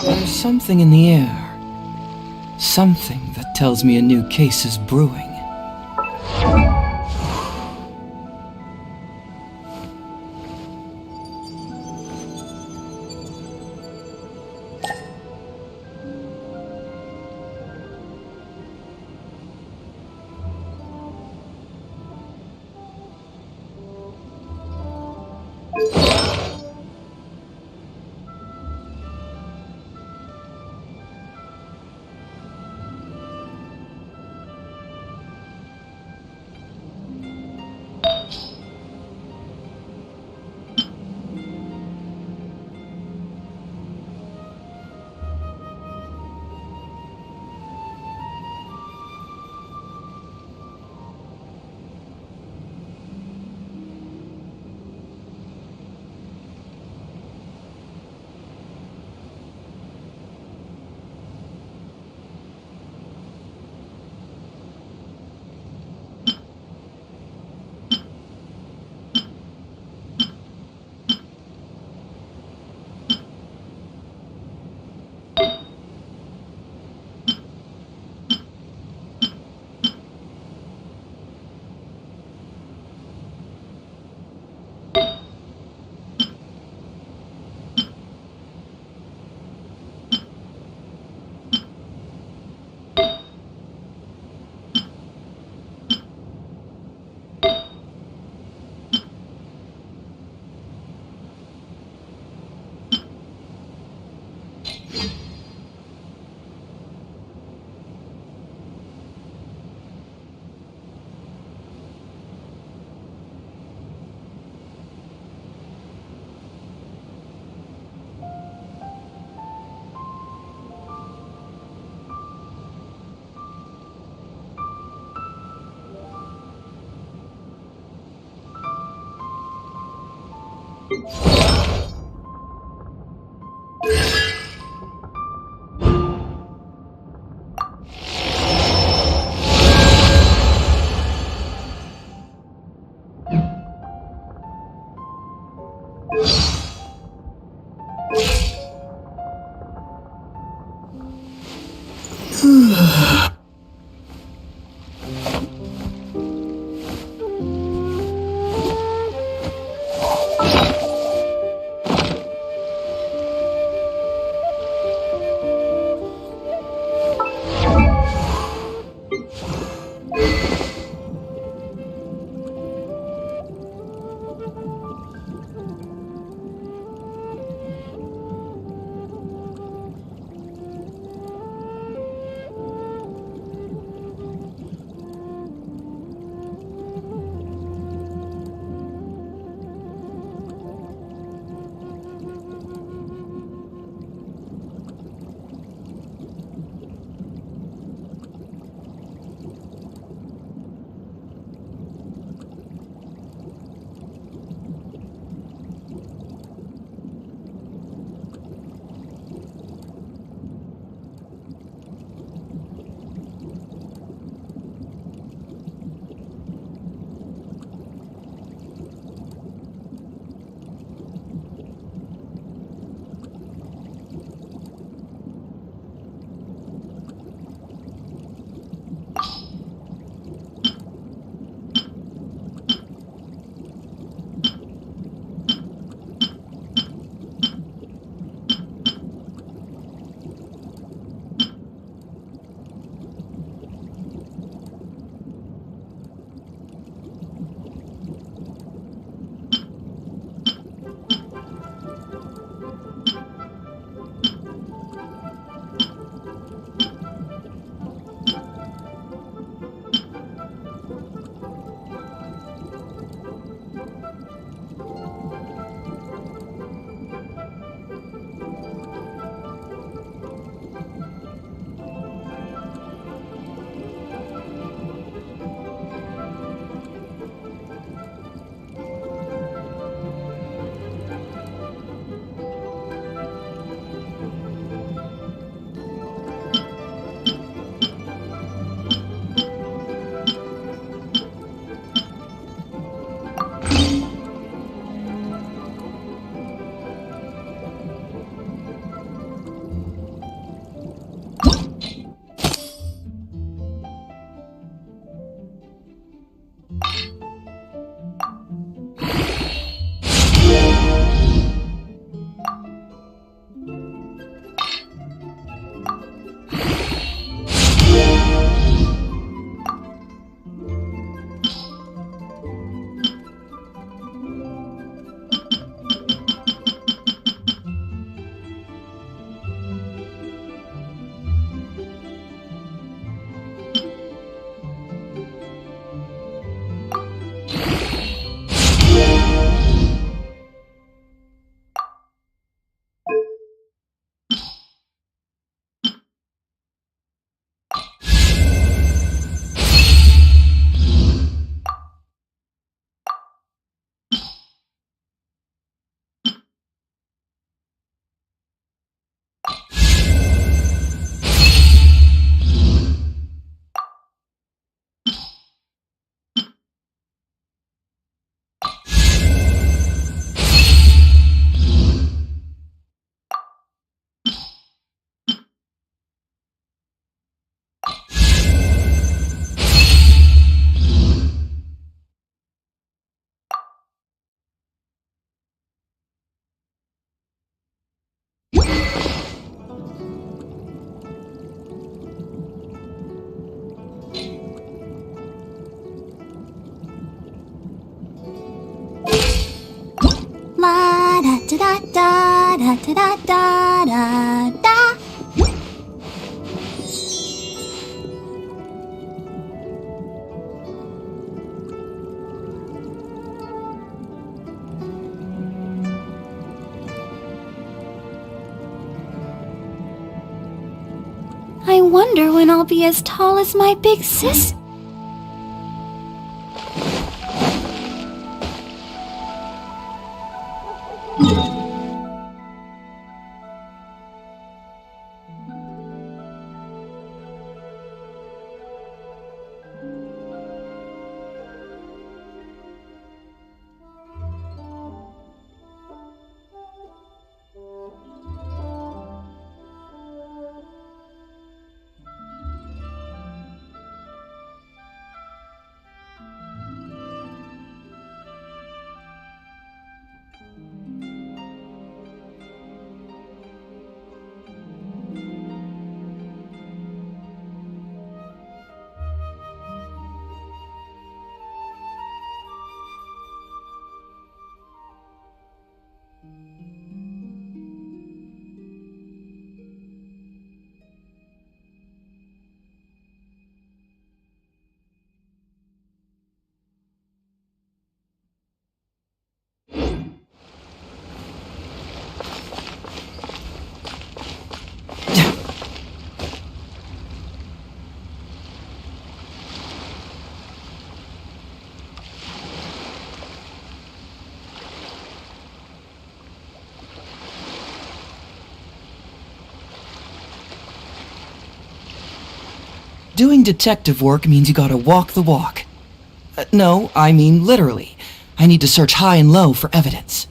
There's something in the air. Something that tells me a new case is brewing. da da da da da da da. I wonder when I'll be as tall as my big sis. Doing detective work means you gotta walk the walk. No, I mean literally. I need to search high and low for evidence.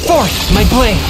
Forth, my blade!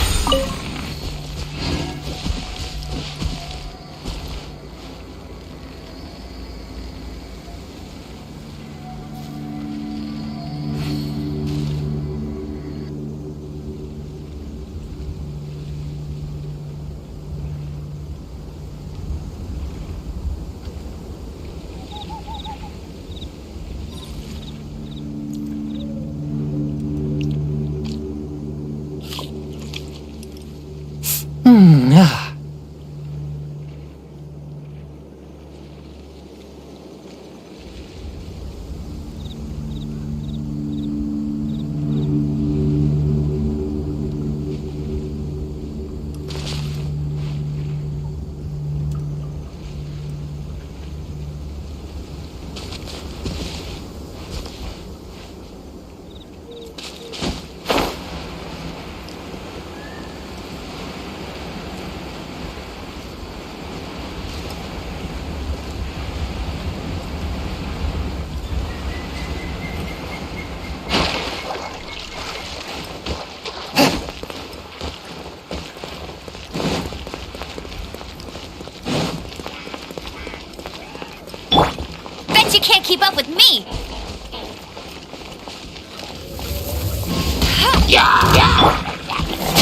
can't keep up with me!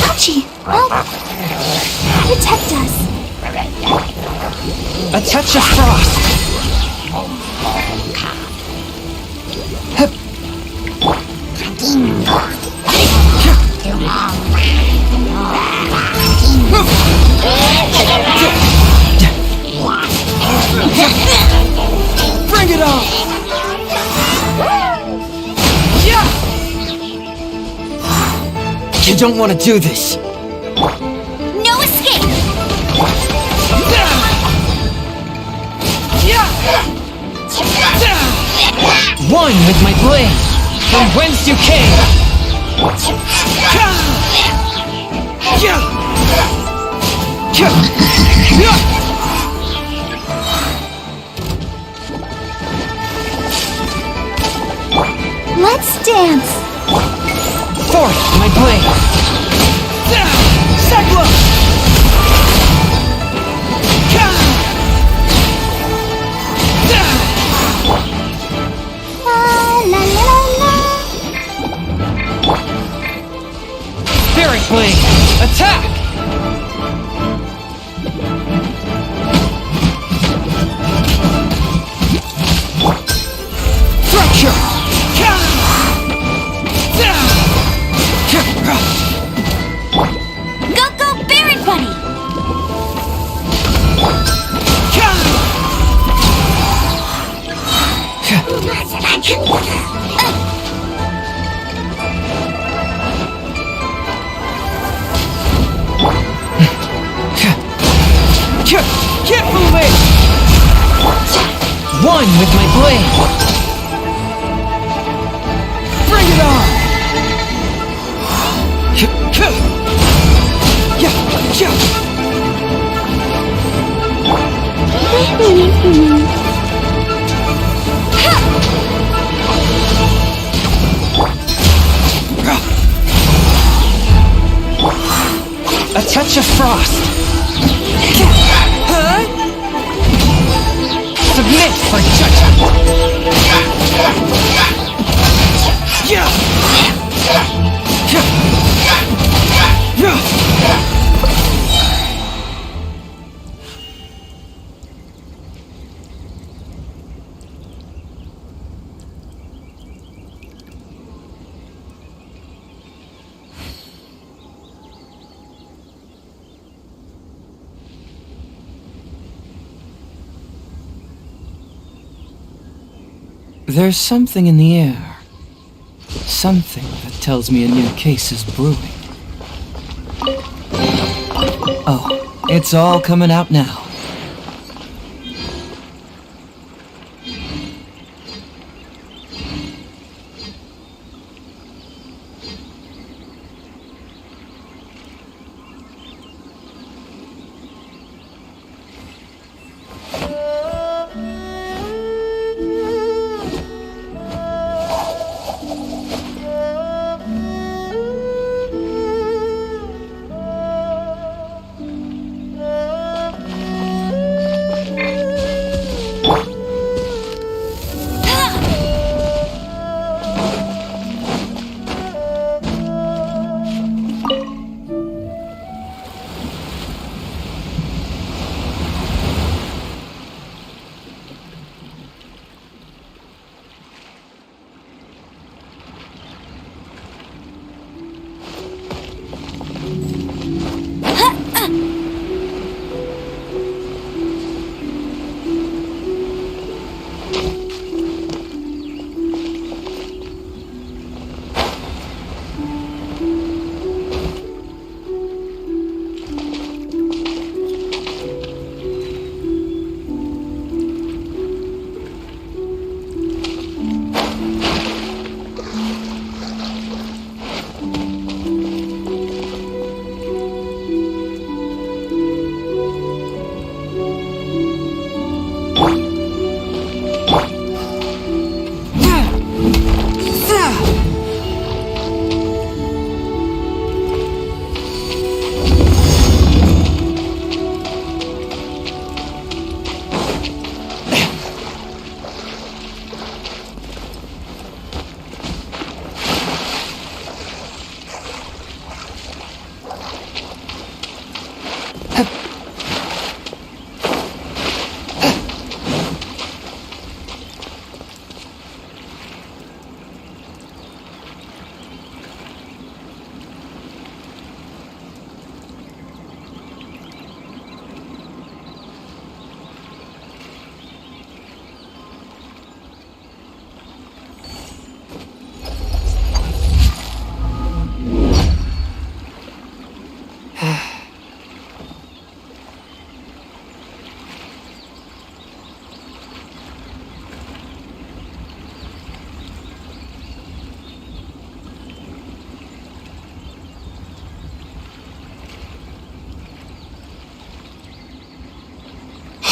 Ouchie! Help! Protect us! A touch of frost! Bring it on! You don't want to do this! No escape! One with my blade, from whence you came! Let's dance! Forth, my blade! Cyclone! La la la la! Spirit blade, attack! Fracture! Go Barret Bunny! Keep moving! One with my blade! Bring it on! A touch of frost! Submit for judgment! There's something in the air. Something that tells me a new case is brewing. Oh, it's all coming out now.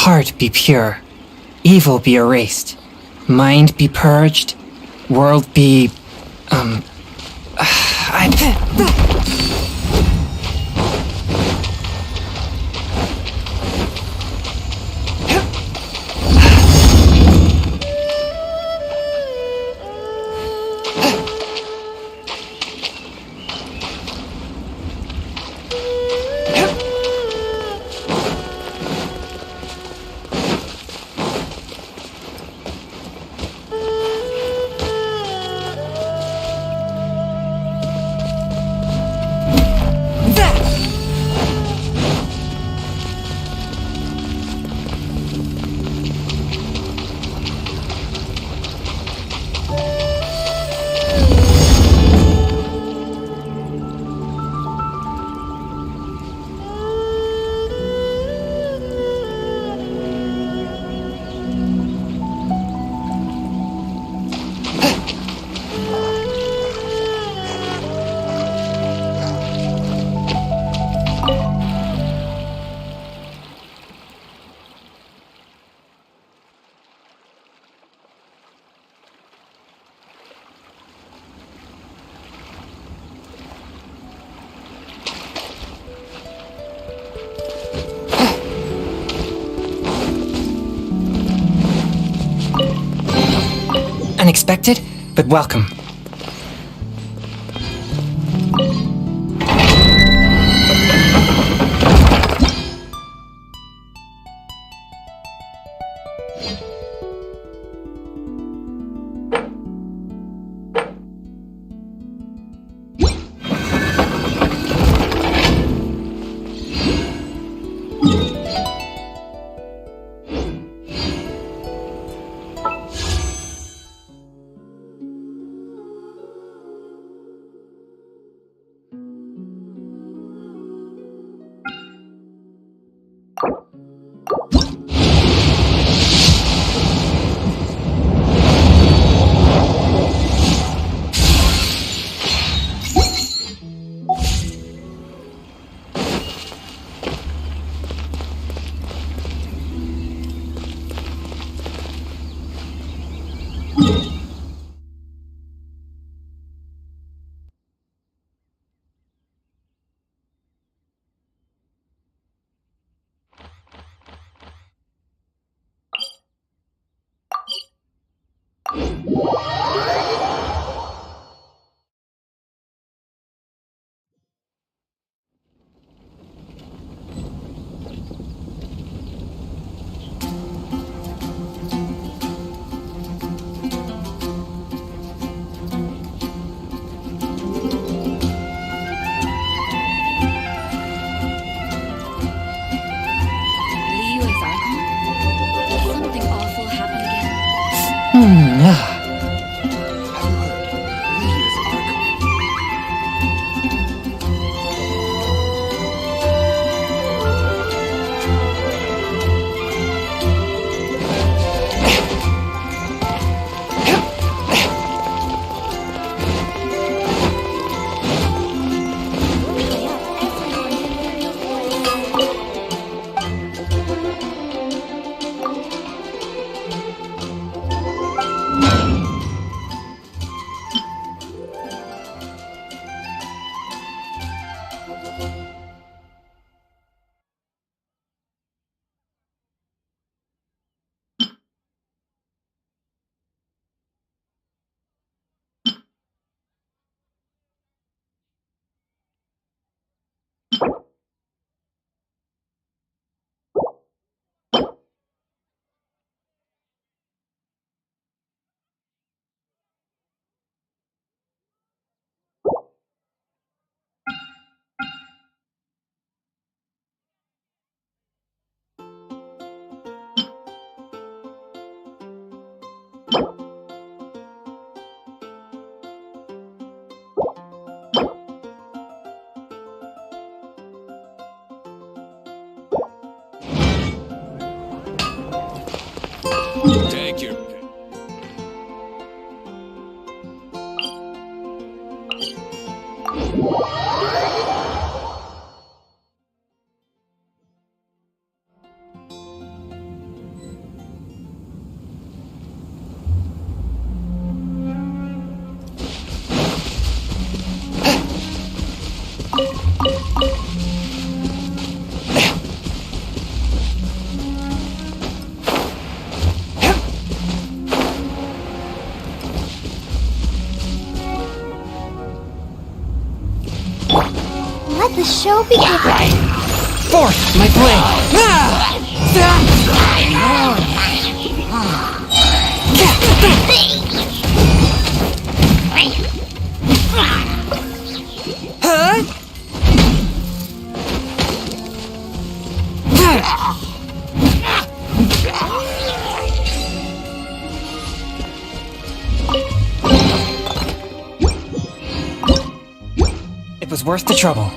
Heart be pure, evil be erased, mind be purged, world be... Unexpected, but welcome. Thank you. Show beginning. Forth, my blade! It was worth the trouble.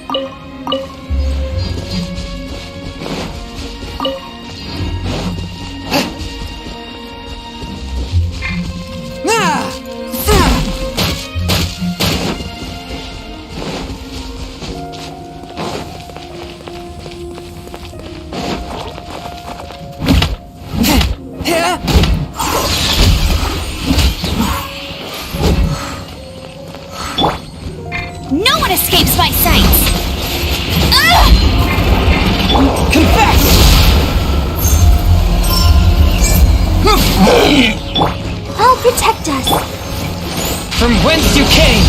No one escapes my sights! Confess! I'll protect us. From whence you came!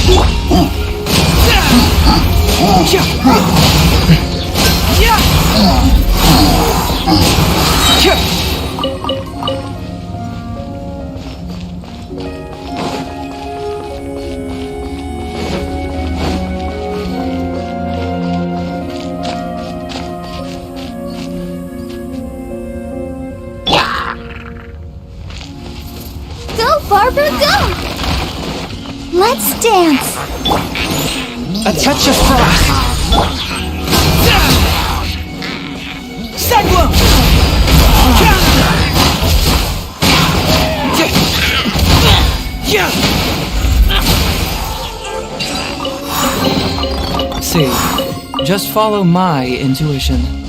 Go, Barbara, go! Let's dance. A touch of frost! Cyclone! See, just follow my intuition.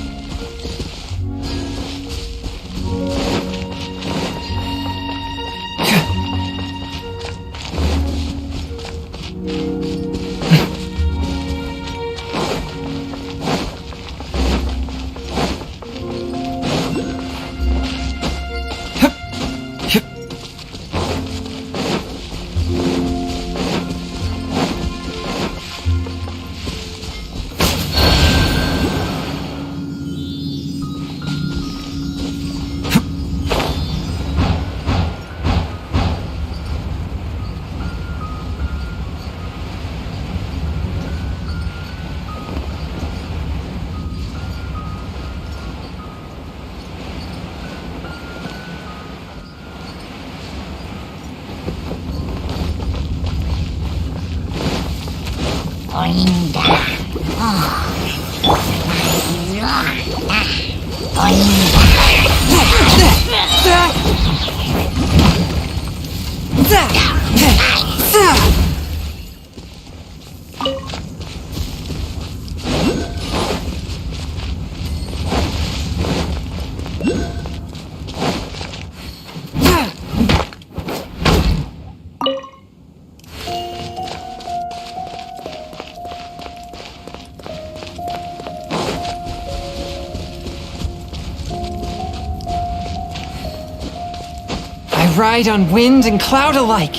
I ride on wind and cloud alike.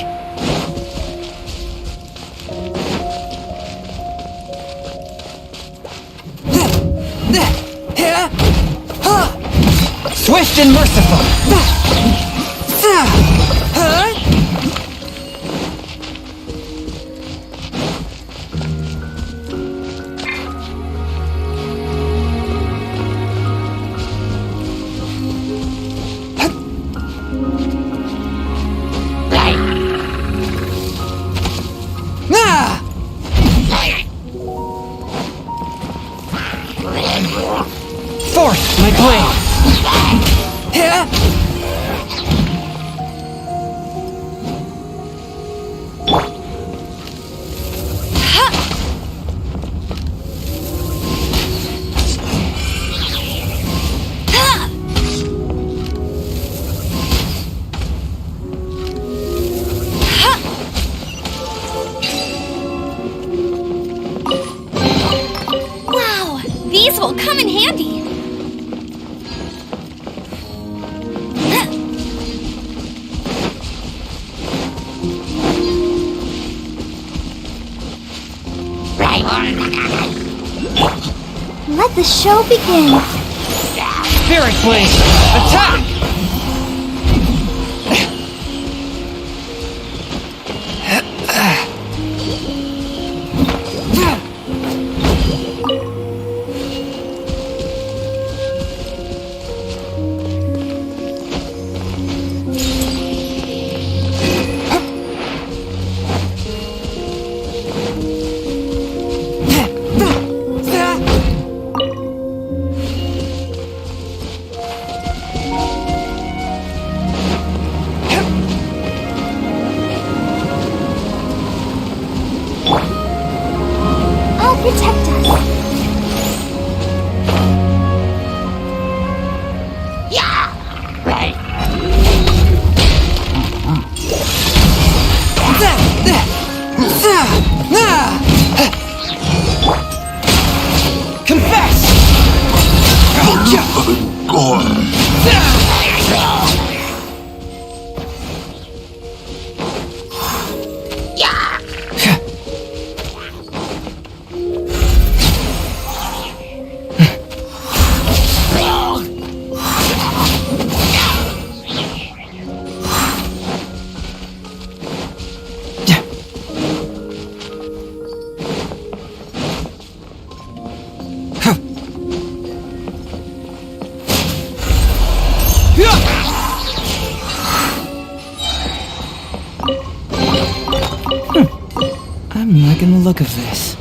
Swift and merciful. Forth, my blade! Wow, these will come in handy. let the show begin. Spirit Blade! Attack! I'll protect us. Yeah! Right. Confess! I'm liking the look of this.